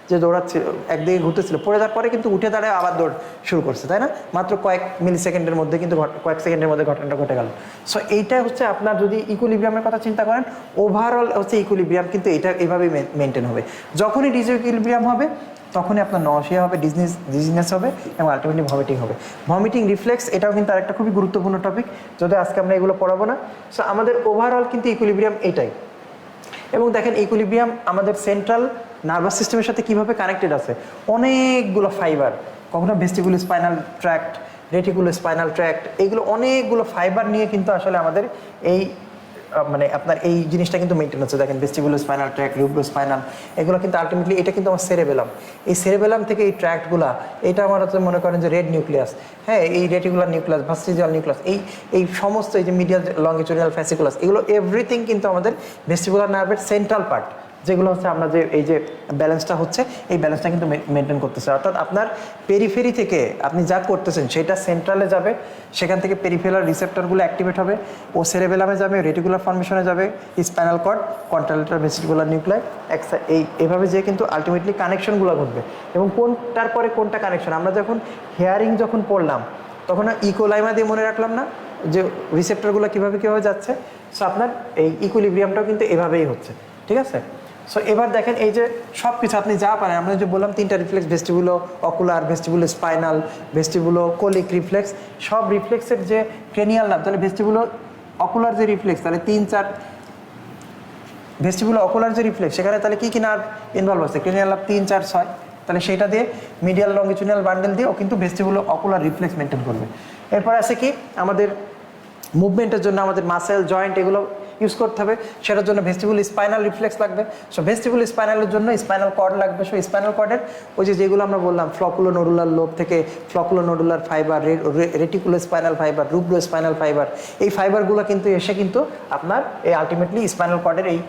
যে দৌড়াচ্ছিল একদিকে ঘুরতেছিল, পড়ে যাওয়ার পরে কিন্তু উঠে দাঁড়ায় আবার দৌড় শুরু করছে, তাই না? মাত্র কয়েক মিলি সেকেন্ডের মধ্যে কিন্তু কয়েক সেকেন্ডের মধ্যে ঘটনাটা ঘটে গেল। সো এইটা হচ্ছে আপনার যদি ইকুইলিব্রিয়ামের কথা চিন্তা করেন, ওভারঅল হচ্ছে ইকুইলিব্রিয়াম কিন্তু এটা এইভাবেই মেনটেন হবে। যখনই ডিসইকুইলিব্রিয়াম হবে তখনই আপনার নশিয়া হবে, ডিজিনেস হবে, এবং আলটিমেটলি ভমিটিং হবে। ভমিটিং রিফ্লেক্স এটাও কিন্তু আরেকটা খুবই গুরুত্বপূর্ণ টপিক, যদি আজকে আমরা এগুলো পড়াবো না। সো আমাদের ওভারঅল কিন্তু ইকুইলিব্রিয়াম এটাই। এবং দেখেন ইকুইলিব্রিয়াম আমাদের সেন্ট্রাল নার্ভাস সিস্টেমের সাথে কিভাবে কানেক্টেড আছে, অনেকগুলো ফাইবার, কখনো ভেস্টিবুলো স্পাইনাল ট্র্যাক্ট, রেটিকুলো স্পাইনাল ট্র্যাক্ট, এইগুলো অনেকগুলো ফাইবার নিয়ে কিন্তু আসলে আমাদের এই মানে আপনার এই জিনিসটা কিন্তু মেনটেন হচ্ছে। দেখেন ভেস্টিবুলো স্পাইনাল ট্র্যাক্ট, রুব্রো স্পাইনাল, এগুলো কিন্তু আলটিমেটলি এটা কিন্তু আমার সেরেবেলাম। এই সেরেবেলাম থেকে এই ট্র্যাক্টগুলা, এটা আমার হচ্ছে মনে করেন যে রেড নিউক্লিয়াস, হ্যাঁ, এই রেটিকুলার নিউক্লিয়াস, ভাস্টিজিয়াল নিউক্লিয়াস, এই সমস্ত এই যে মিডিয়াল লঙ্গিচুডিনাল ফ্যাসিকুলাস, এগুলো এভরিথিং কিন্তু আমাদের ভেস্টিবুলার নার্ভের সেন্ট্রাল পার্ট, যেগুলো হচ্ছে আমরা যে এই যে ব্যালেন্সটা হচ্ছে, এই ব্যালেন্সটা কিন্তু মেনটেন করতেছে। অর্থাৎ আপনার পেরিফেরি থেকে আপনি যা করতেছেন সেটা সেন্ট্রালে যাবে, সেখান থেকে পেরিফেরাল রিসেপ্টরগুলো অ্যাক্টিভেট হবে, ও সেরেবেলামে যাবে, রেটিকুলার ফর্মেশনে যাবে, স্পাইনাল কর্ড, কন্ট্রালেটার ভেস্টিবুলার নিউক্লিয়াই, এইভাবে যে কিন্তু আলটিমেটলি কানেকশনগুলো ঘটবে। এবং কোনটার পরে কোনটা কানেকশন, আমরা যখন হিয়ারিং যখন পড়লাম তখন ইকোলাইমা দিয়ে মনে রাখলাম না যে রিসেপ্টরগুলো কীভাবে যাচ্ছে। সো আপনার এই ইকুইলিব্রিয়ামটাও কিন্তু এভাবেই হচ্ছে, ঠিক আছে? সো এবার দেখেন এই যে সব কিছু আপনি যা পারেন, আমরা যে বললাম তিনটা reflex, vestibulo ocular, vestibulo spinal, vestibulocollic reflex, সব রিফ্লেক্সের যে ক্রেনিয়াল নার্ভ, তাহলে ভেস্টিবুলো অকুলার যে রিফ্লেক্স, তাহলে 3-4 ভেস্টিবুলো অকুলার যে রিফ্লেক্স, সেখানে তাহলে কী কী নার্ভ ইনভলভ আছে, ক্রেনিয়াল নার্ভ 3-4-6, তাহলে সেটা দিয়ে মিডিয়াল লঙ্গিচুডিনাল বান্ডেল দিয়ে ও কিন্তু ভেস্টিবুলো অকুলার রিফ্লেক্স মেনটেন করবে। এরপর আছে কি, আমাদের মুভমেন্টের জন্য আমাদের মাসেল জয়েন্ট এগুলো ইউজ করতে হবে, সেটার জন্য ভেস্টিবুল স্পাইনাল রিফ্লেক্স লাগবে। সো ভেস্টিবুল স্পাইনালের জন্য স্পাইনাল কর্ড লাগবে। সো স্পাইনাল কর্ডের ওই যেগুলো আমরা বললাম ফ্লকুলো নোডুলার লোব থেকে flocculo nodular fibre, reticulo spinal fibre, rubro spinal fibre, এই ফাইবারগুলো কিন্তু এসে কিন্তু আপনার এই আলটিমেটলি স্পাইনাল কর্ডের এই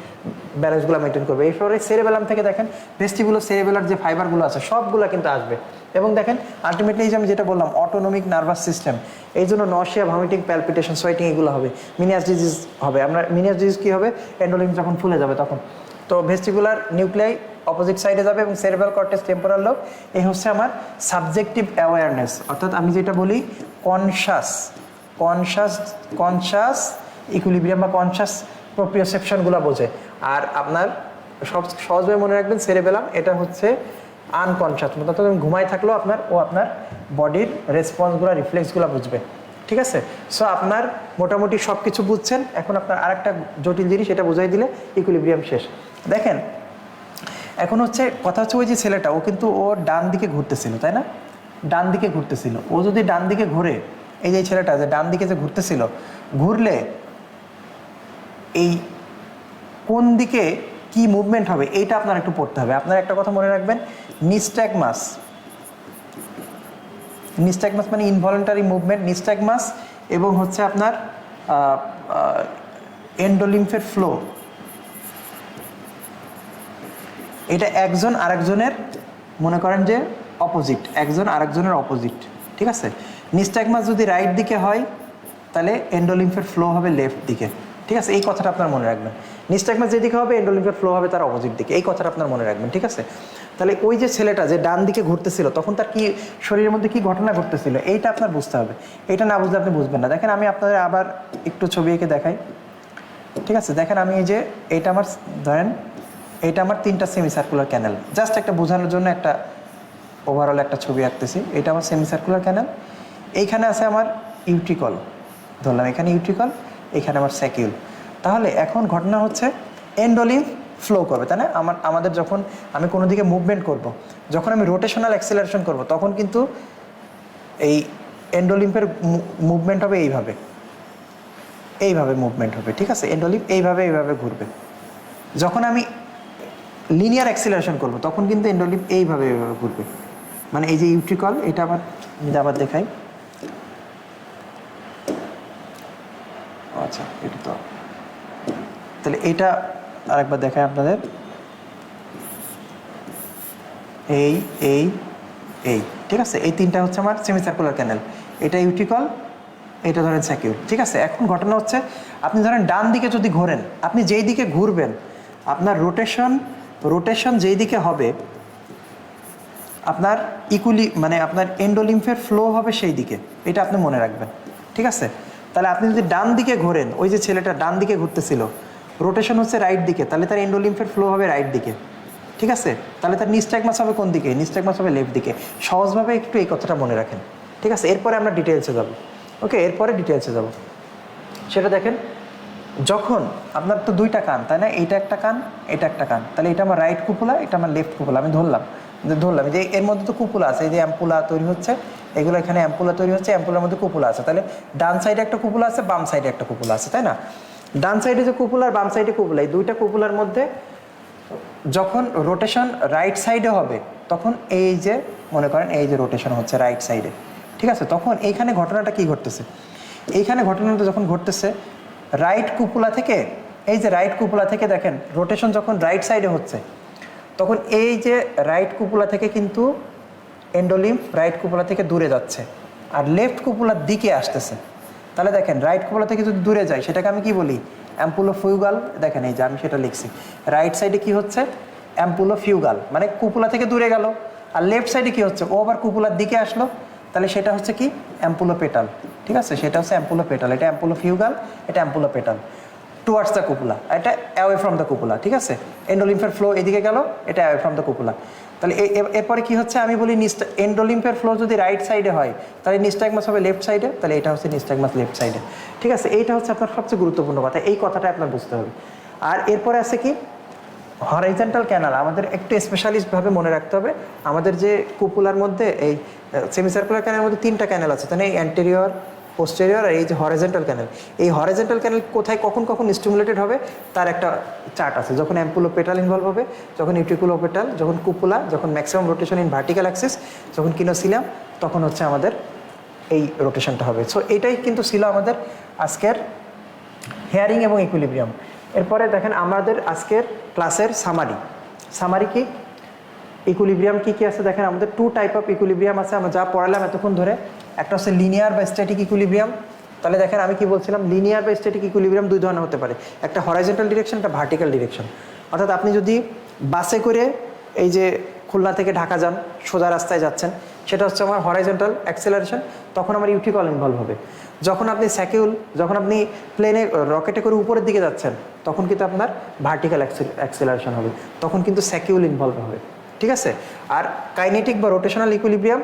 ব্যালেন্সগুলো মেনটেন করবে। এরপরে সেরেবেলাম থেকে দেখেন ভেস্টিবুলো সেরেবেলার যে ফাইবারগুলো আছে সবগুলো কিন্তু আসবে। এবং দেখেন আলটিমেটলি এই যে আমি যেটা বললাম অটোনমিক নার্ভাস সিস্টেম, এই জন্য নশিয়া, ভমিটিং, প্যালপিটেশন, সোয়েটিং এগুলো হবে। মিনিয়াস ডিজিজ হবে, আমরা মিনিয়াস ডিজিজ কী হবে, এন্ডোলিম্ফ যখন ফুলে যাবে তখন। তো ভেস্টিবুলার নিউক্লিয়াই অপোজিট সাইডে যাবে, এবং সেরেব্রাল কর্টেক্স, টেম্পোরাল লোব, এই হচ্ছে আমার সাবজেক্টিভ অ্যাওয়ারনেস, অর্থাৎ আমি যেটা বলি কনশাস ইকুইলিব্রিয়াম বা কনশাস প্রপ্রিওসেপশনগুলো বোঝে। আর আপনার সহজভাবে মনে রাখবেন সেরেবেলাম এটা হচ্ছে আনকনশাস, অর্থাৎ ঘুমায় থাকলেও আপনার বডির রেসপন্সগুলো, রিফ্লেক্সগুলো বুঝবে, ঠিক আছে? সো আপনার মোটামুটি সব কিছু বুঝছেন, এখন আপনার আরেকটা জটিল জিনিস এটা বুঝাই দিলে ইকুইলিব্রিয়াম শেষ। দেখেন এখন হচ্ছে কথা হচ্ছে ওই যে ছেলেটা ও কিন্তু ওর ডান দিকে ঘুরতেছিল, তাই না? ডান দিকে ঘুরতেছিল, ও যদি ডান দিকে ঘুরে, এই যে ছেলেটা যে ডান দিকে যে ঘুরতেছিল, ঘুরলে এই কোন দিকে কি মুভমেন্ট হবে এইটা আপনার একটু পড়তে হবে। আপনার একটা কথা মনে রাখবেন, নিস্ট্যাগমাস মানে ইনভলেন্টারি মুভমেন্ট, নিস্ট্যাগমাস এবং হচ্ছে আপনার এন্ডোলিম্ফের ফ্লো, এটা একজন আরেকজনের মনে করেন যে অপোজিট, একজন আরেকজনের অপোজিট, ঠিক আছে? নিস্ট্যাগমাস যদি রাইট দিকে হয় তাহলে এন্ডোলিম্ফের ফ্লো হবে লেফট দিকে, ঠিক আছে? এই কথাটা আপনার মনে রাখবেন। নিস্ট্যাগমাস যেদিকে হবে এন্ডোলিম্ফের ফ্লো হবে তার অপোজিট দিকে, এই কথাটা আপনার মনে রাখবেন, ঠিক আছে? তাহলে ওই যে ছেলেটা যে ডান দিকে ঘুরতেছিল তখন তার কি শরীরের মধ্যে কি ঘটনা ঘটতেছিল এইটা আপনার বুঝতে হবে। এইটা না বুঝলে আপনি বুঝবেন না। দেখেন আমি আপনাদের আবার একটু ছবি এঁকে দেখাই, ঠিক আছে? দেখেন আমি এই যে এইটা আমার ধরেন এইটা আমার 3টা সেমি সার্কুলার ক্যানেল, জাস্ট একটা বোঝানোর জন্য একটা ওভারঅল একটা ছবি আঁকতেছি। এটা আমার সেমি সার্কুলার ক্যানেল, এইখানে আছে আমার ইউট্রিকল, ধরলাম এখানে ইউট্রিকল, এখানে আমার স্যাকিউল। তাহলে এখন ঘটনা হচ্ছে এন্ডোলিম্ফ ফ্লো করবে, তাই না? আমাদের যখন আমি কোনো দিকে মুভমেন্ট করব, যখন আমি রোটেশনাল অ্যাক্সেলারেশন করব তখন কিন্তু এই এন্ডোলিম্ফের মুভমেন্ট হবে এইভাবে মুভমেন্ট হবে, ঠিক আছে? এন্ডোলিম্ফ এইভাবে ঘুরবে। যখন আমি লিনিয়ার অ্যাক্সেলারেশন করব তখন কিন্তু এন্ডোলিম্ফ এইভাবে ঘুরবে। মানে এই যে ইউট্রিকল, এটা আবার দেখাই, আচ্ছা এটা তো, তাহলে এটা আরেকবার দেখাই আপনাদের, এই ঠিক আছে? এই 3টা হচ্ছে আমার সেমি সার্কুলার ক্যানেল, এটা ইউট্রিকল, এটা ধরেন স্যাকিউল, ঠিক আছে। এখন ঘটনা হচ্ছে আপনি ধরেন ডান দিকে যদি ঘোরেন, আপনি যেই দিকে ঘুরবেন আপনার রোটেশন যেই দিকে হবে আপনার মানে আপনার এন্ডোলিম্ফের ফ্লো হবে সেই দিকে, এটা আপনি মনে রাখবেন, ঠিক আছে। তাহলে আপনি যদি ডান দিকে ঘোরেন, ওই যে ছেলেটা ডান দিকে ঘুরতেছিল, রোটেশন হচ্ছে রাইট দিকে, তাহলে তার এন্ডোলিম্ফের ফ্লো হবে রাইট দিকে, ঠিক আছে। তাহলে তার নিস্ট্যাগমাস হবে কোন দিকে? নিস্ট্যাগমাস হবে লেফট দিকে। সহজভাবে একটু এই কথাটা মনে রাখেন, ঠিক আছে। এরপরে আমরা ডিটেলসে যাব, ওকে, এরপরে ডিটেলসে যাব। সেটা দেখেন, যখন আপনার তো দুইটা কান, তাই না? এইটা একটা কান, এটা একটা কান, তাহলে এটা আমার রাইট কুপুলা, এটা আমার লেফট কুপুলা। আমি ধরলাম যে এর মধ্যে তো কুপুলা আছে, এই যে অ্যাম্পুলা তৈরি হচ্ছে, এগুলো এখানে অ্যাম্পুলা তৈরি হচ্ছে, অ্যাম্পুলার মধ্যে কুপুলা আছে। তাহলে ডান সাইডে একটা কুপুলা আছে, বাম সাইডে একটা কুপুলা আছে, তাই না? ডান সাইডে যে কুপুলা আর বাম সাইডে কুপুলা, এই দুইটা কুপুলার মধ্যে যখন রোটেশন রাইট সাইডে হবে তখন এই যে মনে করেন এই যে রোটেশন হচ্ছে রাইট সাইডে, ঠিক আছে। তখন এইখানে ঘটনাটা কি ঘটতেছে? এইখানে ঘটনাটা যখন ঘটতেছে রাইট কুপুলা থেকে, এই যে রাইট কুপুলা থেকে দেখেন রোটেশন যখন রাইট সাইডে হচ্ছে, তখন এই যে রাইট কুপুলা থেকে কিন্তু এন্ডোলিম্ফ রাইট কুপুলা থেকে দূরে যাচ্ছে আর লেফট কুপুলার দিকে আসতেছে। তাহলে দেখেন রাইট কুপুলা থেকে যদি দূরে যায় সেটাকে আমি কি বলি? অ্যাম্পুলোফিউগাল। দেখেন এই যে আমি সেটা লিখছি, রাইট সাইডে কি হচ্ছে? অ্যাম্পুলোফিউগাল, মানে কুপুলা থেকে দূরে গেল। আর লেফট সাইডে কি হচ্ছে? ও আবার কুপুলার দিকে আসলো, তাহলে সেটা হচ্ছে কি? অ্যাম্পুলোপেটাল, ঠিক আছে। সেটা হচ্ছে অ্যাম্পুলোপেটাল, এটা অ্যাম্পুলোফিউগাল, এটা অ্যাম্পুলোপেটাল, টুয়ার্ডস দ্য কুপুলা, এটা অ্যাওয়ে ফ্রম দ্য কুপুলা, ঠিক আছে। এন্ডোলিম্ফের ফ্লো এদিকে গেল, এটা অ্যাওয়ে ফ্রম দ্য কুপুলা। তাহলে এরপরে কি হচ্ছে? আমি বলি এন্ডোলিম্ফের ফ্লো যদি রাইট সাইডে হয় তাহলে নিস্ট্যাগমাস হবে লেফট সাইডে, তাহলে এটা হচ্ছে নিস্ট্যাগমাস লেফট সাইডে, ঠিক আছে। এইটা হচ্ছে আপনার সবচেয়ে গুরুত্বপূর্ণ কথা, এই কথাটা আপনার বুঝতে হবে। আর এরপরে আছে কি? Horizontal canal. আমাদের একটু স্পেশালিস্টভাবে মনে রাখতে হবে, আমাদের যে কুপুলার মধ্যে এই সেমিসার্কুলার ক্যানেলের মধ্যে তিনটা ক্যানেল আছে, তাই না? এই অ্যান্টেরিয়র, পোস্টেরিয়র আর এই যে হরাইজন্টাল ক্যানেল। এই হরাইজন্টাল ক্যানেল কোথায় কখন কখন স্টিমুলেটেড হবে তার একটা চার্ট আছে। যখন অ্যাম্পুলোপেটাল ইনভলভ হবে, যখন ইউটিকুলোপেটাল, যখন কুপুলা, যখন maximum rotation in vertical Axis, যখন কিনোসিলিয়াম, তখন হচ্ছে আমাদের এই রোটেশনটা হবে। সো এটাই কিন্তু ছিল আমাদের আজকের হেয়ারিং এবং ইকুইলিব্রিয়াম। এরপরে দেখেন আমাদের আজকের ক্লাসের সামারি কি? ইকুইলিব্রিয়াম কী কী আছে দেখেন, আমাদের টু টাইপ অফ ইকুইলিব্রিয়াম আছে, আমরা যা পড়ালাম এতক্ষণ ধরে। একটা হচ্ছে লিনিয়ার বা স্ট্যাটিক ইকুইলিব্রিয়াম। তাহলে দেখেন আমি কি বলছিলাম, লিনিয়ার বা স্ট্যাটিক ইকুইলিব্রিয়াম দুই ধরনের হতে পারে, একটা হরাইজন্টাল ডিরেকশন, একটা ভার্টিক্যাল ডিরেকশন। অর্থাৎ আপনি যদি বাসে করে এই যে খুলনা থেকে ঢাকা যান, সোজা রাস্তায় যাচ্ছেন, সেটা হচ্ছে আমার হরাইজন্টাল অ্যাক্সেলারেশন, তখন আমার ইউটিকল ইনভলভ হবে। যখন আপনি স্যাকিউল, যখন আপনি প্লেনে রকেটে করে উপরের দিকে যাচ্ছেন, তখন কিন্তু আপনার ভার্টিক্যাল অ্যাক্সেলারেশন হবে, তখন কিন্তু স্যাকিউল ইনভলভ হবে, ঠিক আছে। আর কাইনেটিক বা রোটেশনাল ইকুইলিব্রিয়াম,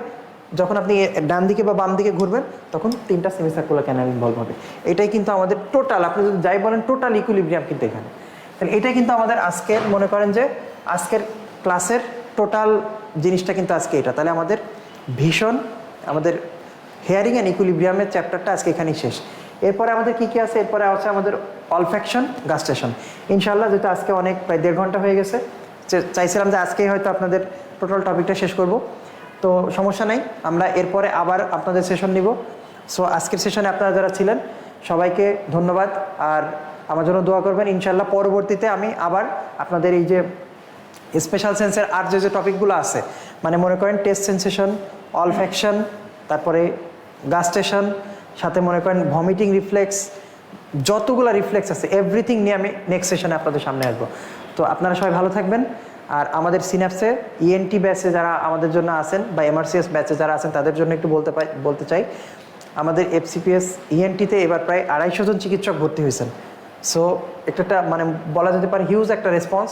যখন আপনি ডান দিকে বা বাম দিকে ঘুরবেন তখন তিনটা সেমিসার্কুলার ক্যানাল ইনভলভ হবে। এটাই কিন্তু আমাদের টোটাল, আপনি যদি যাই বলেন টোটাল ইকুইলিব্রিয়াম কিন্তু এখানে। তাহলে এটাই কিন্তু আমাদের আজকের, মনে করেন যে আজকের ক্লাসের টোটাল জিনিসটা কিন্তু আজকে এটা। তাহলে আমাদের আমাদের হেয়ারিং অ্যান্ড ইকুইলিব্রিয়ামের চ্যাপ্টারটা আজকে এখানেই শেষ। এরপরে আমাদের কী কী আছে? এরপরে আছে আমাদের অলফ্যাকশন, গাস্টেশন। ইনশাআল্লাহ, যেহেতু আজকে অনেক প্রায় 1.5 ঘন্টা হয়ে গেছে, চাইছিলাম যে আজকেই হয়তো আপনাদের টোটাল টপিকটা শেষ করব, তো সমস্যা নাই, আমরা এরপরে আবার আপনাদের সেশন নিব। সো আজকের সেশনে আপনারা যারা ছিলেন সবাইকে ধন্যবাদ, আর আমার জন্য দোয়া করবেন। ইনশাআল্লাহ পরবর্তীতে আমি আবার আপনাদের এই যে স্পেশাল সেন্সের আর যে টপিকগুলো আছে, মানে মনে করেন টেস্ট সেন্সেশন, অলফ্যাকশন, তারপরে গাস্টেশন, সাথে মনে করেন ভমিটিং রিফ্লেক্স, যতগুলো রিফ্লেক্স আছে এভরিথিং নিয়ে আমি নেক্সট সেশনে আপনাদের সামনে আসবো। তো আপনারা সবাই ভালো থাকবেন। আর আমাদের সিনাপসে ইএনটি ব্যাচে যারা আমাদের জন্য আছেন বা এমআরসিএস ব্যাচে যারা আছেন তাদের জন্য একটু বলতে চাই, আমাদের এফসিপিএস ইএনটিতে এবার প্রায় 250 জন চিকিৎসক ভর্তি হয়েছেন। সো একটা মানে বলা যেতে পারে হিউজ একটা রেসপন্স,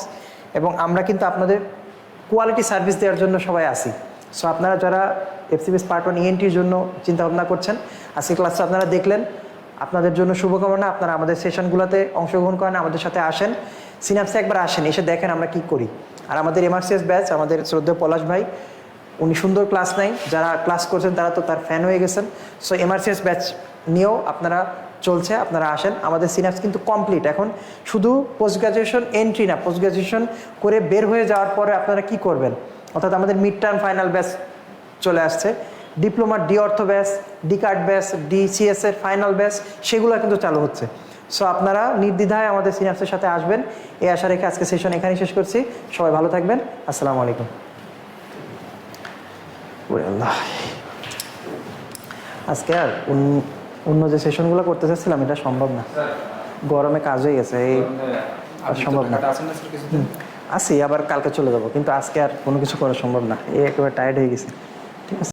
এবং আমরা কিন্তু আপনাদের কোয়ালিটি সার্ভিস দেওয়ার জন্য সবাই আসি। সো আপনারা যারা এফসিপিএস পার্ট 1 ইএনটির জন্য চিন্তাভাবনা করছেন, আজকে ক্লাসটা আপনারা দেখলেন, আপনাদের জন্য শুভকামনা। আপনারা আমাদের সেশনগুলোতে অংশগ্রহণ করেন, আমাদের সাথে আসেন, সিনাপসে একবার আসেন, এসে দেখেন আমরা কি করি। আর আমাদের এমআরসিএস ব্যাচ, আমাদের শ্রদ্ধেয় পলাশ ভাই, উনি সুন্দর ক্লাস নেয়, যারা ক্লাস করছেন তারা তো তার ফ্যান হয়ে গেছেন। সো এমআরসিএস ব্যাচ নিয়েও আপনারা চলছে, আপনারা আসেন। আমাদের সিনাপস কিন্তু কমপ্লিট, এখন শুধু পোস্ট গ্রাজুয়েশন এন্ট্রি না, পোস্ট গ্রাজুয়েশন করে বের হয়ে যাওয়ার পরে আপনারা কি করবেন, অর্থাৎ আমাদের মিড টার্ম ফাইনাল ব্যাচ চলে আসছে, ডিপ্লোমার D ortho batch, D card batch, DCS এর ফাইনাল ব্যাচ, সেগুলো কিন্তু চালু হচ্ছে। সো আপনারা নির্দ্বিধায় আমাদের সিনাপসের সাথে আসবেন, এই আশা রেখে আজকে সেশন এখানেই শেষ করছি। সবাই ভালো থাকবেন, আসসালামু আলাইকুম। আজকে আর অন্য যে সেশনগুলো করতে চাচ্ছিলাম এটা সম্ভব না, স্যার গরমে কাজ হয়ে গেছে এই আপনি তো সম্ভব না। ঢাকাতে আছেন না স্যার কিছুদিন? আসি আবার কালকে চলে যাব, কিন্তু আজকে আর কোনো কিছু করা সম্ভব না, এই একেবারে টায়ার্ড হয়ে গেছি। ঠিক আছে।